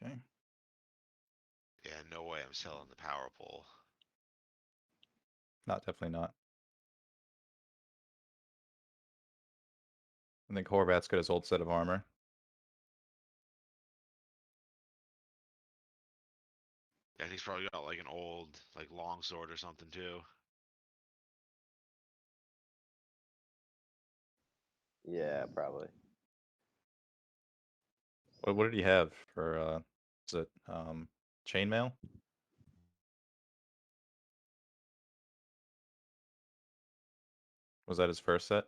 Okay. Yeah, no way I'm selling the power pole. Not definitely not. I think Horvat's got his old set of armor. Yeah, he's probably got like an old like longsword or something too. Yeah, probably. What did he have for is it chainmail? Was that his first set?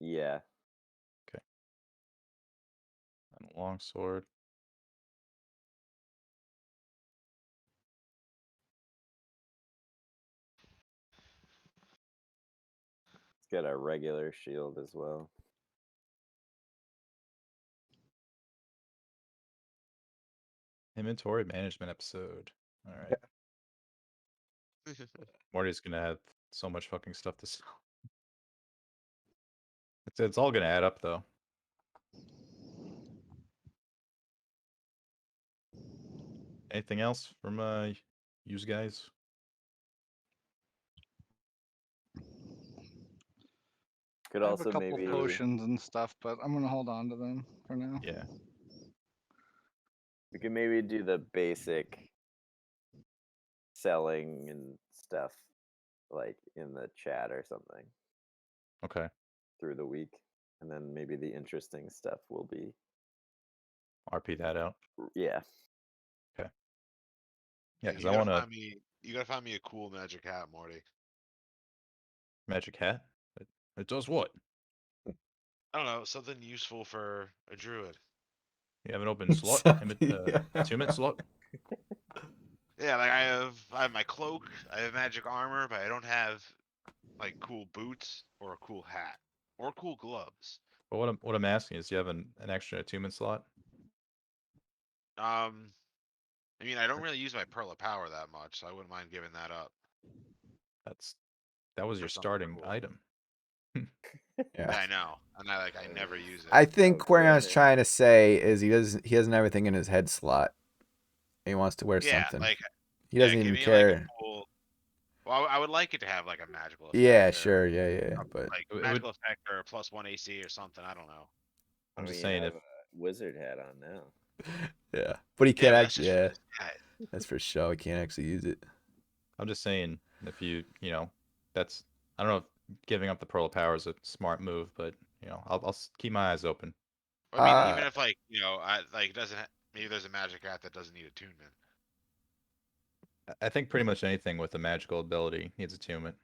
Yeah. And a longsword. It's got a regular shield as well. Inventory management episode. All right. Morty's gonna have so much fucking stuff to sell. It's all gonna add up though. Anything else from you guys? Could I have a also couple maybe potions and stuff, but I'm gonna hold on to them for now. Yeah. we could maybe do the basic selling and stuff like in the chat or something Okay. through the week, and then maybe the interesting stuff will be RP that out. yeah. Yeah, Yeah, because I want to you gotta find me a cool magic hat, Morty. magic hat. It does what? I don't know, something useful for a druid. You have an open slot, attunement slot. Yeah, like I have my cloak, I have magic armor, but I don't have like cool boots or a cool hat or cool gloves. But what I'm asking is, do you have an extra attunement slot? I mean, I don't really use my pearl of power that much, so I wouldn't mind giving that up. That was your For something starting cool. item. Yeah, Yeah. I know, and I never use it. I think Oh, good. Quarion's trying to say is he doesn't everything in his head slot. He wants to wear Yeah, something. like He doesn't give even me like a care. cool. Well, I would like it to have like a magical effect. Yeah, or sure, yeah, something, but like It would- magical effect or a +1 AC or something. I don't know. I'm I just mean, you saying, have if a wizard hat on now. yeah, but he Yeah, can't but actually. that's Yeah, just yeah. that's for show. He can't actually use it. I'm just saying, if you know, that's I don't know if giving up the pearl of power is a smart move, but I'll keep my eyes open. I mean, Uh, even if like I like doesn't maybe there's a magic hat that doesn't need attunement. I think pretty much anything with a magical ability needs attunement.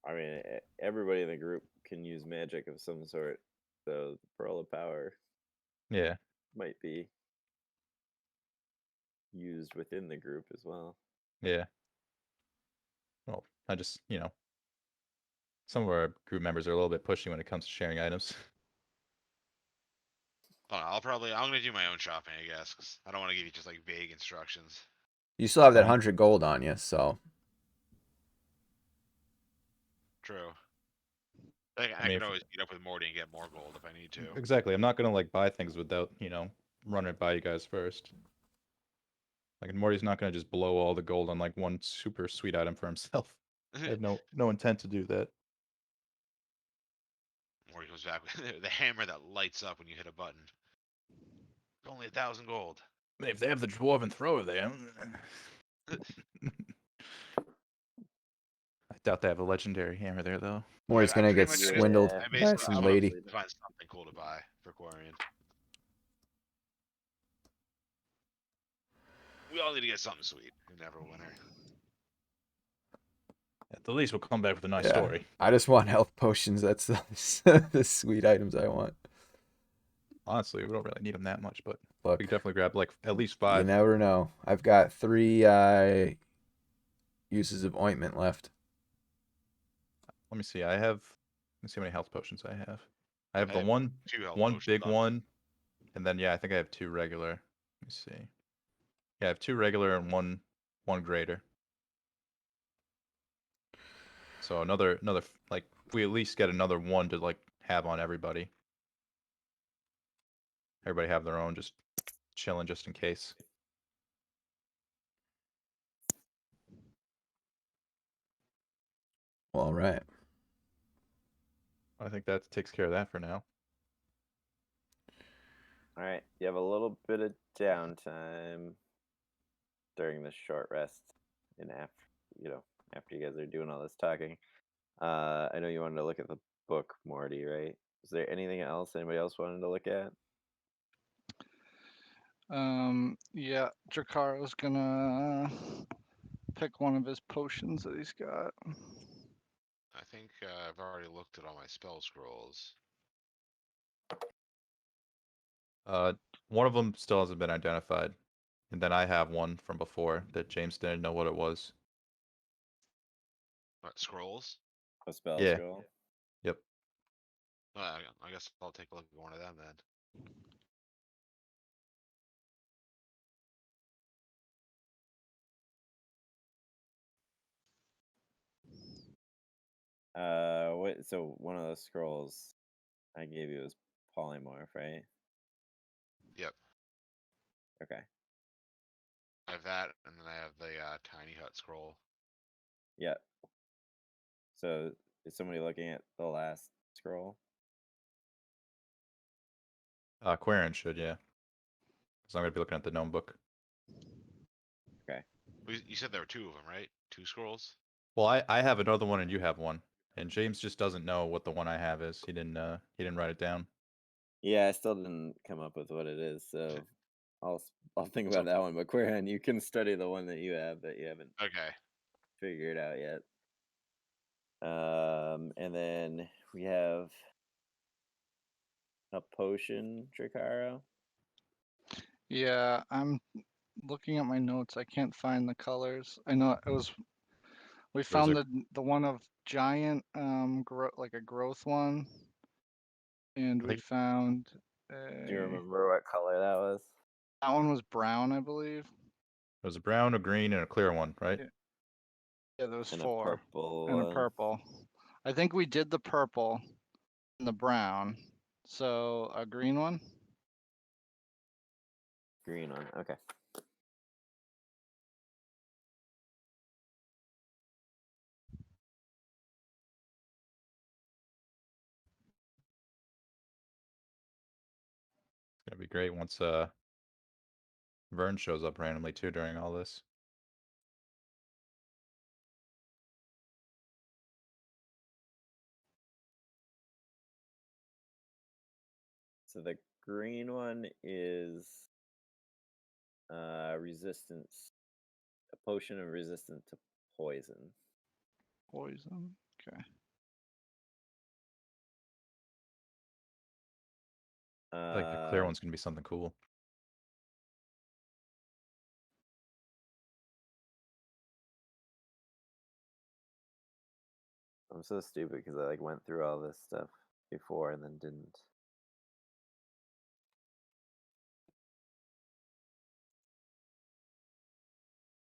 I mean, everybody in the group can use magic of some sort, so the pearl of power Yeah. might be used within the group as well. Yeah. Well, I just some of our group members are a little bit pushy when it comes to sharing items. I'm gonna do my own shopping, I guess, because I don't want to give you just like vague instructions. you still have that Fine. 100 gold on you, so True. Like, I mean, can if- always meet up with Morty and get more gold if I need to. Exactly. I'm not gonna like buy things without running it by you guys first. Like Morty's not gonna just blow all the gold on like one super sweet item for himself. I have no intent to do that. Morty comes back with the hammer that lights up when you hit a button. Only 1,000 gold. I mean, if they have the dwarven thrower there. I doubt they have a legendary hammer there though. Morty's I gonna pretty get much just- swindled I I by basically some just wanna lady. find something cool to buy for Quarian. We all need to get something sweet in Neverwinter. At the least, we'll come back with a nice Yeah. story. I just want health potions. That's the sweet items I want. Honestly, we don't really need them that much, but Look, we could definitely grab like at least you 5. never know. I've got 3 uses of ointment left. Let me see. Let me see how many health potions I have. I have I the have one 2 health one potions big on me. one, and then I think I have 2 regular. Let me see. Yeah, I have 2 regular and one greater. So another like we at least get another one to like have on everybody. Everybody have their own, just chilling just in case. Well, all right. I think that takes care of that for now. All right, you have a little bit of downtime during this short rest, and after you guys are doing all this talking. I know you wanted to look at the book, Morty, right? Is there anything else anybody else wanted to look at? Yeah, Dracaro's gonna pick one of his potions that he's got. I think I've already looked at all my spell scrolls. One of them still hasn't been identified, and then I have one from before that James didn't know what it was. What, scrolls? A spell Yeah. scroll? Yep. I guess I'll take a look at one of them then. So one of those scrolls I gave you was polymorph, right? Yep. Okay. I have that, and then I have the tiny hut scroll. Yep. So is somebody looking at the last scroll? Quarian should, yeah. Because I'm gonna be looking at the gnome book. You said there were 2 of them, right? 2 scrolls? Well, I have another one and you have one, and James just doesn't know what the one I have is. He didn't write it down. Yeah, I still didn't come up with what it is, so I'll think about So- that one. But Quarian, you can study the one that you have that you haven't Okay. figured out yet. And then we have a potion, Dracaro. Yeah, I'm looking at my notes. I can't find the colors. I know it was. We found the one of giant like a growth one, and I we think- found Do you a, remember what color that was? that one was brown, I believe. There was a brown, a green, and a clear one, right? Yeah. Yeah, there was And a 4 purple and a one. purple. I think we did the purple and the brown. So a green one. Green one. Okay. It's gonna be great once Vern shows up randomly too during all this. So the green one is resistance, a potion of resistance to poison. Poison. Okay. I think the clear Uh, one's gonna be something cool. I'm so stupid because I like went through all this stuff before and then didn't.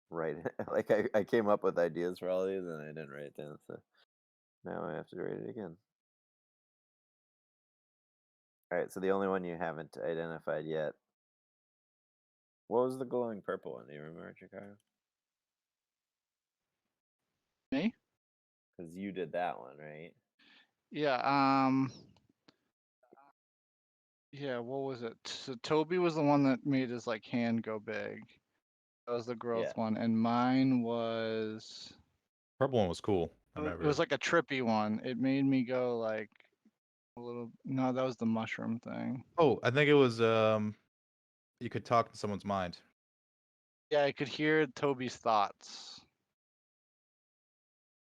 Right. Like I came up with ideas for all these and I didn't write it down, so now I have to write it again. Alright, so the only one you haven't identified yet. What was the glowing purple one? Do you remember, Chicago? Me? Because you did that one, right? Yeah. Yeah. What was it? So Toby was the one that made his like hand go big. That was the growth Yeah. one, and mine was. Purple one was cool. I It remember. was like a trippy one. It made me go like a little. No, that was the mushroom thing. Oh, I think it was you could talk to someone's mind. Yeah, I could hear Toby's thoughts.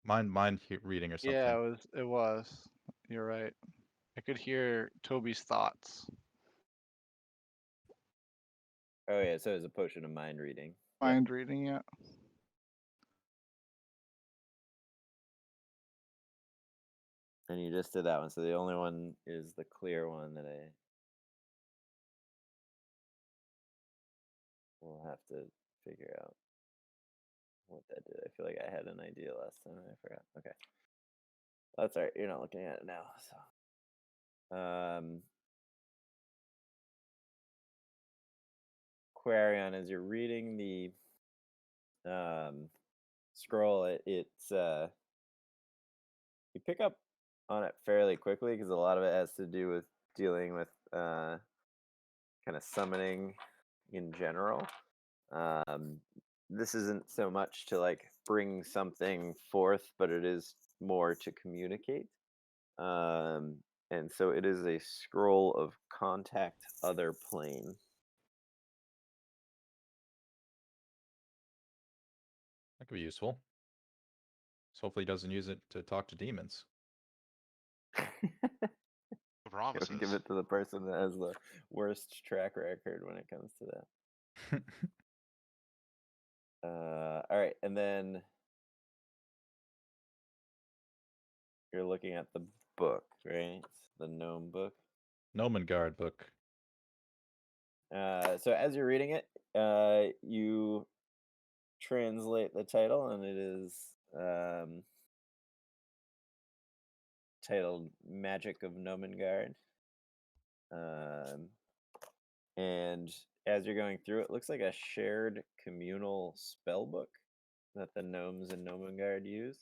Mind reading or something. Yeah, it was. It was. You're right. I could hear Toby's thoughts. Oh yeah, so it was a potion of mind reading. Mind reading, yeah. And you just did that one, so the only one is the clear one that I will have to figure out what that did. I feel like I had an idea last time and I forgot. Okay. That's alright, you're not looking at it now, so Quarion, as you're reading the scroll, it's you pick up on it fairly quickly because a lot of it has to do with dealing with kind of summoning in general. This isn't so much to like bring something forth, but it is more to communicate. And so it is a scroll of contact other plane. That could be useful. So hopefully he doesn't use it to talk to demons. No promises. Give it to the person that has the worst track record when it comes to that. All right, and then you're looking at the book, right? The gnome book. Nomengard book. So as you're reading it, you translate the title, and it is titled "Magic of Nomengard." And as you're going through, it looks like a shared communal spell book that the gnomes in Nomengard use.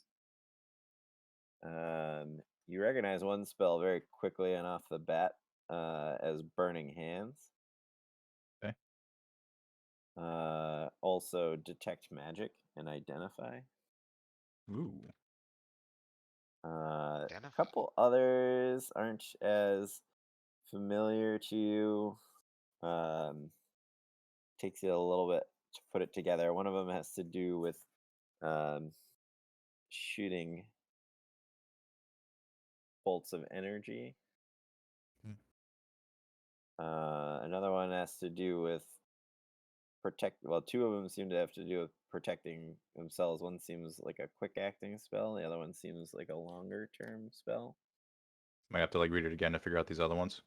You recognize one spell very quickly and off the bat as Burning Hands. Okay. Also, Detect Magic and Identify. Ooh. A Identify. couple others aren't as familiar to you. Takes you a little bit to put it together. One of them has to do with shooting bolts of energy. Hmm. Another one has to do with protect. Well, two of them seem to have to do with protecting themselves. One seems like a quick acting spell. The other one seems like a longer term spell. Might have to like read it again to figure out these other ones.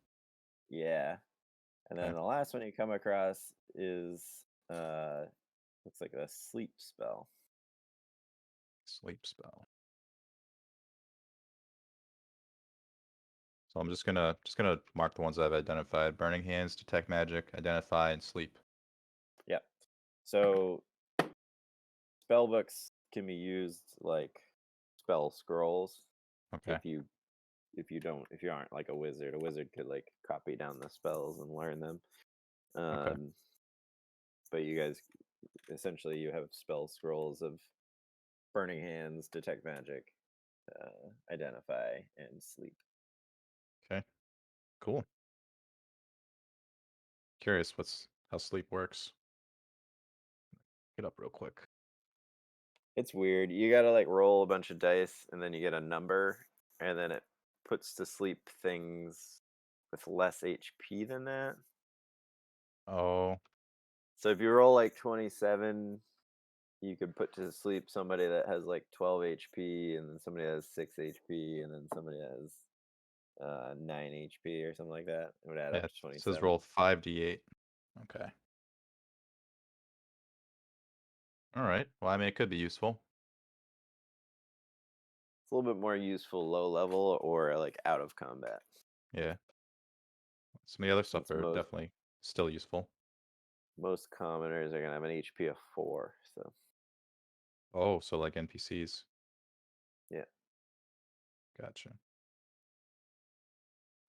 Yeah. And then Okay. the last one you come across is looks like a sleep spell. Sleep spell. So I'm just gonna mark the ones I've identified: Burning Hands, Detect Magic, Identify, and Sleep. Yep. So spell books can be used like spell scrolls. Okay. If you aren't like a wizard could like copy down the spells and learn them. Okay. But you guys essentially you have spell scrolls of Burning Hands, Detect Magic, Identify, and Sleep. Okay. Cool. Curious how sleep works. Get up real quick. It's weird. You gotta like roll a bunch of dice and then you get a number, and then it puts to sleep things with less HP than that. Oh, So if you roll like 27, you could put to sleep somebody that has like 12 HP, and then somebody that has 6 HP, and then somebody that has 9 HP or something like that. It would add yeah. up It to 27. says roll 5d8. Okay. All right. Well, I mean, it could be useful. It's a little bit more useful low level or like out of combat. Yeah. Some of the other stuff Since are definitely still useful. most commoners are gonna have an HP of 4, so Oh, so like NPCs. yeah. Gotcha.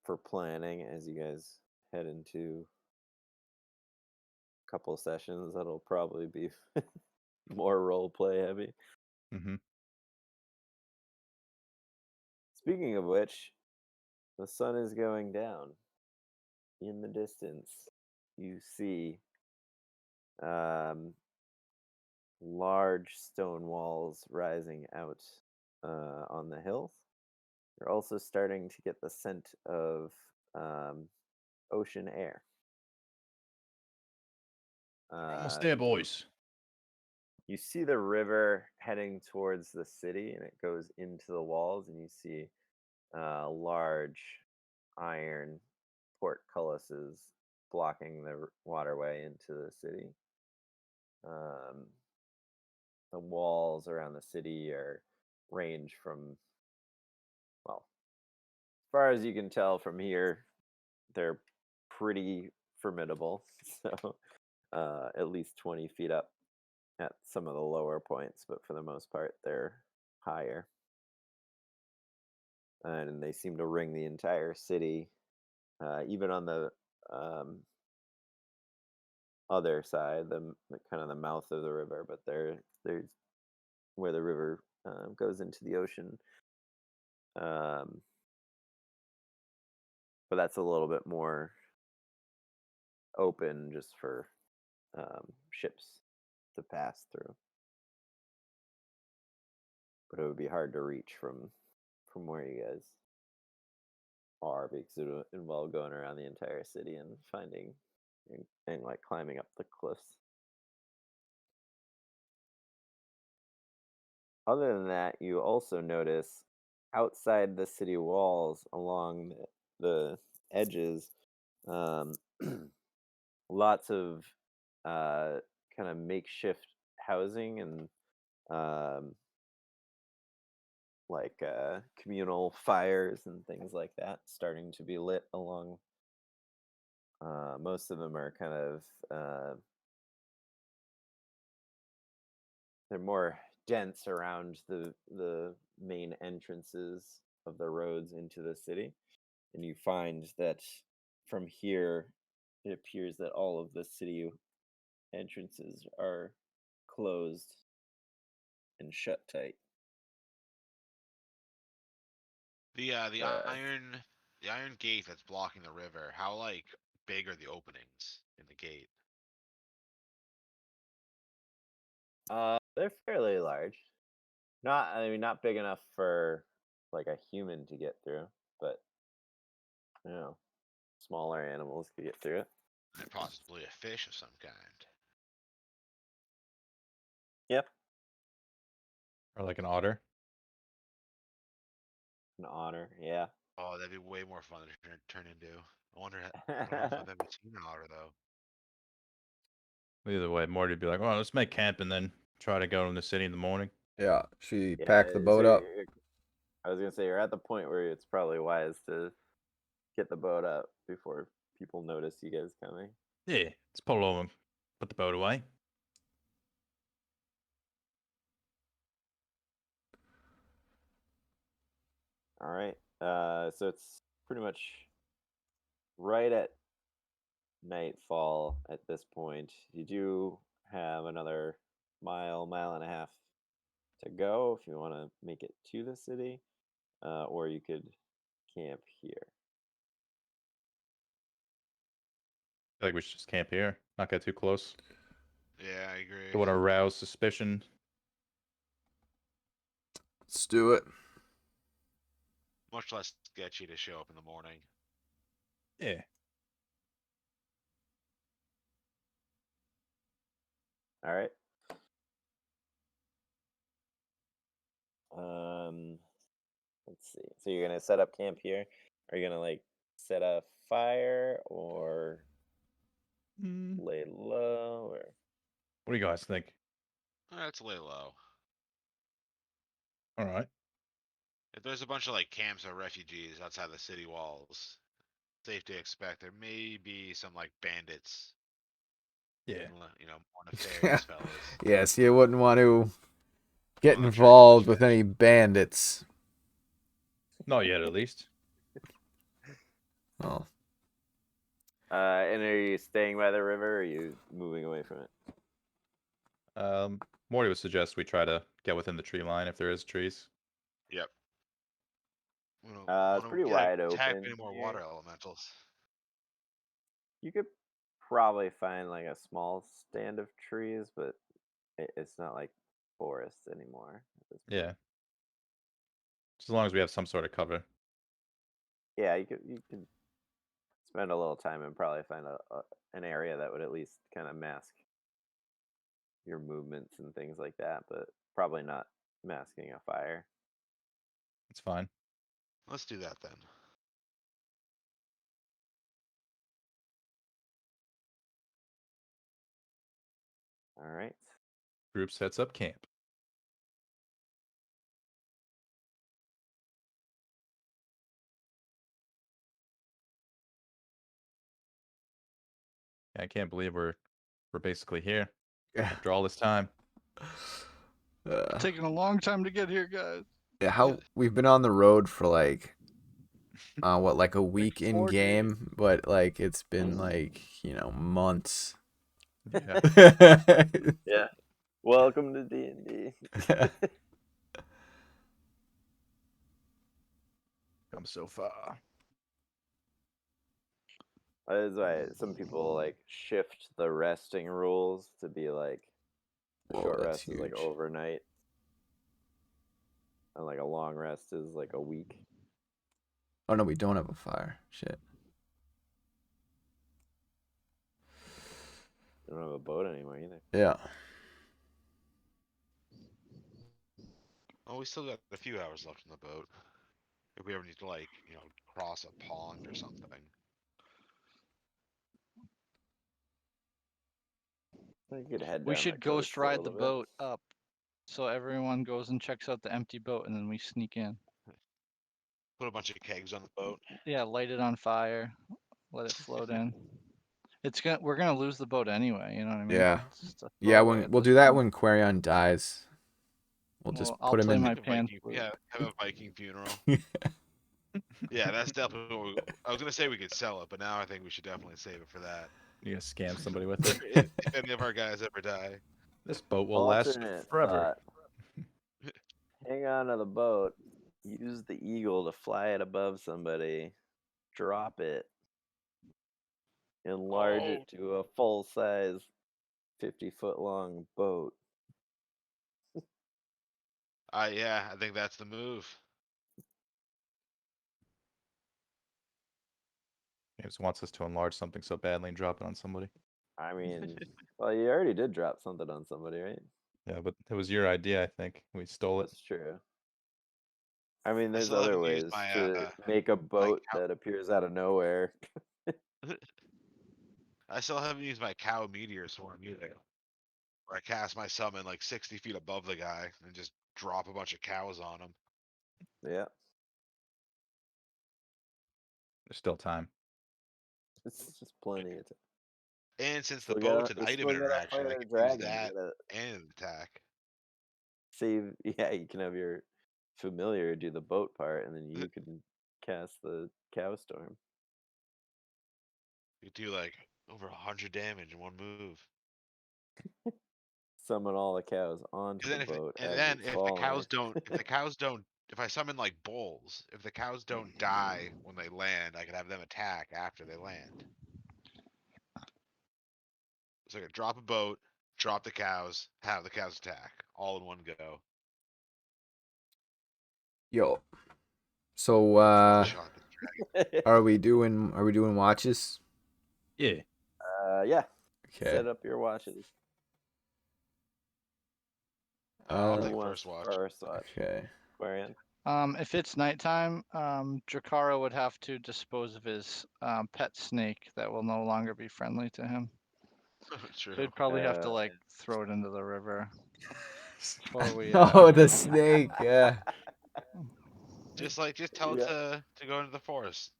For planning as you guys head into a couple sessions, that'll probably be more role play heavy. Mm-hmm. Speaking of which, the sun is going down. In the distance, you see large stone walls rising out on the hills. You're also starting to get the scent of ocean air. Almost there, boys. You see the river heading towards the city, and it goes into the walls, and you see large iron portcullises blocking the waterway into the city. The walls around the city are range from, well, as far as you can tell from here, they're pretty formidable. So at least 20 feet up at some of the lower points, but for the most part, they're higher. And they seem to ring the entire city, even on the other side, the kind of the mouth of the river. But there's where the river goes into the ocean. But that's a little bit more open, just for ships to pass through. But it would be hard to reach from where you guys are, because it would involve going around the entire city and finding and like climbing up the cliffs. Other than that, you also notice outside the city walls, along the edges, um, lots of kind of makeshift housing and like communal fires and things like that starting to be lit along. Most of them are kind of they're more dense around the main entrances of the roads into the city, and you find that from here it appears that all of the city entrances are closed and shut tight. The Uh, iron gate that's blocking the river. How like big are the openings in the gate? they're fairly large. Not big enough for like a human to get through, but you know, smaller animals could get through it. And possibly a fish of some kind. Yep. Or like an otter. An otter. Yeah. Oh, that'd be way more fun to turn into. I wonder. I don't know if I've ever seen an otter though. Either way, Morty'd be like, "Well, let's make camp and then try to go in the city in the morning." Yeah, she Yeah, packed the so boat up. I was gonna say you're at the point where it's probably wise to get the boat up before people notice you guys coming. Yeah, let's pull over and put the boat away. All right. So it's pretty much right at nightfall at this point. You do have another mile and a half to go if you want to make it to the city, or you could camp here. I feel like we should just camp here, not get too close. Yeah, I agree. Don't want to arouse suspicion. Let's do it. Much less sketchy to show up in the morning. Yeah. All right. Let's see. So you're gonna set up camp here. Are you gonna like set a fire or lay low or? What do you guys think? Let's lay low. All right. If there's a bunch of like camps or refugees outside the city walls, safe to expect there may be some like bandits. Yeah. You know, more nefarious fellas. Yes, you wouldn't want to get Wanna try to involved do with that. any bandits. Not yet, at least. Oh, And are you staying by the river or are you moving away from it? Morty would suggest we try to get within the tree line if there is trees. Yep. We don't It's wanna pretty get wide attacked open by any more here. water elementals. You could probably find like a small stand of trees, but it's not like forest anymore at this point. Yeah. Just as long as we have some sort of cover. Yeah, you could spend a little time and probably find an area that would at least kind of mask your movements and things like that, but probably not masking a fire. It's fine. Let's do that then. All right. Group sets up camp. I can't believe we're basically here yeah. after all this time. Taking a long time to get here, guys. Yeah, how we've been on the road for like like a week in 4 days. game, but like it's been like, months. Yeah. Yeah. Welcome to D&D. Come so far. That is why some people like shift the resting rules to be like a Whoa, short that's rest is like huge. overnight, and like a long rest is like a week. Oh no, we don't have a fire. Shit. We don't have a boat anymore either. Yeah. Oh, we still got a few hours left in the boat. If we ever need to like, cross a pond or something. You could head We down should the ghost coast a ride the little bit. boat up, so everyone goes and checks out the empty boat, and then we sneak in. Put a bunch of kegs on the boat. Yeah, light it on fire, let it float in. We're gonna lose the boat anyway. You know what I mean? Yeah. It's just a Yeah, throwaway when at we'll this do that point. when Quarion dies. We'll just Well, I'll put him play in. my Like a pan Viking, flute. yeah, have a Viking funeral. Yeah, that's definitely what I was gonna say we could sell it, but now I think we should definitely save it for that. You gonna scam somebody with it? If any of our guys ever die. This boat will last Alternate forever. thought. Hang on to the boat. Use the eagle to fly it above somebody. Drop it. Enlarge it to a full size 50-foot long boat. Yeah, I think that's the move. James wants us to enlarge something so badly and drop it on somebody. I mean, well, you already did drop something on somebody, right? Yeah, but it was your idea, I think. We stole it. That's true. I mean, I there's still other haven't used ways my to make a boat cow- that appears out of nowhere. I still haven't used my cow meteor swarm either. Where I cast my summon like 60 feet above the guy and just drop a bunch of cows on him. Yeah, There's still time. it's just plenty of time. And since the Still boat's gotta, an you item still gotta interaction, fight I a can use dragon. that You gotta and an attack. save. Yeah, you can have your familiar do the boat part, and then you can cast the cow storm. You do like over 100 damage in one move. Summon all the cows onto the boat as it's If the falling. cows don't, if I summon like bulls, if the cows don't die when they land, I can have them attack after they land. So I can drop a boat, drop the cows, have the cows attack, all in one go. Yo. So One shot. are we doing watches? Yeah. Yeah. Okay. Set up your watches. I'll Uh, take Who first wants watch. First watch. okay. Quarian. If it's nighttime, Drakara would have to dispose of his pet snake that will no longer be friendly to him. True. They'd probably have to Uh, like throw it into the river before we. Oh, the snake. Yeah. Just tell Yeah. it to go into the forest.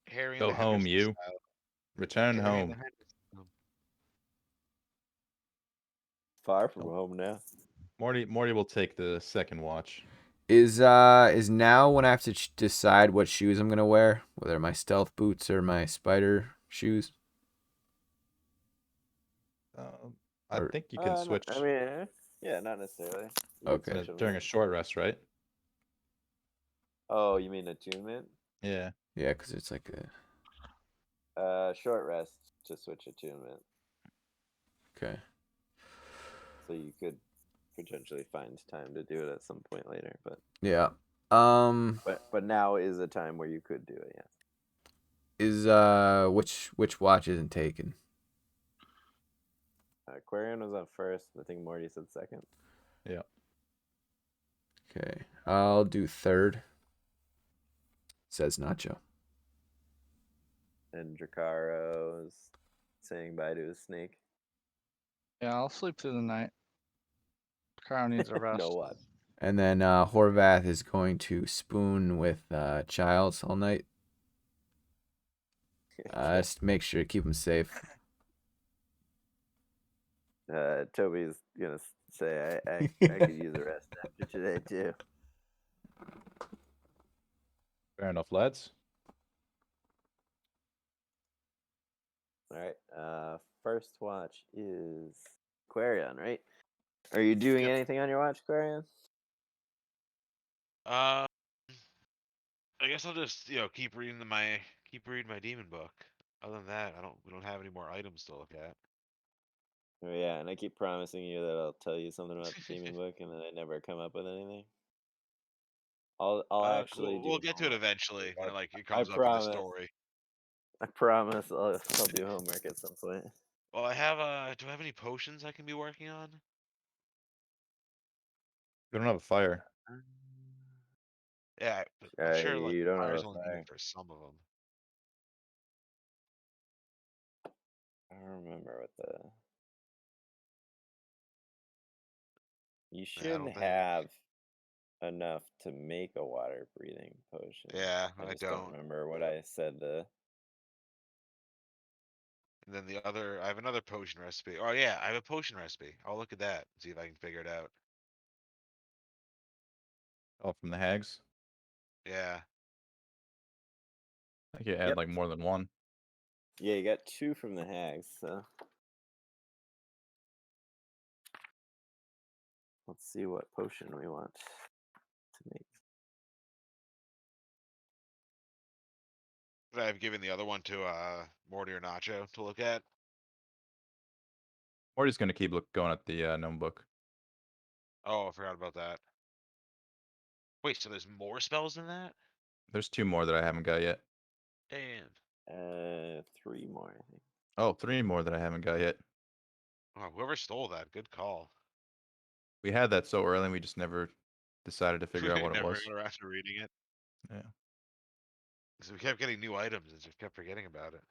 Harry Go and the home, Henderson you. style. Return Harry and the home. Henderson. Far from home now. Morty will take the second watch. Is now when I have to decide what shoes I'm gonna wear, whether my stealth boots or my spider shoes? I Or- think you can No, switch I mean, yeah, not necessarily. You can Okay. switch 'em, during yeah. a short rest, right? Oh, you mean attunement? Yeah. Yeah, because it's like a Short rest to switch attunement. okay. So you could potentially find time to do it at some point later, but Yeah. but now is a time where you could do it. Yeah. Is which watch isn't taken? Quarian was up first. I think Morty said second. Yeah. Okay. I'll do third. Says Nacho. And Dracaro's saying bye to his snake. Yeah, I'll sleep through the night. Drakara needs a rest. No what? And then Horvath is going to spoon with Childs all night. Just make sure to keep him safe. Toby's gonna say I could use a rest after today too. Fair enough, lads. All right. First watch is Quarian, right? Are you doing Yep. anything on your watch, Quarian? I guess I'll just keep reading my demon book. Other than that, we don't have any more items to look at. Oh yeah, and I keep promising you that I'll tell you something about the demon book, and then I never come up with anything. I'll actually do. We'll get to it homework. eventually when it I comes up in the promise. story. I promise I'll do homework at some point. Well, I have do I have any potions I can be working on? We don't have a fire. Yeah, I'm sure like you don't have fire's a only fire. needed for some of them. I don't remember what the. You Yeah, I don't should think. have enough to make a water breathing potion. Yeah, I I just don't don't. remember what I said to. And then I have another potion recipe. Oh yeah, I have a potion recipe. I'll look at that, see if I can figure it out. Oh, from the hags? Yeah. I think you had Yep. like more than one. Yeah, you got 2 from the hags, so. Let's see what potion we want to make. I've given the other one to Morty or Nacho to look at. Morty's gonna keep going at the gnome book. Oh, I forgot about that. Wait, so there's more spells than that? There's 2 more that I haven't got yet. Damn. 3 more, I think. Oh, 3 more that I haven't got yet. Oh, whoever stole that, good call. We had that so early, and we just never decided to figure out what it Never was. got around to reading it. Yeah. So we kept getting new items and just kept forgetting about it.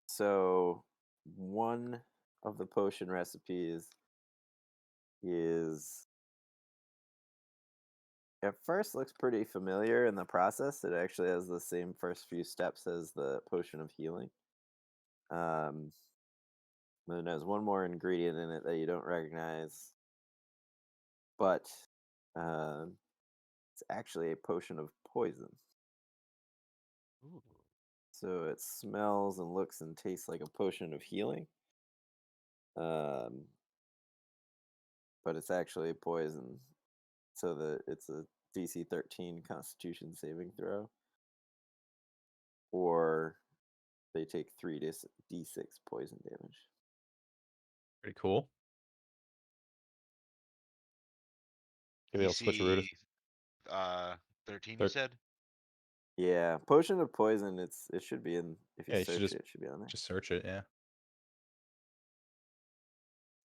So one of the potion recipes is at first looks pretty familiar in the process. It actually has the same first few steps as the potion of healing. Then there's one more ingredient in it that you don't recognize, but it's actually a potion of poison. Ooh. So it smells and looks and tastes like a potion of healing. But it's actually poison. So it's a DC 13 Constitution saving throw. Or they take 3d6 poison damage. Pretty cool. Maybe I'll switch a route. DC 13, you Thir- said? Yeah, potion of poison. It should be in. If you Yeah, you should search just- it, it should be on there. Just search it. Yeah.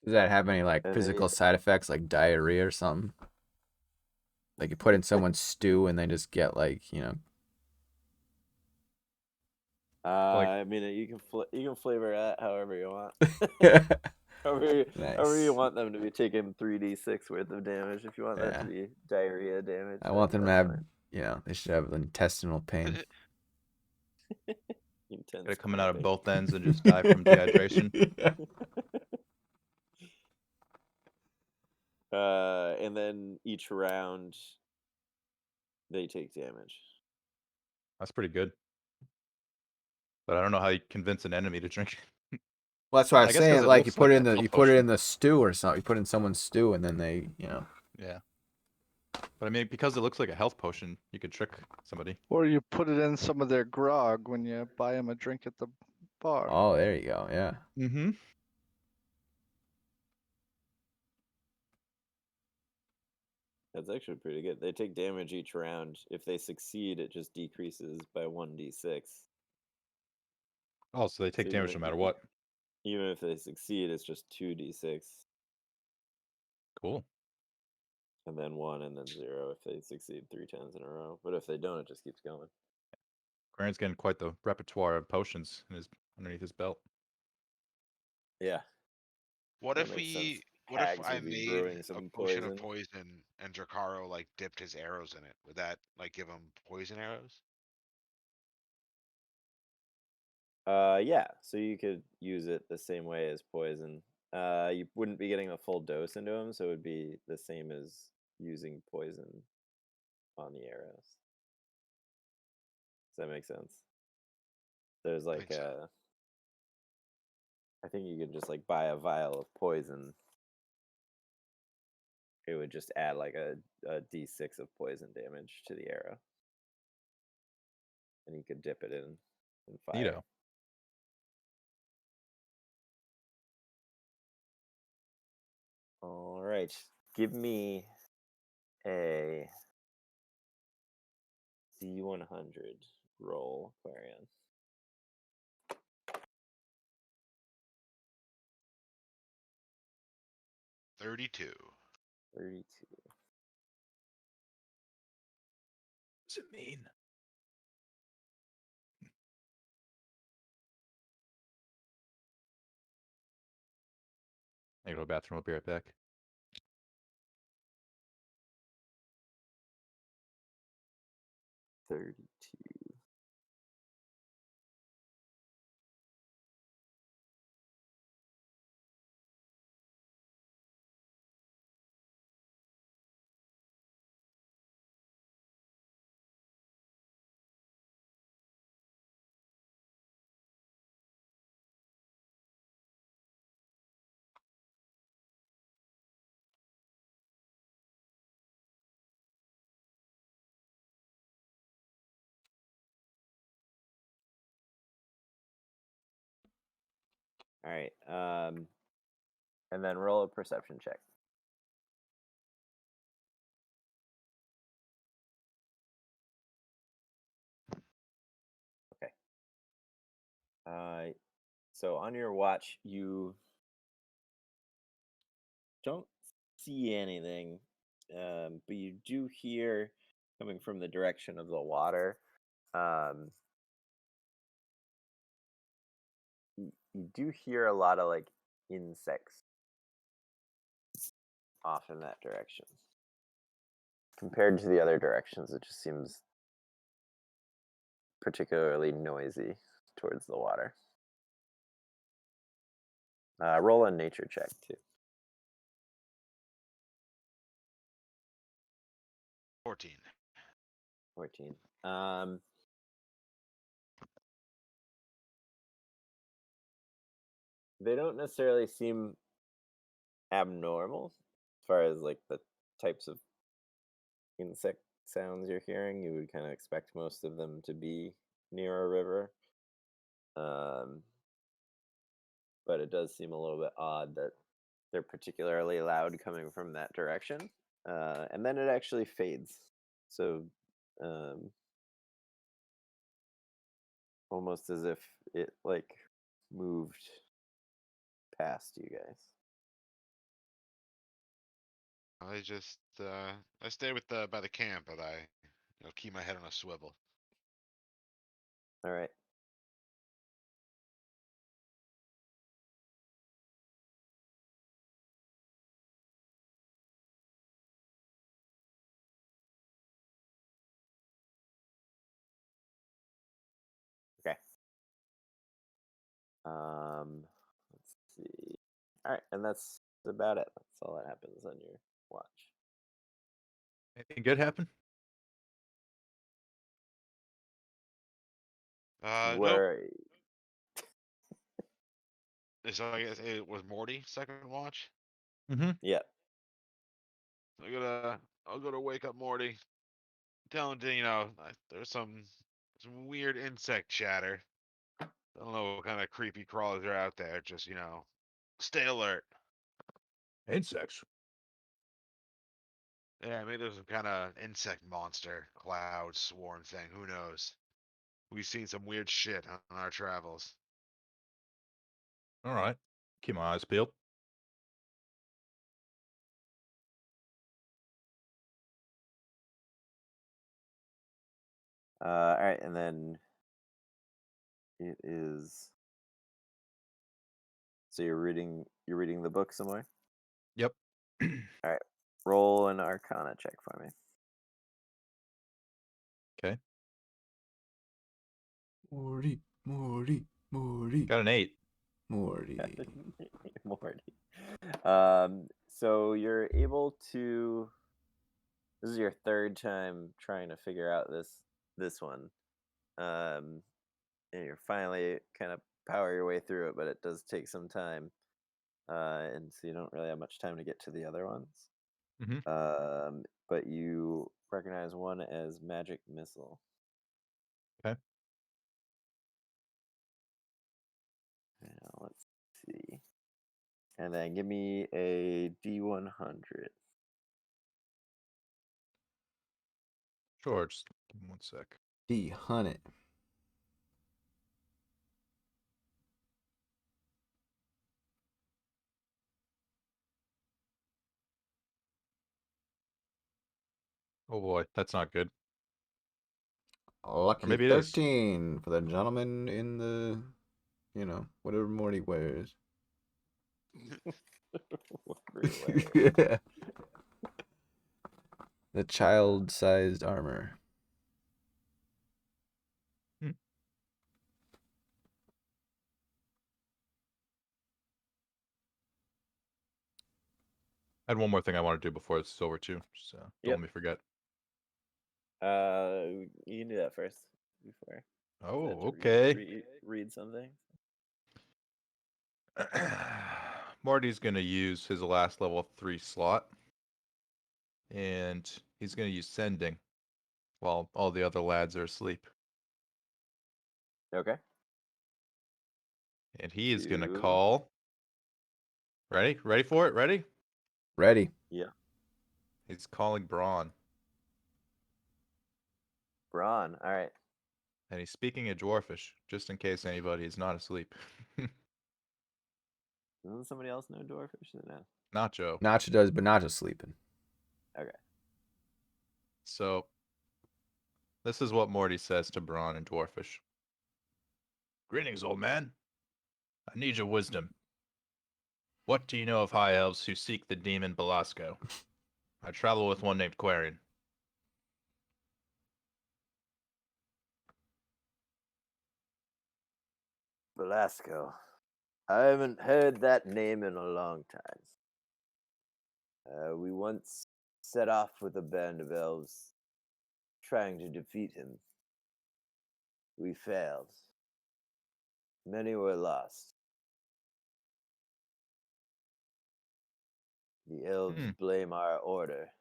Does that have any like And then physical side effects like diarrhea or something? Like you put in someone's stew and they just get like, you know. I mean, you can flavor that however you want. However Nice. you want them to be taking 3d6 worth of damage. If you want that Yeah. to be diarrhea damage, I want them to that's have, fine. you know, they should have intestinal pain. Intense Get it coming out of cramping. both ends and just die from dehydration. And then each round, they take damage. That's pretty good. But I don't know how you convince an enemy to drink it. Well, that's what I I was guess 'cause saying. it Like you looks put like it in a the health you put it in potion. the stew or something. You put it in someone's stew and then they, you know. Yeah. But I mean, because it looks like a health potion, you could trick somebody. Or you put it in some of their grog when you buy them a drink at the bar. Oh, there you go. Yeah. Mm-hmm. That's actually pretty good. They take damage each round. If they succeed, it just decreases by 1d6. Oh, so they take So damage no matter what. Even if they succeed, it's just 2d6. Cool. And then 1 and then 0 if they succeed 3 times in a row. But if they don't, it just keeps going. Grant's getting quite the repertoire of potions underneath his belt. Yeah. What That if makes sense. what if Hags I would be made brewing a some potion of poison and Drakaro like dipped his arrows in it? Would that like give him poison arrows? Yeah, so you could use it the same way as poison. You wouldn't be getting a full dose into them, so it would be the same as using poison on the arrows. Does that make sense? There's like Makes sense. I think you could just like buy a vial of poison. It would just add like a d6 of poison damage to the arrow. And you could dip it in fire. Neato. All right. Give me a D100 roll, Aquarian. 32. 32. What's it mean? I go to the bathroom. I'll be right back. 32. All right. And then roll a perception check. Okay. So on your watch, you don't see anything, but you do hear coming from the direction of the water. You do hear a lot of like insects off in that direction. Compared to the other directions, it just seems particularly noisy towards the water. Roll a nature check too. 14. 14. They don't necessarily seem abnormal as far as like the types of insect sounds you're hearing. You would kind of expect most of them to be near a river. But it does seem a little bit odd that they're particularly loud coming from that direction. And then it actually fades. So almost as if it like moved past you guys. I just I stay with the by the camp, but I keep my head on a swivel. All right. Okay. Let's see. All right, and that's about it. That's all that happens on your watch. Anything good happen? Nope. Where So I guess it was Morty second watch. Mm-hmm. yeah. I'll go to wake up Morty. Tell him to there's some weird insect chatter. I don't know what kind of creepy crawlers are out there. Just stay alert. Insects. Yeah, maybe there's some kind of insect monster, cloud, swarm thing. Who knows? We've seen some weird shit on our travels. All right. Keep my eyes peeled. All right, and then it is. So you're reading the book somewhere? Yep. All right. Roll an Arcana check for me. Okay. Morty. Got an 8. Morty. Morty. So you're able to. This is your third time trying to figure out this one, and you're finally kind of power your way through it, but it does take some time, and so you don't really have much time to get to the other ones. But you recognize one as magic missile. Okay. Now let's see, and then give me a D100. Sure. Just give me 1 sec. D-Hunt. Oh boy, that's not good. Lucky maybe it is. 13 for the gentleman in the, whatever Morty wears. The child-sized armor. I had one more thing I want to do before this is over too. So don't Yep. let me forget. You can do that first before. Oh, I had to okay. read something. Marty's going to use his last level 3 slot. And he's going to use Sending while all the other lads are asleep. Okay. And he is going to Two. call. Ready? Ready for it? Ready? Ready. Yeah. He's calling Braun. Braun. All right. And he's speaking a dwarfish, just in case anybody is not asleep. Doesn't somebody else know dwarfish? No. Nacho. Nacho does, but Nacho's sleeping. Okay. So, this is what Morty says to Braun in dwarfish. Greetings, old man. I need your wisdom. What do you know of high elves who seek the demon Belasco? I travel with one named Quarian. Velasco. I haven't heard that name in a long time. We once set off with a band of elves trying to defeat him. We failed. Many were lost. The elves blame our order.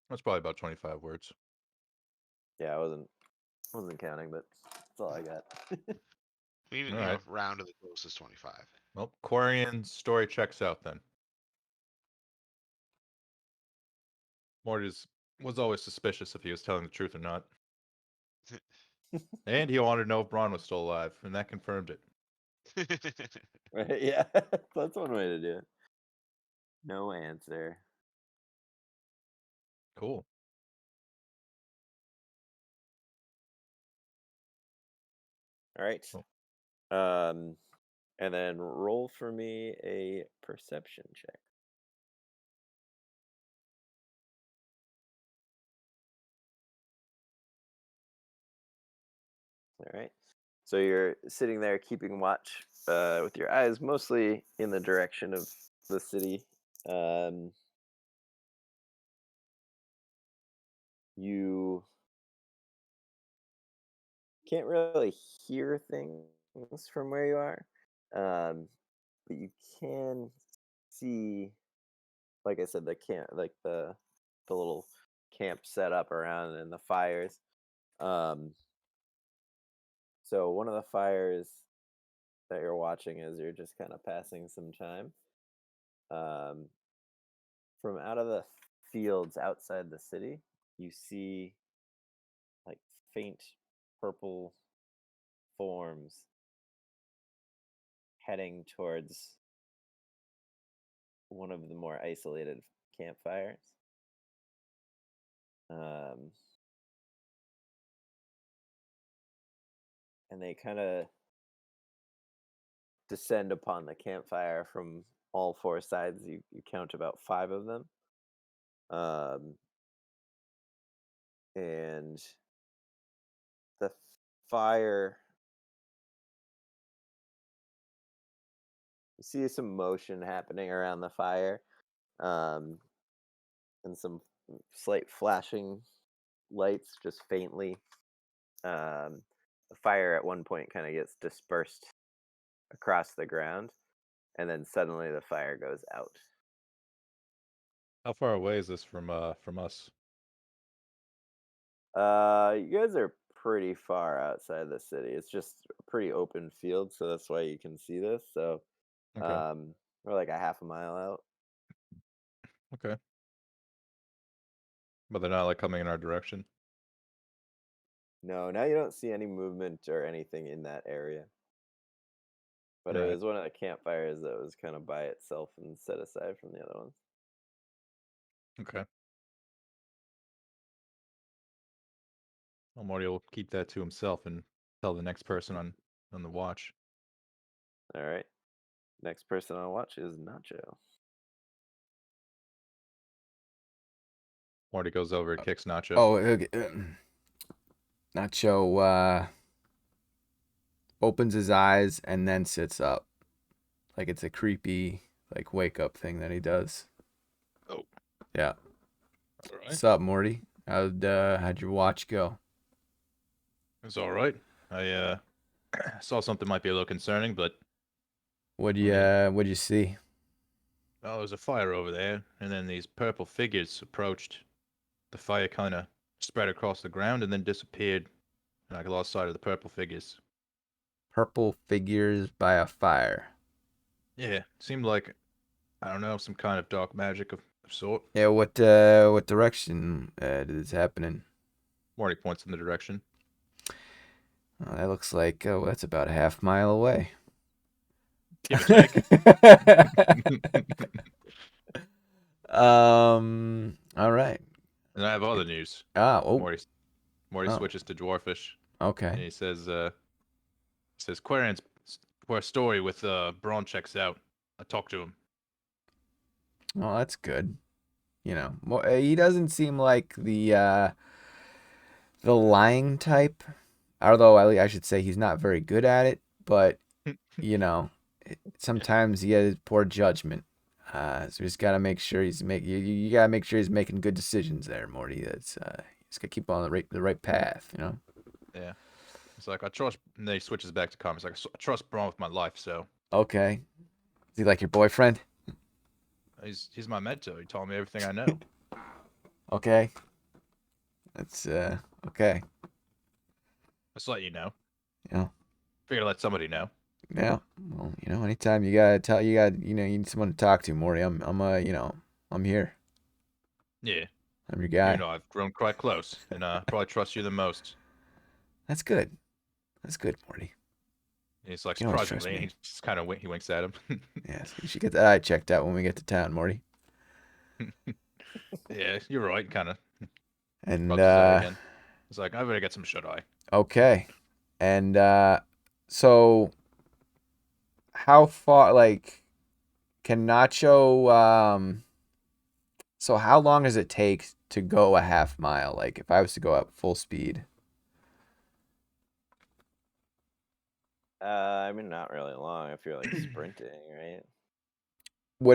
That's probably about 25 words. Yeah, I wasn't counting, but that's all I got. We even Alright. round to the closest 25. Well, Quarian's story checks out then. Morty was always suspicious if he was telling the truth or not. And he wanted to know if Braun was still alive, and that confirmed it. Right? Yeah, that's one way to do it. No answer. Cool. All right. Cool. And then roll for me a perception check. All right. So you're sitting there keeping watch with your eyes mostly in the direction of the city. You can't really hear things from where you are, but you can see, like I said, the camp, like the little camp set up around and the fires. So one of the fires that you're watching as you're just kind of passing some time, from out of the fields outside the city, you see like faint purple forms heading towards one of the more isolated campfires. And they kind of descend upon the campfire from all four sides. You count about 5 of them. And the fire, you see some motion happening around the fire, and some slight flashing lights just faintly. The fire at one point kind of gets dispersed across the ground, and then suddenly the fire goes out. How far away is this from us? You guys are pretty far outside the city. It's just a pretty open field, so that's why you can see this. So, Okay. we're like a half a mile out. Okay. But they're not like coming in our direction. No, now you don't see any movement or anything in that area. But it Right. was one of the campfires that was kind of by itself and set aside from the other ones. Okay. Well, Morty will keep that to himself and tell the next person on the watch. All right. Next person on watch is Nacho. Morty goes over and kicks Nacho. Oh, okay. Nacho opens his eyes and then sits up. Like it's a creepy, like, wake up thing that he does. Oh. Yeah. All right. What's up, Morty? How'd your watch go? It's all right. I saw something might be a little concerning, but What'd Okay. you see? well, there was a fire over there, and then these purple figures approached. The fire kind of spread across the ground and then disappeared, and I lost sight of the purple figures. Purple figures by a fire. Yeah, it seemed like, I don't know, some kind of dark magic sort. Yeah, what direction is happening? Morty points in the direction. Oh, that looks like that's about a half mile away. Give or take. All right. And I have other news. Oh, Morty Oh. switches to Dwarfish, and okay. he says, Quarian's story with Braun checks out. I talked to him. Well, that's good. You know, he doesn't seem like the lying type. Although I should say he's not very good at it, but you know, sometimes he has poor judgment. So he's got to make sure you got to make sure he's making good decisions there, Morty. That's he's got to keep on the right path, you know. Yeah. It's like I trust. And then he switches back to comments. Like I trust Braun with my life, so Okay. Is he like your boyfriend? he's my mentor. He taught me everything I know. Okay. That's okay. Just let you know. Yeah. Figure to let somebody know. Yeah. Well, you know, anytime you need someone to talk to, Morty. I'm here. Yeah. I'm your guy. You know, I've grown quite close, and probably trust you the most. That's good. That's good, Morty. And he's like, You can always trust surprisingly, me. he just kind of he winks at him. Yes, you should get that eye checked out when we get to town, Morty. Yeah, you're right. Kind of And bugs his eye again. He's like, I better get some shut eye. okay. And so how far can Nacho so how long does it take to go a half mile? Like if I was to go at full speed? I mean, not really long if you're like sprinting, right?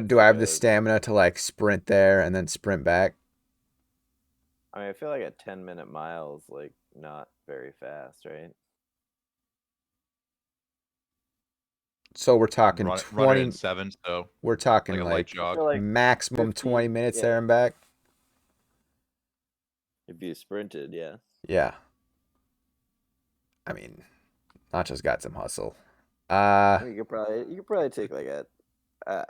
Do I have the Like- stamina to like sprint there and then sprint back? I mean, I feel like a 10-minute mile is like not very fast, right? So we're talking Run it 20 in 7, so we're talking like a light like I jog. feel like maximum 50, 20 minutes yeah. there and back. If you sprinted, yeah. Yeah. I mean, Nacho's got some hustle. You could probably take like a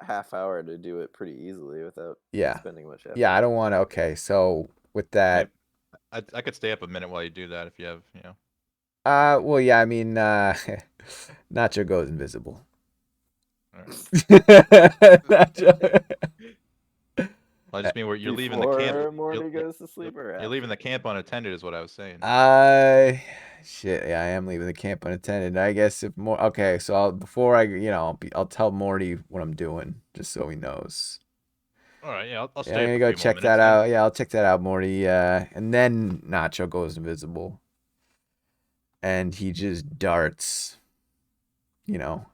half hour to do it pretty easily without Yeah. spending much effort. Yeah, I don't want to. Okay, so with that, I could stay up a minute while you do that if you have, well, yeah, I mean, Nacho goes invisible. All right. Nacho. I just mean where you're leaving the Before camp. Morty goes to sleep, or You're leaving the after? camp unattended, is what I was saying. Shit, yeah, I am leaving the camp unattended. I guess if more, okay, so before I, I'll tell Morty what I'm doing, just so he knows. All right, yeah, I'll Yeah, stay I'm up gonna a go few more check minutes that then. out. Yeah, I'll check that out, Morty. And then Nacho goes invisible, and he just darts,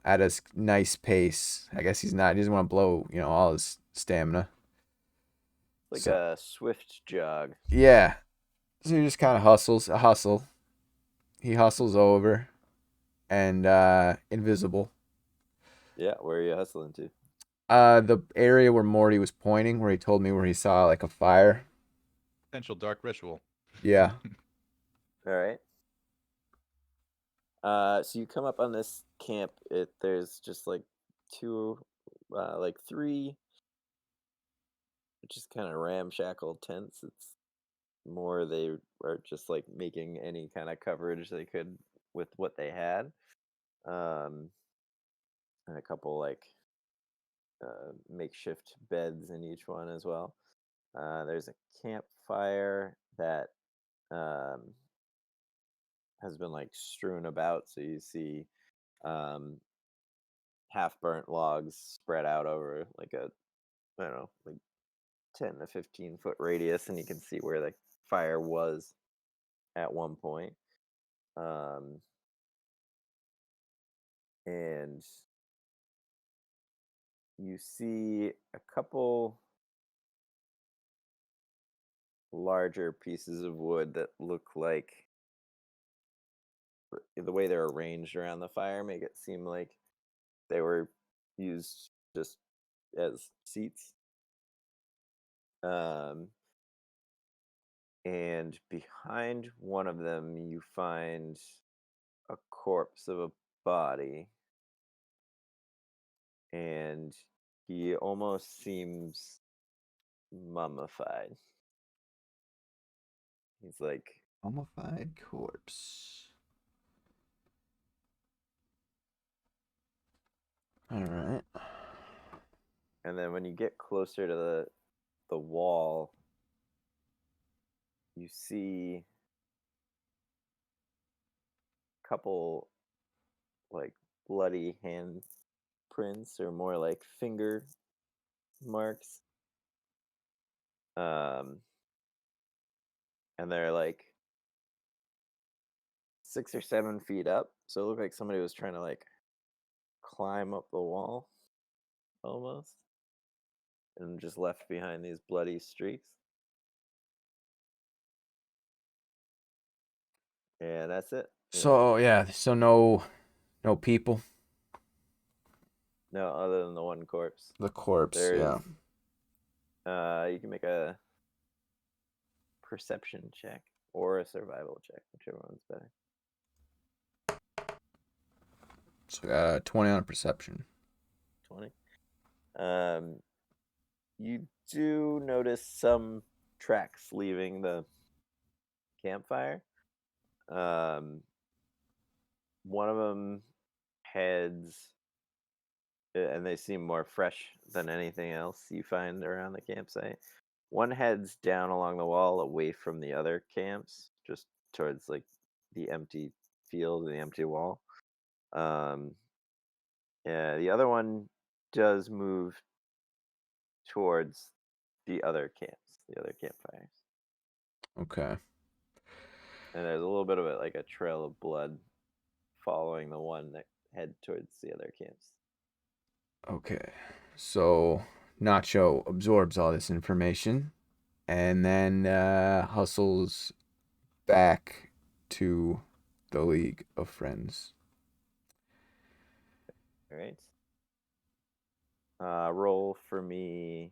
at a nice pace. I guess he doesn't want to blow, all his stamina. Like So- a swift jog. Yeah. So he just kind of hustle. He hustles over, and invisible. Yeah, where are you hustling to? The area where Morty was pointing, where he told me where he saw like a fire. Potential dark ritual. Yeah. All right. So you come up on this camp. There's just like three, just kind of ramshackle tents. It's more they are just like making any kind of coverage they could with what they had. And a couple makeshift beds in each one as well. There's a campfire that has been like strewn about, so you see half burnt logs spread out over like I don't know, like 10 to 15 foot radius, and you can see where the fire was at one point. And you see a couple larger pieces of wood that look like the way they're arranged around the fire make it seem like they were used just as seats. And behind one of them, you find a corpse of a body, and he almost seems mummified. He's like Mummified corpse. All right. and then when you get closer to the wall, you see a couple like bloody hand prints, or more like finger marks. And they're like 6 or 7 feet up, so it looked like somebody was trying to like climb up the wall almost, and just left behind these bloody streaks. And that's it. So yeah, so no people. No, other than the one corpse. The corpse, There yeah. is. You can make a perception check or a survival check, whichever one's better. So I got a 20 on perception. 20. You do notice some tracks leaving the campfire. One of them heads, and they seem more fresh than anything else you find around the campsite. One heads down along the wall away from the other camps, just towards like the empty field and the empty wall. Yeah, the other one does move towards the other camps, the other campfires. Okay. And there's a little bit of it, like a trail of blood following the one that head towards the other camps. Okay. So Nacho absorbs all this information and then hustles back to the League of Friends. All right. Roll for me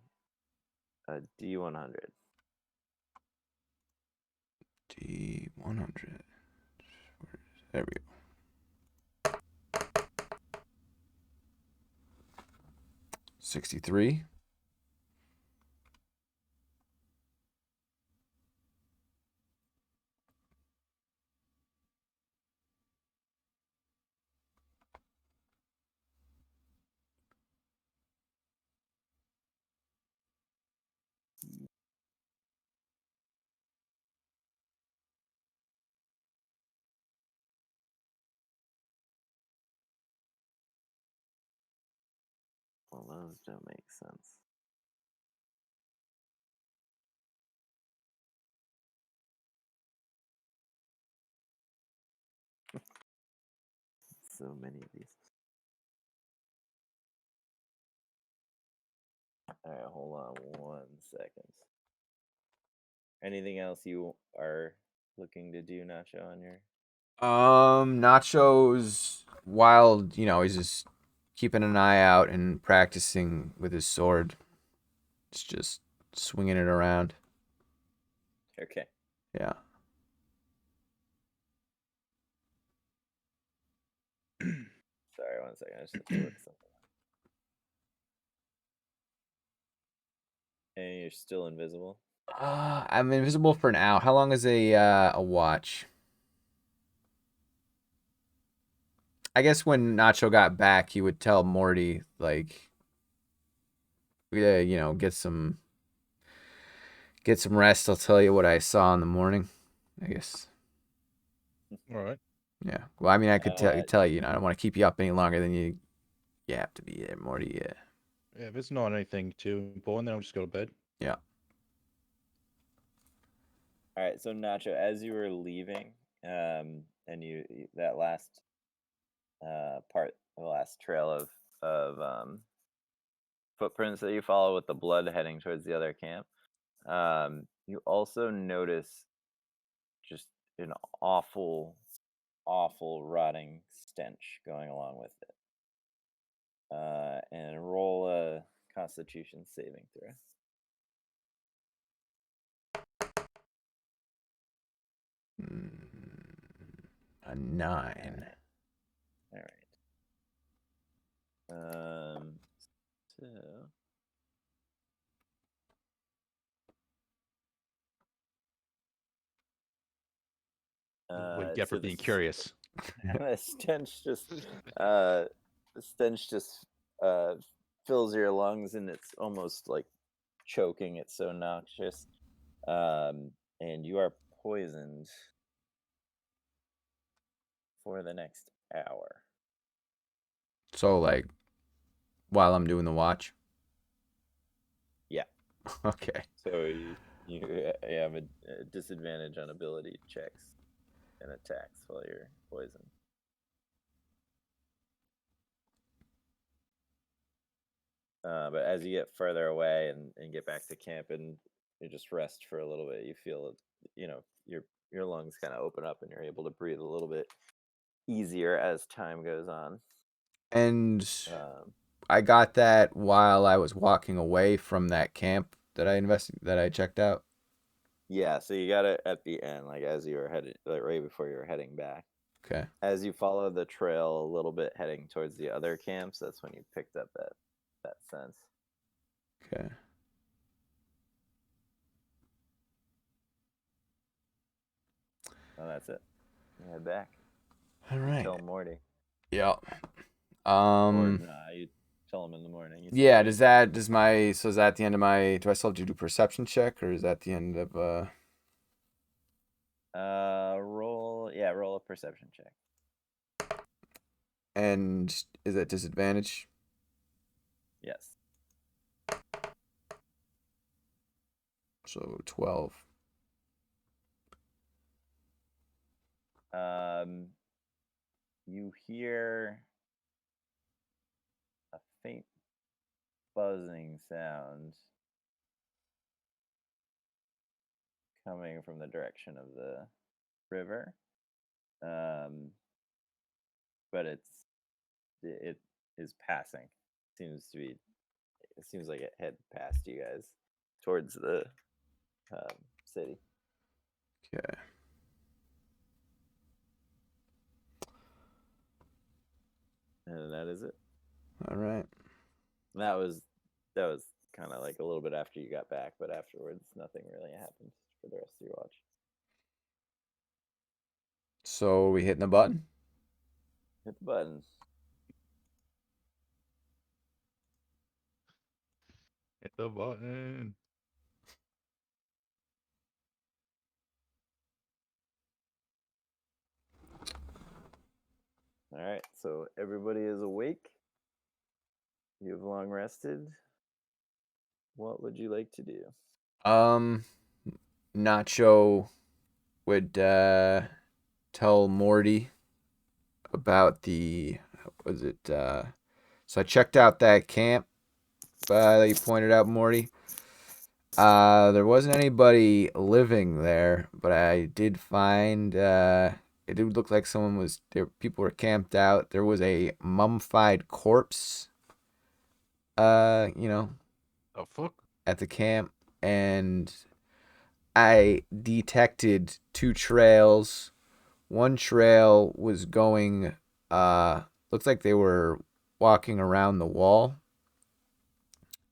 a D100. D100. There we go. 63. Well, those don't make sense. So many of these. All right, hold on 1 second. Anything else you are looking to do, Nacho, on your? Nacho's wild, he's just keeping an eye out and practicing with his sword. It's just swinging it around. Okay. Yeah. Sorry, 1 second. I just have to look something up. And you're still invisible? I'm invisible for now. How long is a watch? I guess when Nacho got back, he would tell Morty, like, yeah, get some rest. I'll tell you what I saw in the morning, I guess. All right. Yeah. Well, I mean, I could tell you, I don't want to keep you up any longer than you have to be there, Morty. Yeah. Yeah, if it's not anything too important, then I'll just go to bed. Yeah. All right, so Nacho, as you were leaving, and that last part, the last trail of footprints that you follow with the blood heading towards the other camp, you also notice just an awful rotting stench going along with it. And roll a Constitution saving throw. A 9. All right. So With Gepper so being this- curious. the stench just fills your lungs, and it's almost like choking. It's so noxious, and you are poisoned for the next hour. So like, while I'm doing the watch. Yeah. Okay. So you have a disadvantage on ability checks and attacks while you're poisoned. But as you get further away and get back to camp and you just rest for a little bit, you feel, your lungs kind of open up and you're able to breathe a little bit easier as time goes on. And Um, I got that while I was walking away from that camp that I checked out. yeah, so you got it at the end, like as you were headed, like right before you were heading back. Okay. As you follow the trail a little bit heading towards the other camps, that's when you picked up that sense. Okay. Oh, that's it. You head back. All right. Tell Morty. Yeah. Or nah, you tell him in the morning. You said Yeah, you- is that the end of my, do I still have to do perception check, or is that the end of roll a perception check. and is it disadvantage? Yes. So 12. You hear a faint buzzing sound coming from the direction of the river. But it is passing. It seems like it head past you guys towards the city. Okay. And that is it. All right. That was kind of like a little bit after you got back, but afterwards nothing really happened for the rest of your watch. So are we hitting the button? Hit the button. Hit the button. All right, so everybody is awake. You've long rested. What would you like to do? Nacho would tell Morty about so I checked out that camp that you pointed out, Morty. There wasn't anybody living there, but I did find it did look like people were camped out. There was a mummified corpse The fuck? at the camp, and I detected two trails. One trail was going looks like they were walking around the wall,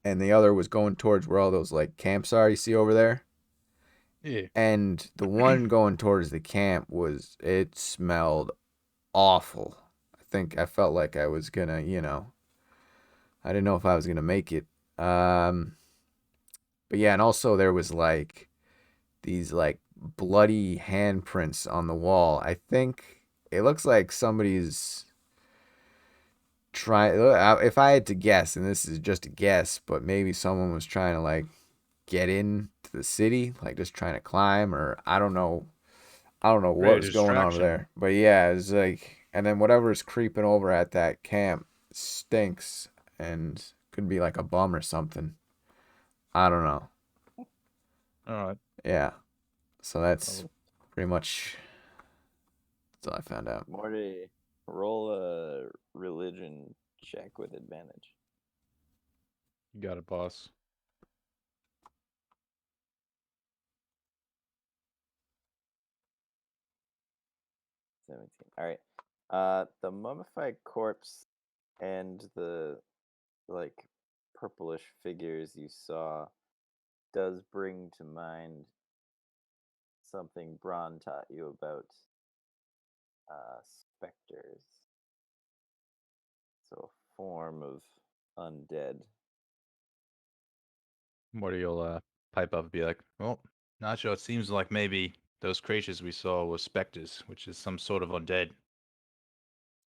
and the other was going towards where all those like camps are you see over there. Yeah. And the one going towards the camp it smelled awful. I felt like I was gonna, I didn't know if I was gonna make it. But yeah, and also there was like these like bloody handprints on the wall. I think it looks like somebody's trying. If I had to guess, and this is just a guess, but maybe someone was trying to like get into the city, like just trying to climb, or I don't know what Great was going on over distraction. there. But yeah, it's like, and then whatever's creeping over at that camp stinks and could be like a bum or something. I don't know. All right. Yeah. So that's pretty much all I found out. Morty, roll a religion check with advantage. You got it, boss. 17. All right. The mummified corpse and the like purplish figures you saw does bring to mind something Bron taught you about specters. So a form of undead. Morty will pipe up and be like, "Well, Nacho, it seems like maybe those creatures we saw were specters, which is some sort of undead."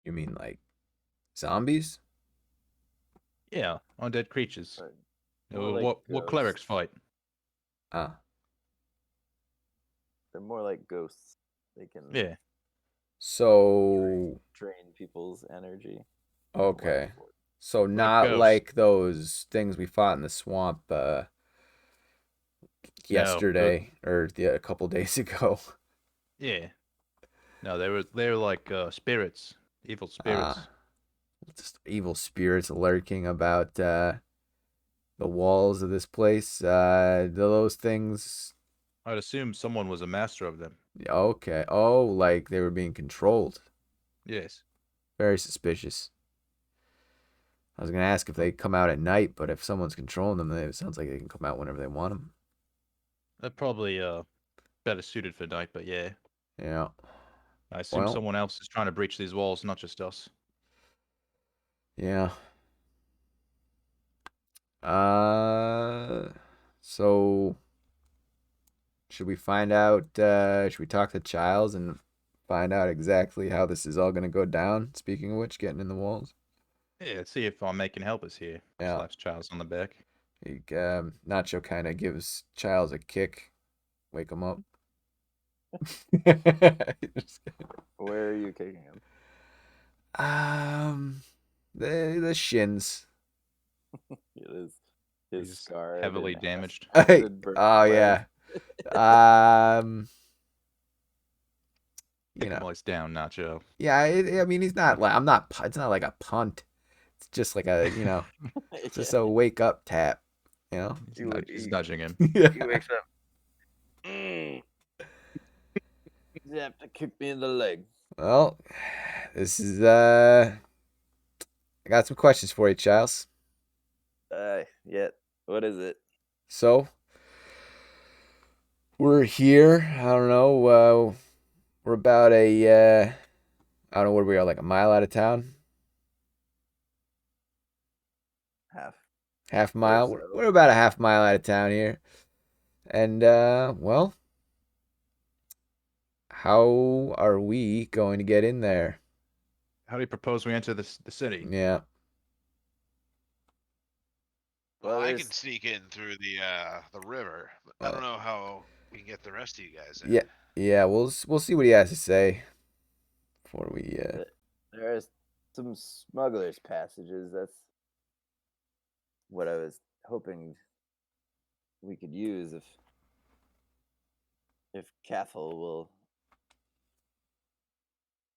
You mean like zombies? Yeah, undead creatures. But more like What ghosts. clerics fight? Ah, They're more like ghosts. They can Yeah. so drain people's energy. okay. life force. So not ghost. like those things we fought in the swamp yesterday or a couple days ago. Yeah. No, they were like spirits, evil spirits. Ah, just evil spirits lurking about the walls of this place. Those things. I'd assume someone was a master of them. Okay. Oh, like they were being controlled. Yes. Very suspicious. I was gonna ask if they come out at night, but if someone's controlling them, then it sounds like they can come out whenever they want them. They're probably better suited for night, but yeah. Yeah. I assume Well- someone else is trying to breach these walls, not just us. Yeah. So should we find out? Should we talk to Childs and find out exactly how this is all gonna go down? Speaking of which, getting in the walls. Yeah, let's see if our making help is here. Yeah. Slaps Charles on the back. Nacho kind of gives Childs a kick, wake him up. Where are you kicking him? The shins. It is his He's scar. heavily damaged. Oh yeah. You Kick him know. while he's down, Nacho. Yeah, I mean, he's not like It's not like a punt. It's just like a just a wake up tap. You know. He's nudging him. Yeah. He wakes up. You have to kick me in the leg. Well, this is I got some questions for you, Charles. Yeah. What is it? So we're here. I don't know. We're about I don't know where we are, like a mile out of town. Half mile. so. We're about a half mile out of town here. And well, how are we going to get in there? How do you propose we enter the city? Yeah. Well, I can there's- sneak in through the river, but I don't know how we can get the rest of you guys in. Yeah. Yeah, we'll see what he has to say before we There are some smugglers' passages. That's what I was hoping we could use if Cathal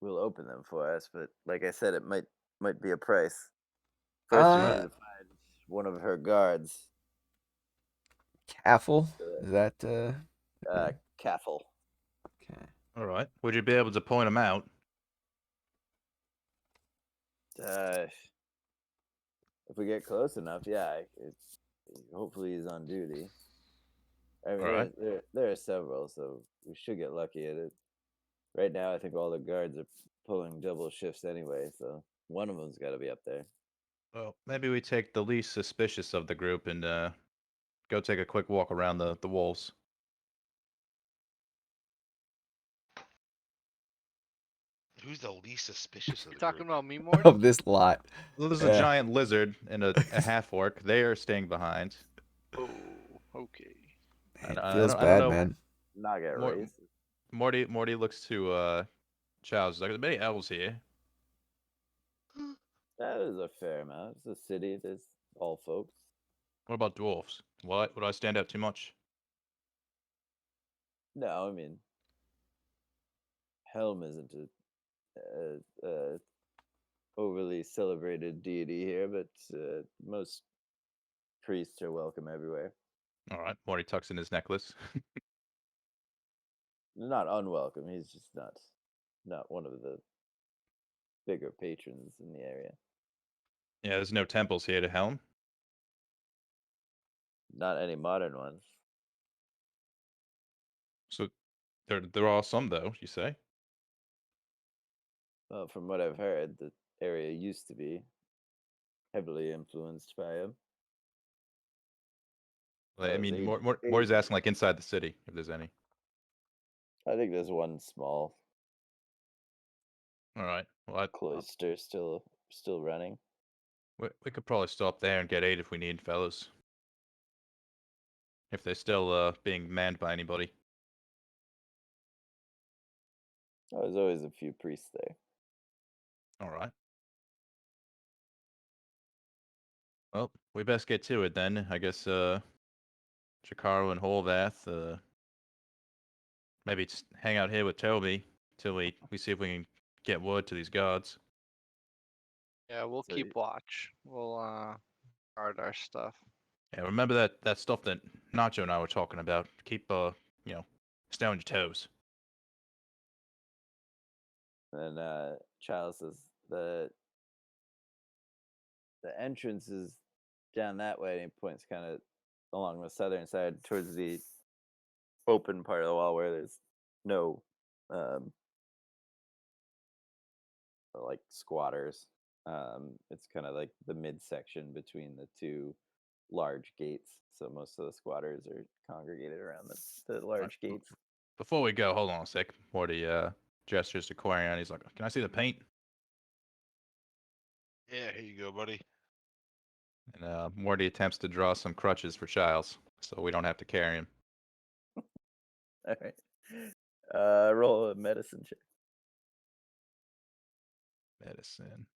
will open them for us. But like I said, it might be a price. First, we need to find one of her guards. Caffel? Is that Cathal. okay. All right. Would you be able to point him out? If we get close enough, yeah. Hopefully he's on duty. I mean, Alright. there are several, so we should get lucky at it. Right now, I think all the guards are pulling double shifts anyway, so one of them's got to be up there. Well, maybe we take the least suspicious of the group and go take a quick walk around the walls. Who's the least suspicious of You the talking group? about me, Morty? Of this lot. Well, there's Yeah. a giant lizard and a half orc. They are staying behind. Oh, okay. Man, I it feels don't bad, know. man. Not get More- racist. Morty looks to Childs. Like, there are many elves here. That is a fair amount. It's a city. There's all folks. What about dwarves? What? Would I stand out too much? No, I mean, Helm isn't a overly celebrated deity here, but most priests are welcome everywhere. All right. Morty tucks in his necklace. Not unwelcome. He's just not one of the bigger patrons in the area. Yeah, there's no temples here to Helm. Not any modern ones. So there are some though. You say? Well, from what I've heard, the area used to be heavily influenced by him. Like, I Those mean, ancient Morty's days. asking like inside the city if there's any. I think there's one small All right. Well, cloister still running. we could probably stop there and get aid if we need, fellas. If they're still being manned by anybody. Oh, there's always a few priests there. All right. Well, we best get to it then. I guess Chikaro and Horvath, maybe just hang out here with Toby till we see if we can get word to these guards. Yeah, we'll So keep watch. We'll guard our stuff. Yeah, remember that stuff that Nacho and I were talking about. Keep stay on your toes. And Charles says the entrance is down that way, and he points kind of along the southern side towards the open part of the wall where there's no like squatters. It's kind of like the midsection between the two large gates, so most of the squatters are congregated around the large gates. Before we go, hold on a sec. Morty gestures to Quarian. He's like, "Can I see the paint?" Yeah, here you go, buddy. And Morty attempts to draw some crutches for Childs, so we don't have to carry him. All right. Roll a medicine check. Medicine.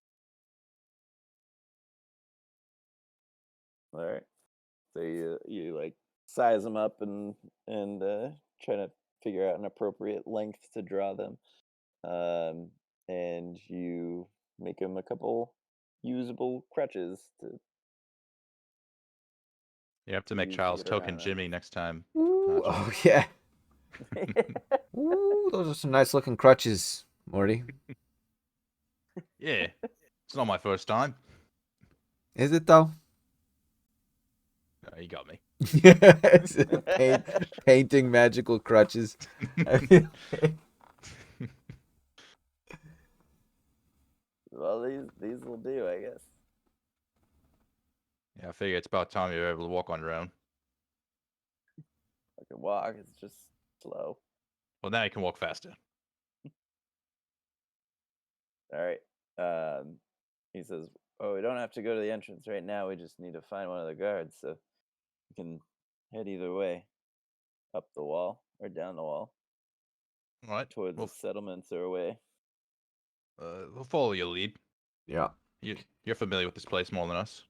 All right. So you like size them up and try to figure out an appropriate length to draw them, and you make them a couple usable crutches to. You have to make use to Childs get around token them. Jimmy next time. Ooh, Nacho. oh yeah. Ooh, those are some nice looking crutches, Morty. Yeah, it's not my first time. Is it though? You got me. Painting magical crutches. Well, these will do, I guess. Yeah, I figure it's about time you're able to walk on your own. I can walk. It's just slow. Well, now you can walk faster. All right. He says, "Oh, we don't have to go to the entrance right now. We just need to find one of the guards, so we can head either way, up the wall or down the wall, All right. towards Well, the settlements or away." we'll follow your lead. Yeah. You're familiar with this place more than us.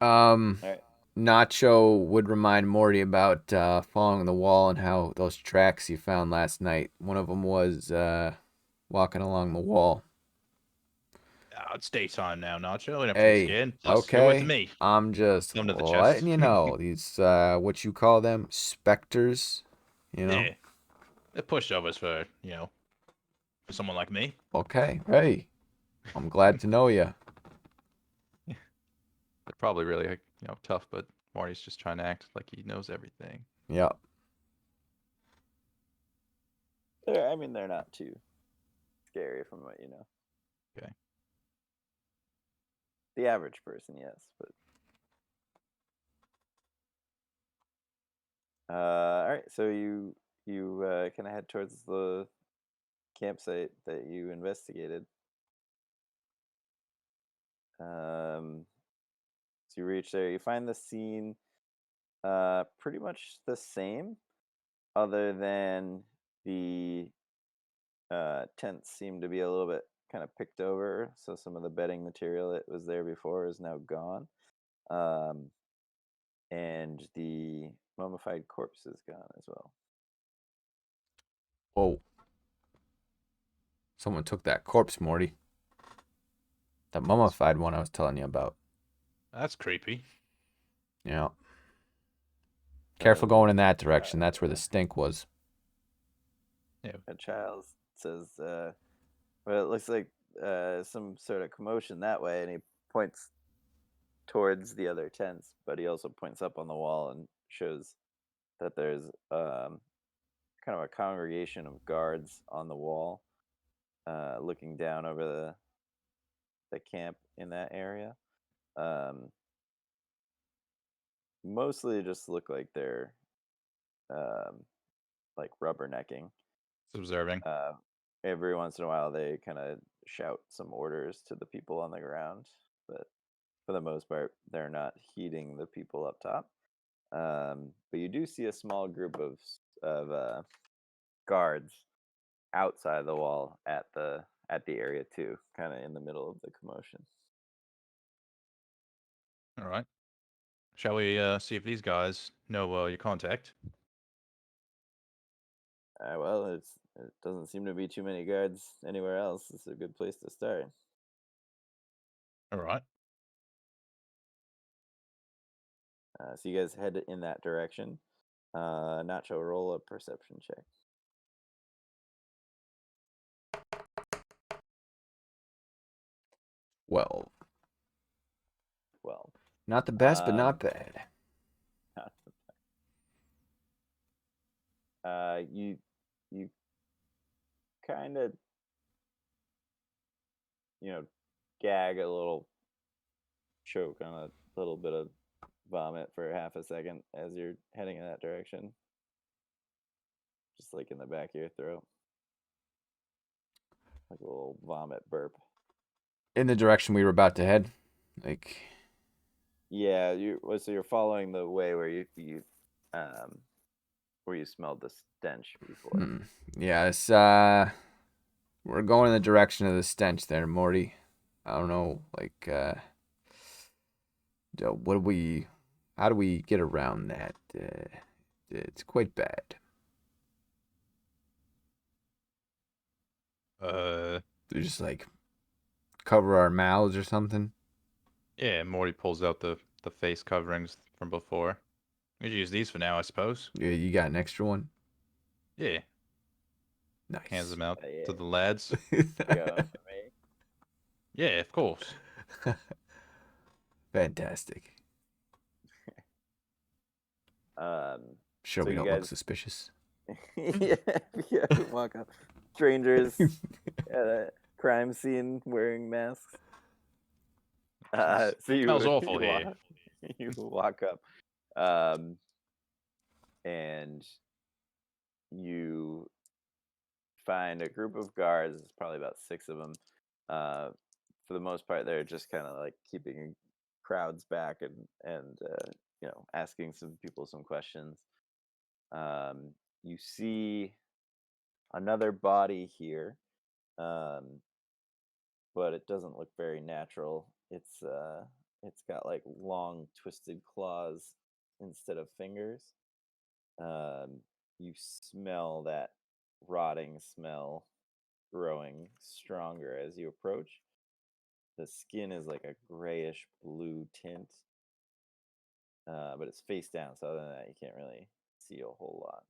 All right. Nacho would remind Morty about following the wall and how those tracks you found last night. One of them was walking along the wall. It's daytime now, Nacho. We don't have to be Hey, scared. Plus, you're with okay. me. I'm just Thumb to the letting chest. you know these what you call them specters. You know. Yeah. They're pushovers for for someone like me. Okay. Hey, I'm glad to know you. They're probably really tough, but Marty's just trying to act like he knows everything. Yeah. They're not too scary from what you know. Okay. The average person, yes, but. All right, so you kind of head towards the campsite that you investigated. So you reach there. You find the scene pretty much the same, other than the tents seem to be a little bit kind of picked over. So some of the bedding material that was there before is now gone, and the mummified corpse is gone as well. Whoa. Someone took that corpse, Morty. That mummified one I was telling you about. That's creepy. Yeah. Careful going in that direction. That's where the stink was. A child says, "Well, it looks like some sort of commotion that way," and he points towards the other tents, but he also points up on the wall and shows that there's kind of a congregation of guards on the wall, looking down over the camp in that area. Mostly just look like they're like rubbernecking. It's observing. Every once in a while, they kind of shout some orders to the people on the ground, but for the most part, they're not heeding the people up top. But you do see a small group of guards outside the wall at the area too, kind of in the middle of the commotion. All right. Shall we see if these guys know your contact? Well, it doesn't seem to be too many guards anywhere else. It's a good place to start. All right. So you guys head in that direction. Nacho, roll a perception check. Well, Well, not the best, but Um, not bad. you kind of gag a little, choke on a little bit of vomit for half a second as you're heading in that direction, just like in the back of your throat, like a little vomit burp. In the direction we were about to head, like, Yeah, so you're following the way where you smelled the stench before. yeah, it's we're going in the direction of the stench there, Morty. I don't know, like, how do we get around that? It's quite bad. We just like cover our mouths or something. Yeah, Morty pulls out the face coverings from before. We should use these for now, I suppose. Yeah, you got an extra one? Yeah, Nice. hands them out Yeah. to the lads. Going for me. Yeah, of course. Fantastic. Sure, So we you don't look guys- suspicious. yeah, walk up. Strangers at a crime scene wearing masks. So you Smells awful you here. walk, you walk up, and you find a group of guards. It's probably about 6 of them. For the most part, they're just kind of like keeping crowds back and asking some people some questions. You see another body here, but it doesn't look very natural. It's got like long twisted claws instead of fingers. You smell that rotting smell growing stronger as you approach. The skin is like a grayish blue tint, but it's face down, so other than that, you can't really see a whole lot.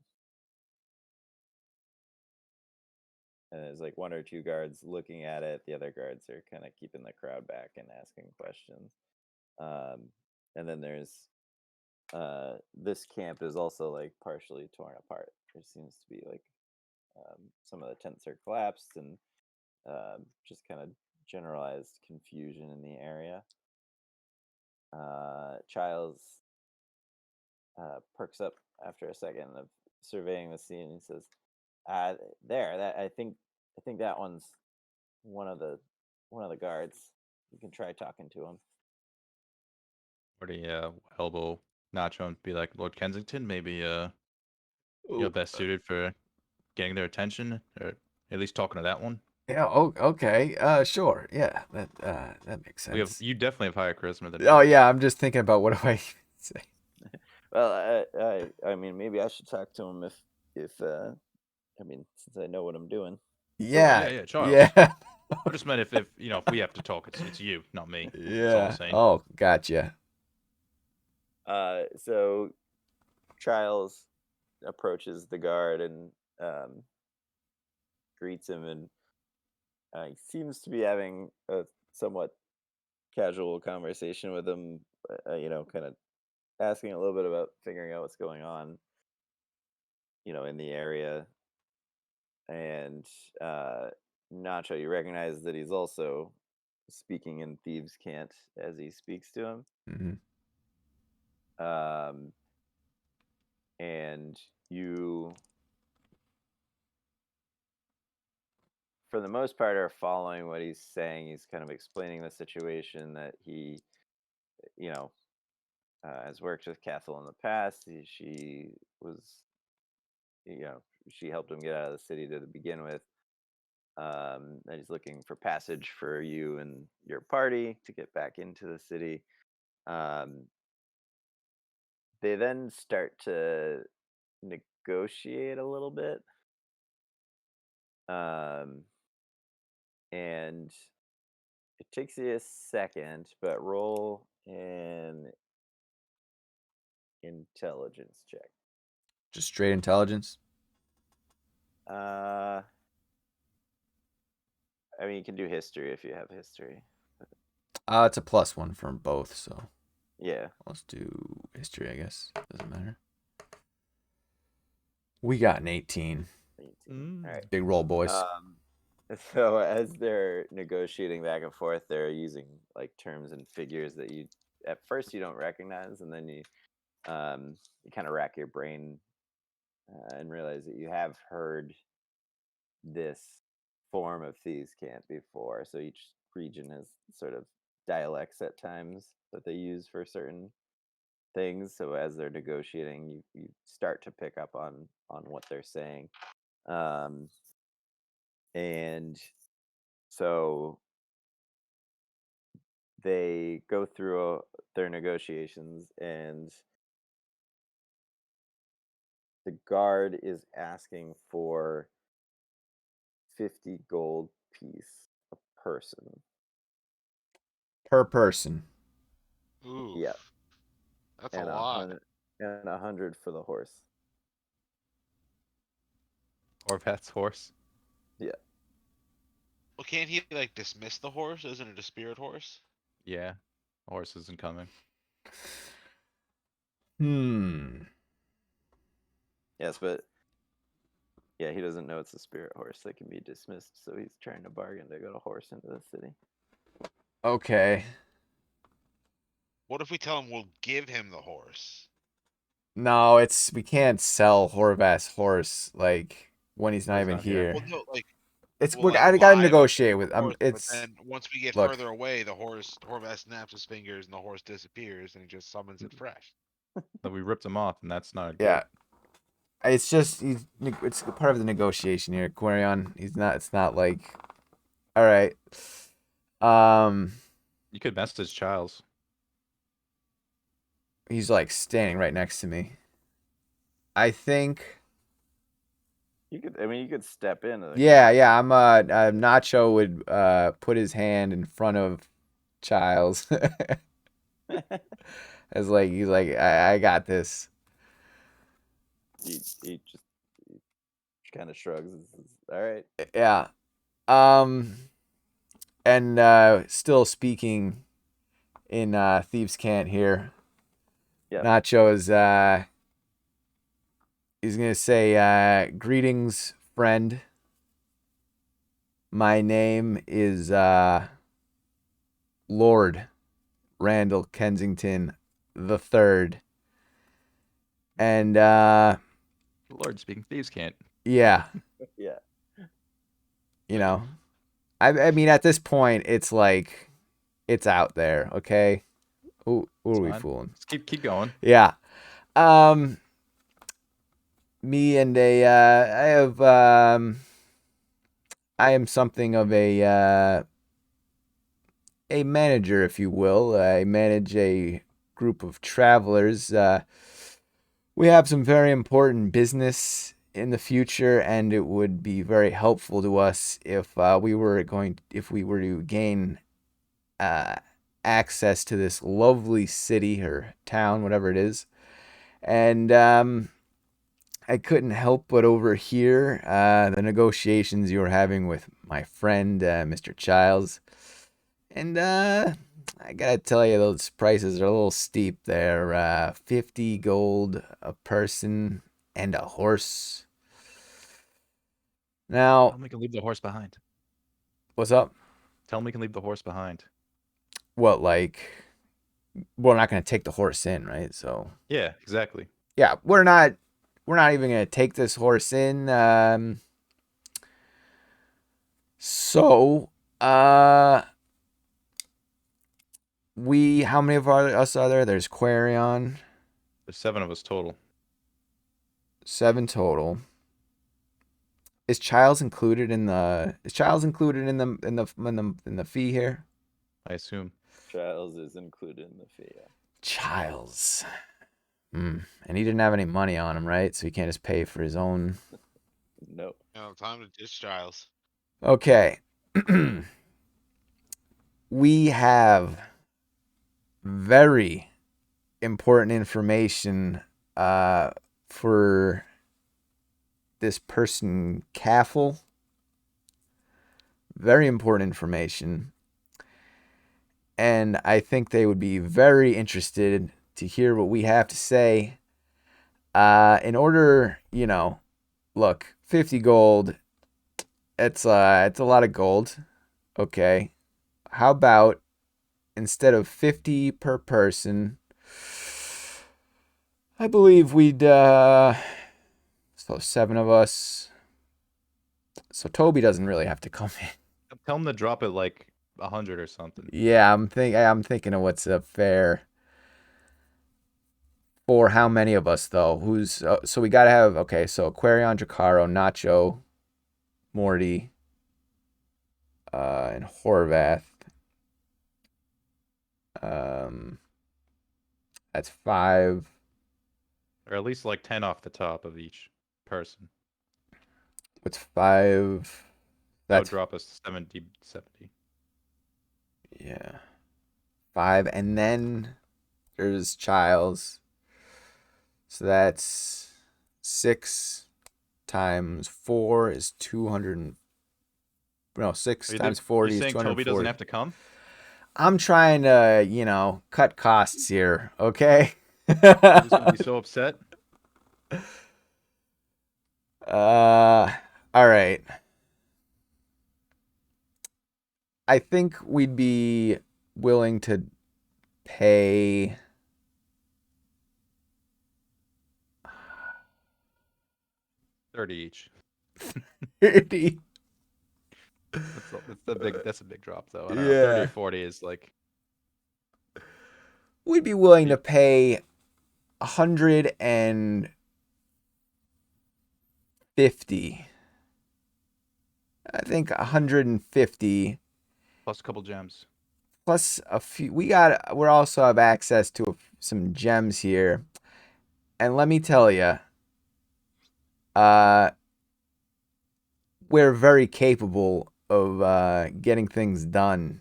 And there's like 1 or 2 guards looking at it. The other guards are kind of keeping the crowd back and asking questions. And then there's this camp is also like partially torn apart. There seems to be like some of the tents are collapsed and just kind of generalized confusion in the area. Childs perks up after a second of surveying the scene and says, That I think that one's one of the guards. You can try talking to him." Morty elbow Nacho and be like, Lord Kensington, maybe you're best suited for getting their attention, or at least talking to that one. Yeah, okay. Sure. Yeah, that makes sense. You definitely have higher charisma than Oh me. yeah, I'm just thinking about what do I say. Well, I mean, maybe I should talk to him if since I know what I'm doing. Yeah. Charles. Yeah. I just meant if we have to talk, it's you, not me. That's all Yeah. I'm saying. Oh, gotcha. So Childs approaches the guard and greets him, and he seems to be having a somewhat casual conversation with him. Kind of asking a little bit about figuring out what's going on, in the area. And Nacho, you recognize that he's also speaking in thieves' cant as he speaks to him. And you, for the most part, are following what he's saying. He's kind of explaining the situation that he, has worked with Cathal in the past. She was, she helped him get out of the city to begin with. And he's looking for passage for you and your party to get back into the city. They then start to negotiate a little bit. And it takes you a second, but roll an intelligence check. Just straight intelligence. I mean, you can do history if you have history. It's a +1 from both, so Yeah. let's do history, I guess. Doesn't matter. We got an 18. 18. All right. Big roll, boys. So as they're negotiating back and forth, they're using like terms and figures that you at first you don't recognize, and then you kind of rack your brain and realize that you have heard this form of thieves' cant before. So each region has sort of dialects at times that they use for certain things. So as they're negotiating, you start to pick up on what they're saying. And so they go through their negotiations, and the guard is asking for 50 gold piece a person. Per person. Ooh. Yeah. That's And a lot. and 100 for the horse. Horvath's horse. Yeah. Well, can't he like dismiss the horse? Isn't it a spirit horse? Yeah. Horse isn't coming. Yes, but yeah, he doesn't know it's a spirit horse that can be dismissed, so he's trying to bargain to get a horse into the city. Okay. What if we tell him we'll give him the horse? No, we can't sell Horvath's horse like when he's not He's even not here. here. Well, no, like I gotta lie negotiate with horse, it's but then once we get look. further away, Horvath snaps his fingers and the horse disappears, and he just summons it fresh. So we ripped him off, and that's not good. Yeah. It's just it's part of the negotiation here, Quarion. It's not like all right. You could message Childs. He's like standing right next to me. I think You could step in. Yeah, I'm Nacho would put his hand in front of Childs. As like he's like I got this. He just kind of shrugs. All right. Yeah. And still speaking in Thieves' Cant here. Yeah. Nacho is he's gonna say greetings, friend. My name is Lord Randall Kensington III. And Lord speaking thieves can't. yeah. Yeah. You know. I mean at this point it's like it's out there, okay? Who are we fine. fooling? Let's keep going. Yeah. Me and I am something of a manager, if you will. I manage a group of travelers. We have some very important business in the future, and it would be very helpful to us if we were to gain access to this lovely city or town, whatever it is. And I couldn't help but overhear the negotiations you were having with my friend, Mr. Childs. And I gotta tell you, those prices are a little steep there. 50 gold a person and a horse. Now, I'm gonna leave the horse behind. What's up? Tell him we can leave the horse behind. What, like, we're not going to take the horse in, right? So, Yeah, exactly. yeah, we're not even going to take this horse in. So, how many of us are there? There's Quarion, There's 7 of us total. 7 total. Is Childs included in the fee here? I assume. Giles is included in the fee. Yeah. Childs. And he didn't have any money on him, right? So he can't just pay for his own. Nope. No, time to ditch Giles. Okay. We have very important information for this person, Caffel. Very important information. And I think they would be very interested to hear what we have to say. In order, look, 50 gold, it's a lot of gold. Okay. How about instead of 50 per person, I believe we'd so 7 of us. So Toby doesn't really have to come in. Tell him to drop it like 100 or something. Yeah, I'm thinking of what's fair. For how many of us though? So we gotta have, okay, so Quarion, Jacaro, Nacho, Morty, and Horvath. That's 5. Or at least like 10 off the top of each person. What's 5? That would That's drop us to 70. yeah. 5, and then there's Childs. So that's 6 times 4 is 200. No, 6 times 40 is saying 240. Toby doesn't have to come? I'm trying to, cut costs here, okay? He's gonna be so upset. All right. I think we'd be willing to pay $30 each. 30. That's a big drop though. I don't know. Yeah. 30 or 40 is like We'd be willing to pay 150. I think 150 plus a couple gems. plus a few. We also have access to some gems here, and let me tell you, we're very capable of getting things done.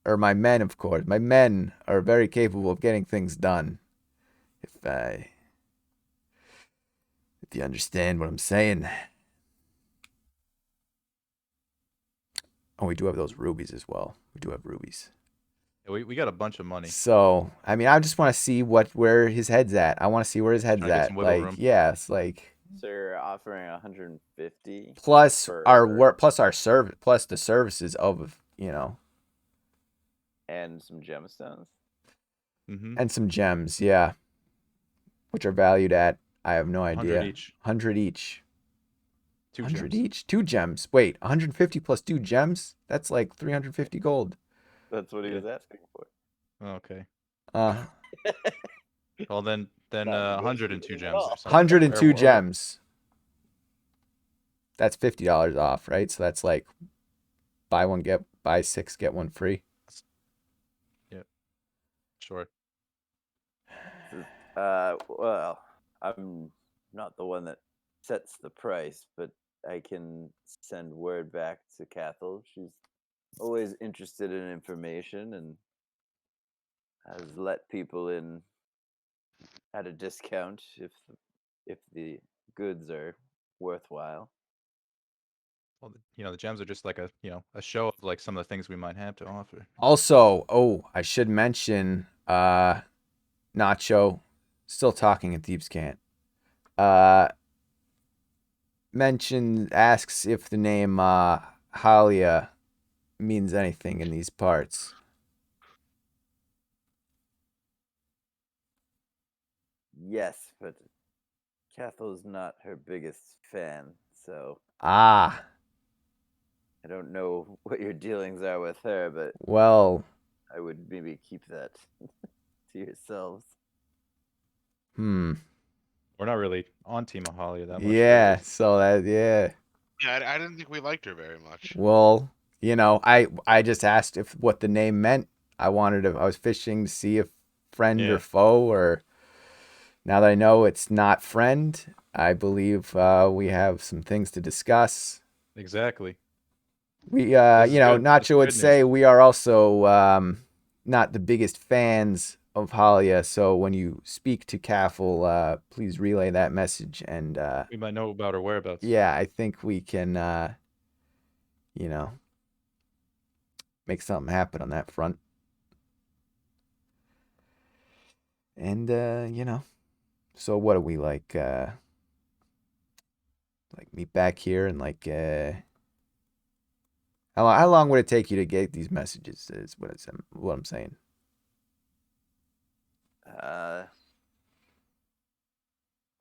Or my men, of course. My men are very capable of getting things done. If you understand what I'm saying. Oh, we do have those rubies as well. We do have rubies. Yeah, we got a bunch of money. So, I mean, I just want to see where his head's at. I want to see where his head's Trying to get at. some wiggle Like, room. yeah, it's like So you're offering 150 plus for- our work, plus our service, plus the services of and some gemstones. Mm-hmm. and some gems, yeah, which are valued at, I have no 100 idea. each. 100 each. 2 100 gems. each. 2 gems. Wait, 150 plus 2 gems? That's like 350 gold. That's what he Yeah. was asking for. Okay. Uh, Well then Not 102 negotiating at gems all. or something. 102 Or- gems. That's $50 off, right? So that's like buy 6 get 1 free. Sure. Well, I'm not the one that sets the price, but I can send word back to Cathal. She's always interested in information and has let people in at a discount if the goods are worthwhile. Well, the gems are just like a show of like some of the things we might have to offer. Also, I should mention Nacho, still talking at Thieves' Cant. Asks if the name Halia means anything in these parts. Yes, but Cathel's not her biggest fan, so Ah, I don't know what your dealings are with her, but well, I would maybe keep that to yourselves. hmm. We're not really on Team Ahalia that much. Yeah, really. so that, yeah. Yeah, I didn't think we liked her very much. Well, you know, I just asked if what the name meant. I was fishing to see if friend or Yeah. foe, or now that I know it's not friend, I believe we have some things to discuss. Exactly. We This is you know, good. This is Nacho would good news. say we are also not the biggest fans of Halia, so when you speak to Caffel, please relay that message, and We might know about her whereabouts. yeah, I think we can you know, make something happen on that front. And you know, so what do we like meet back here and like how long would it take you to get these messages is what I'm saying.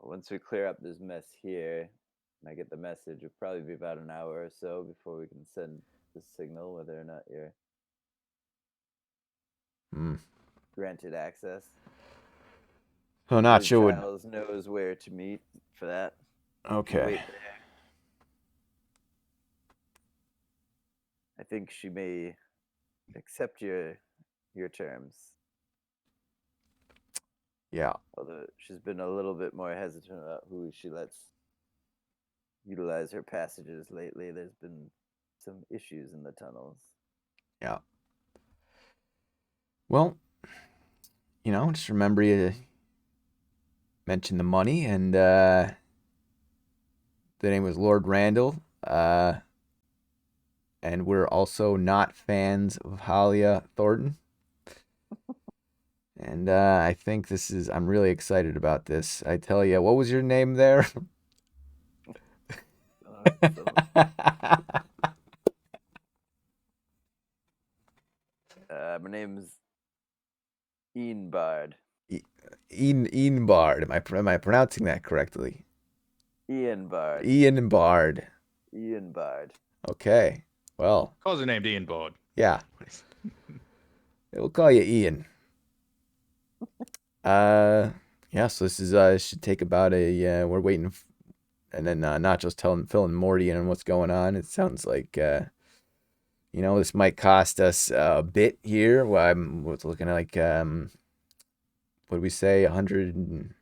Once we clear up this mess here, and I get the message, it'll probably be about an hour or so before we can send the signal, whether or not you're granted access. So I not believe sure would Giles knows where to meet for that. okay. Wait there. I think she may accept your terms. Yeah. Although she's been a little bit more hesitant about who she lets utilize her passages lately. There's been some issues in the tunnels. Yeah. Well, you know, just remember you mention the money, and the name was Lord Randall. And we're also not fans of Halia Thornton. And I think I'm really excited about this. I tell you, what was your name there? My name's Ian Bard. Ian Bard. Am I pronouncing that correctly? Ian Bard. Ian Bard. Ian Bard. Okay. Well, Calls her name Ian Bard. yeah. We'll call you Ian. Yeah, so this is should take about we're waiting and then Nacho's telling Phil and Morty and what's going on. It sounds like you know, this might cost us a bit here. Well, I was looking at like what did we say? 100.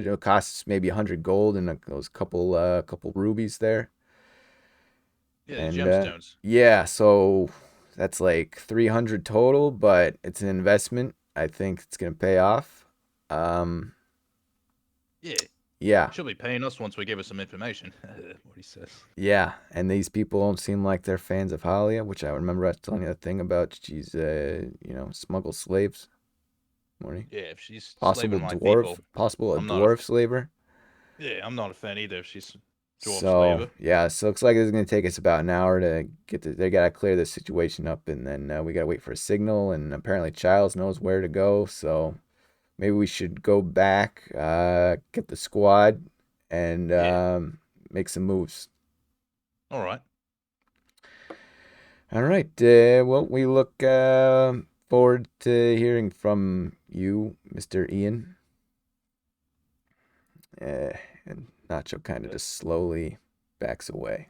It'll cost us maybe 100 gold and those couple rubies there. Yeah, And gemstones. yeah, so that's like 300 total, but it's an investment. I think it's gonna pay off. Yeah. Yeah, She'll be paying us once we give her some information. What he says. yeah, and these people don't seem like they're fans of Halia, which I remember I was telling you that thing about she's you know, smuggle slaves. Morning. Yeah, if she's Possible slaving my people, possible a I'm not a dwarf slaver. yeah, I'm not a fan either. If she's dwarf So slaver. yeah, so it looks like it's gonna take us about an hour to they gotta clear this situation up, and then we gotta wait for a signal, and apparently Childs knows where to go, so maybe we should go back, get the squad, and Yeah. make some moves. All right. All right. Well, we look forward to hearing from you, Mr. Ian. And Nacho kind of just slowly backs away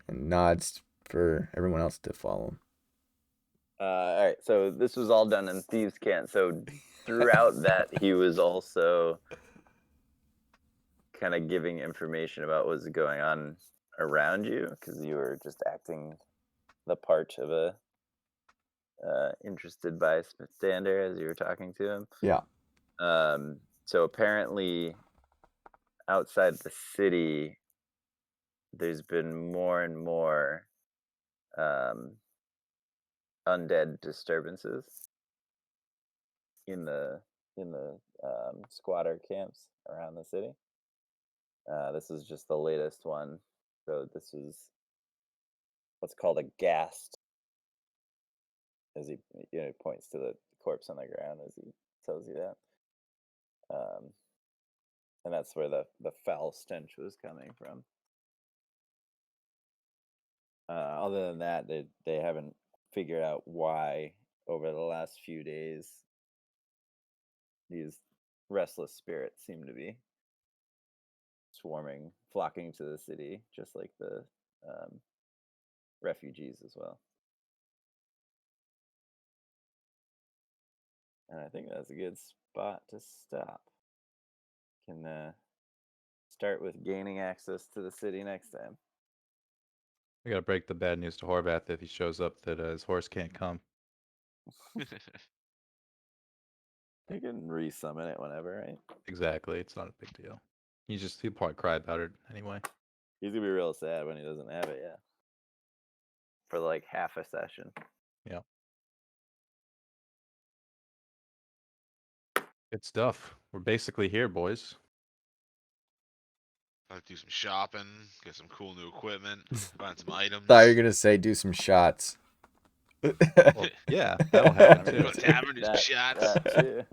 and nods for everyone else to follow him. All right, so this was all done in Thieves' Cant. So throughout that, he was also kind of giving information about what was going on around you because you were just acting the part of a interested bystander as you were talking to him. Yeah. So apparently, outside the city, there's been more and more undead disturbances in the squatter camps around the city. This is just the latest one. So this was what's called a ghast. As he points to the corpse on the ground as he tells you that. And that's where the foul stench was coming from. Other than that, they haven't figured out why over the last few days these restless spirits seem to be swarming, flocking to the city, just like the refugees as well. And I think that's a good spot to stop. Can start with gaining access to the city next time. We gotta break the bad news to Horvath if he shows up that his horse can't come. You can resummon it whenever, right? Exactly, it's not a big deal. He'll probably cry about it anyway. He's gonna be real sad when he doesn't have it, yeah. For like half a session. Yeah. Good stuff. We're basically here, boys. I'll do some shopping, get some cool new equipment, find some items. Thought you were gonna say do some shots. Well, yeah, that'll happen I mean, too. Go to tavern, do some that shots. too.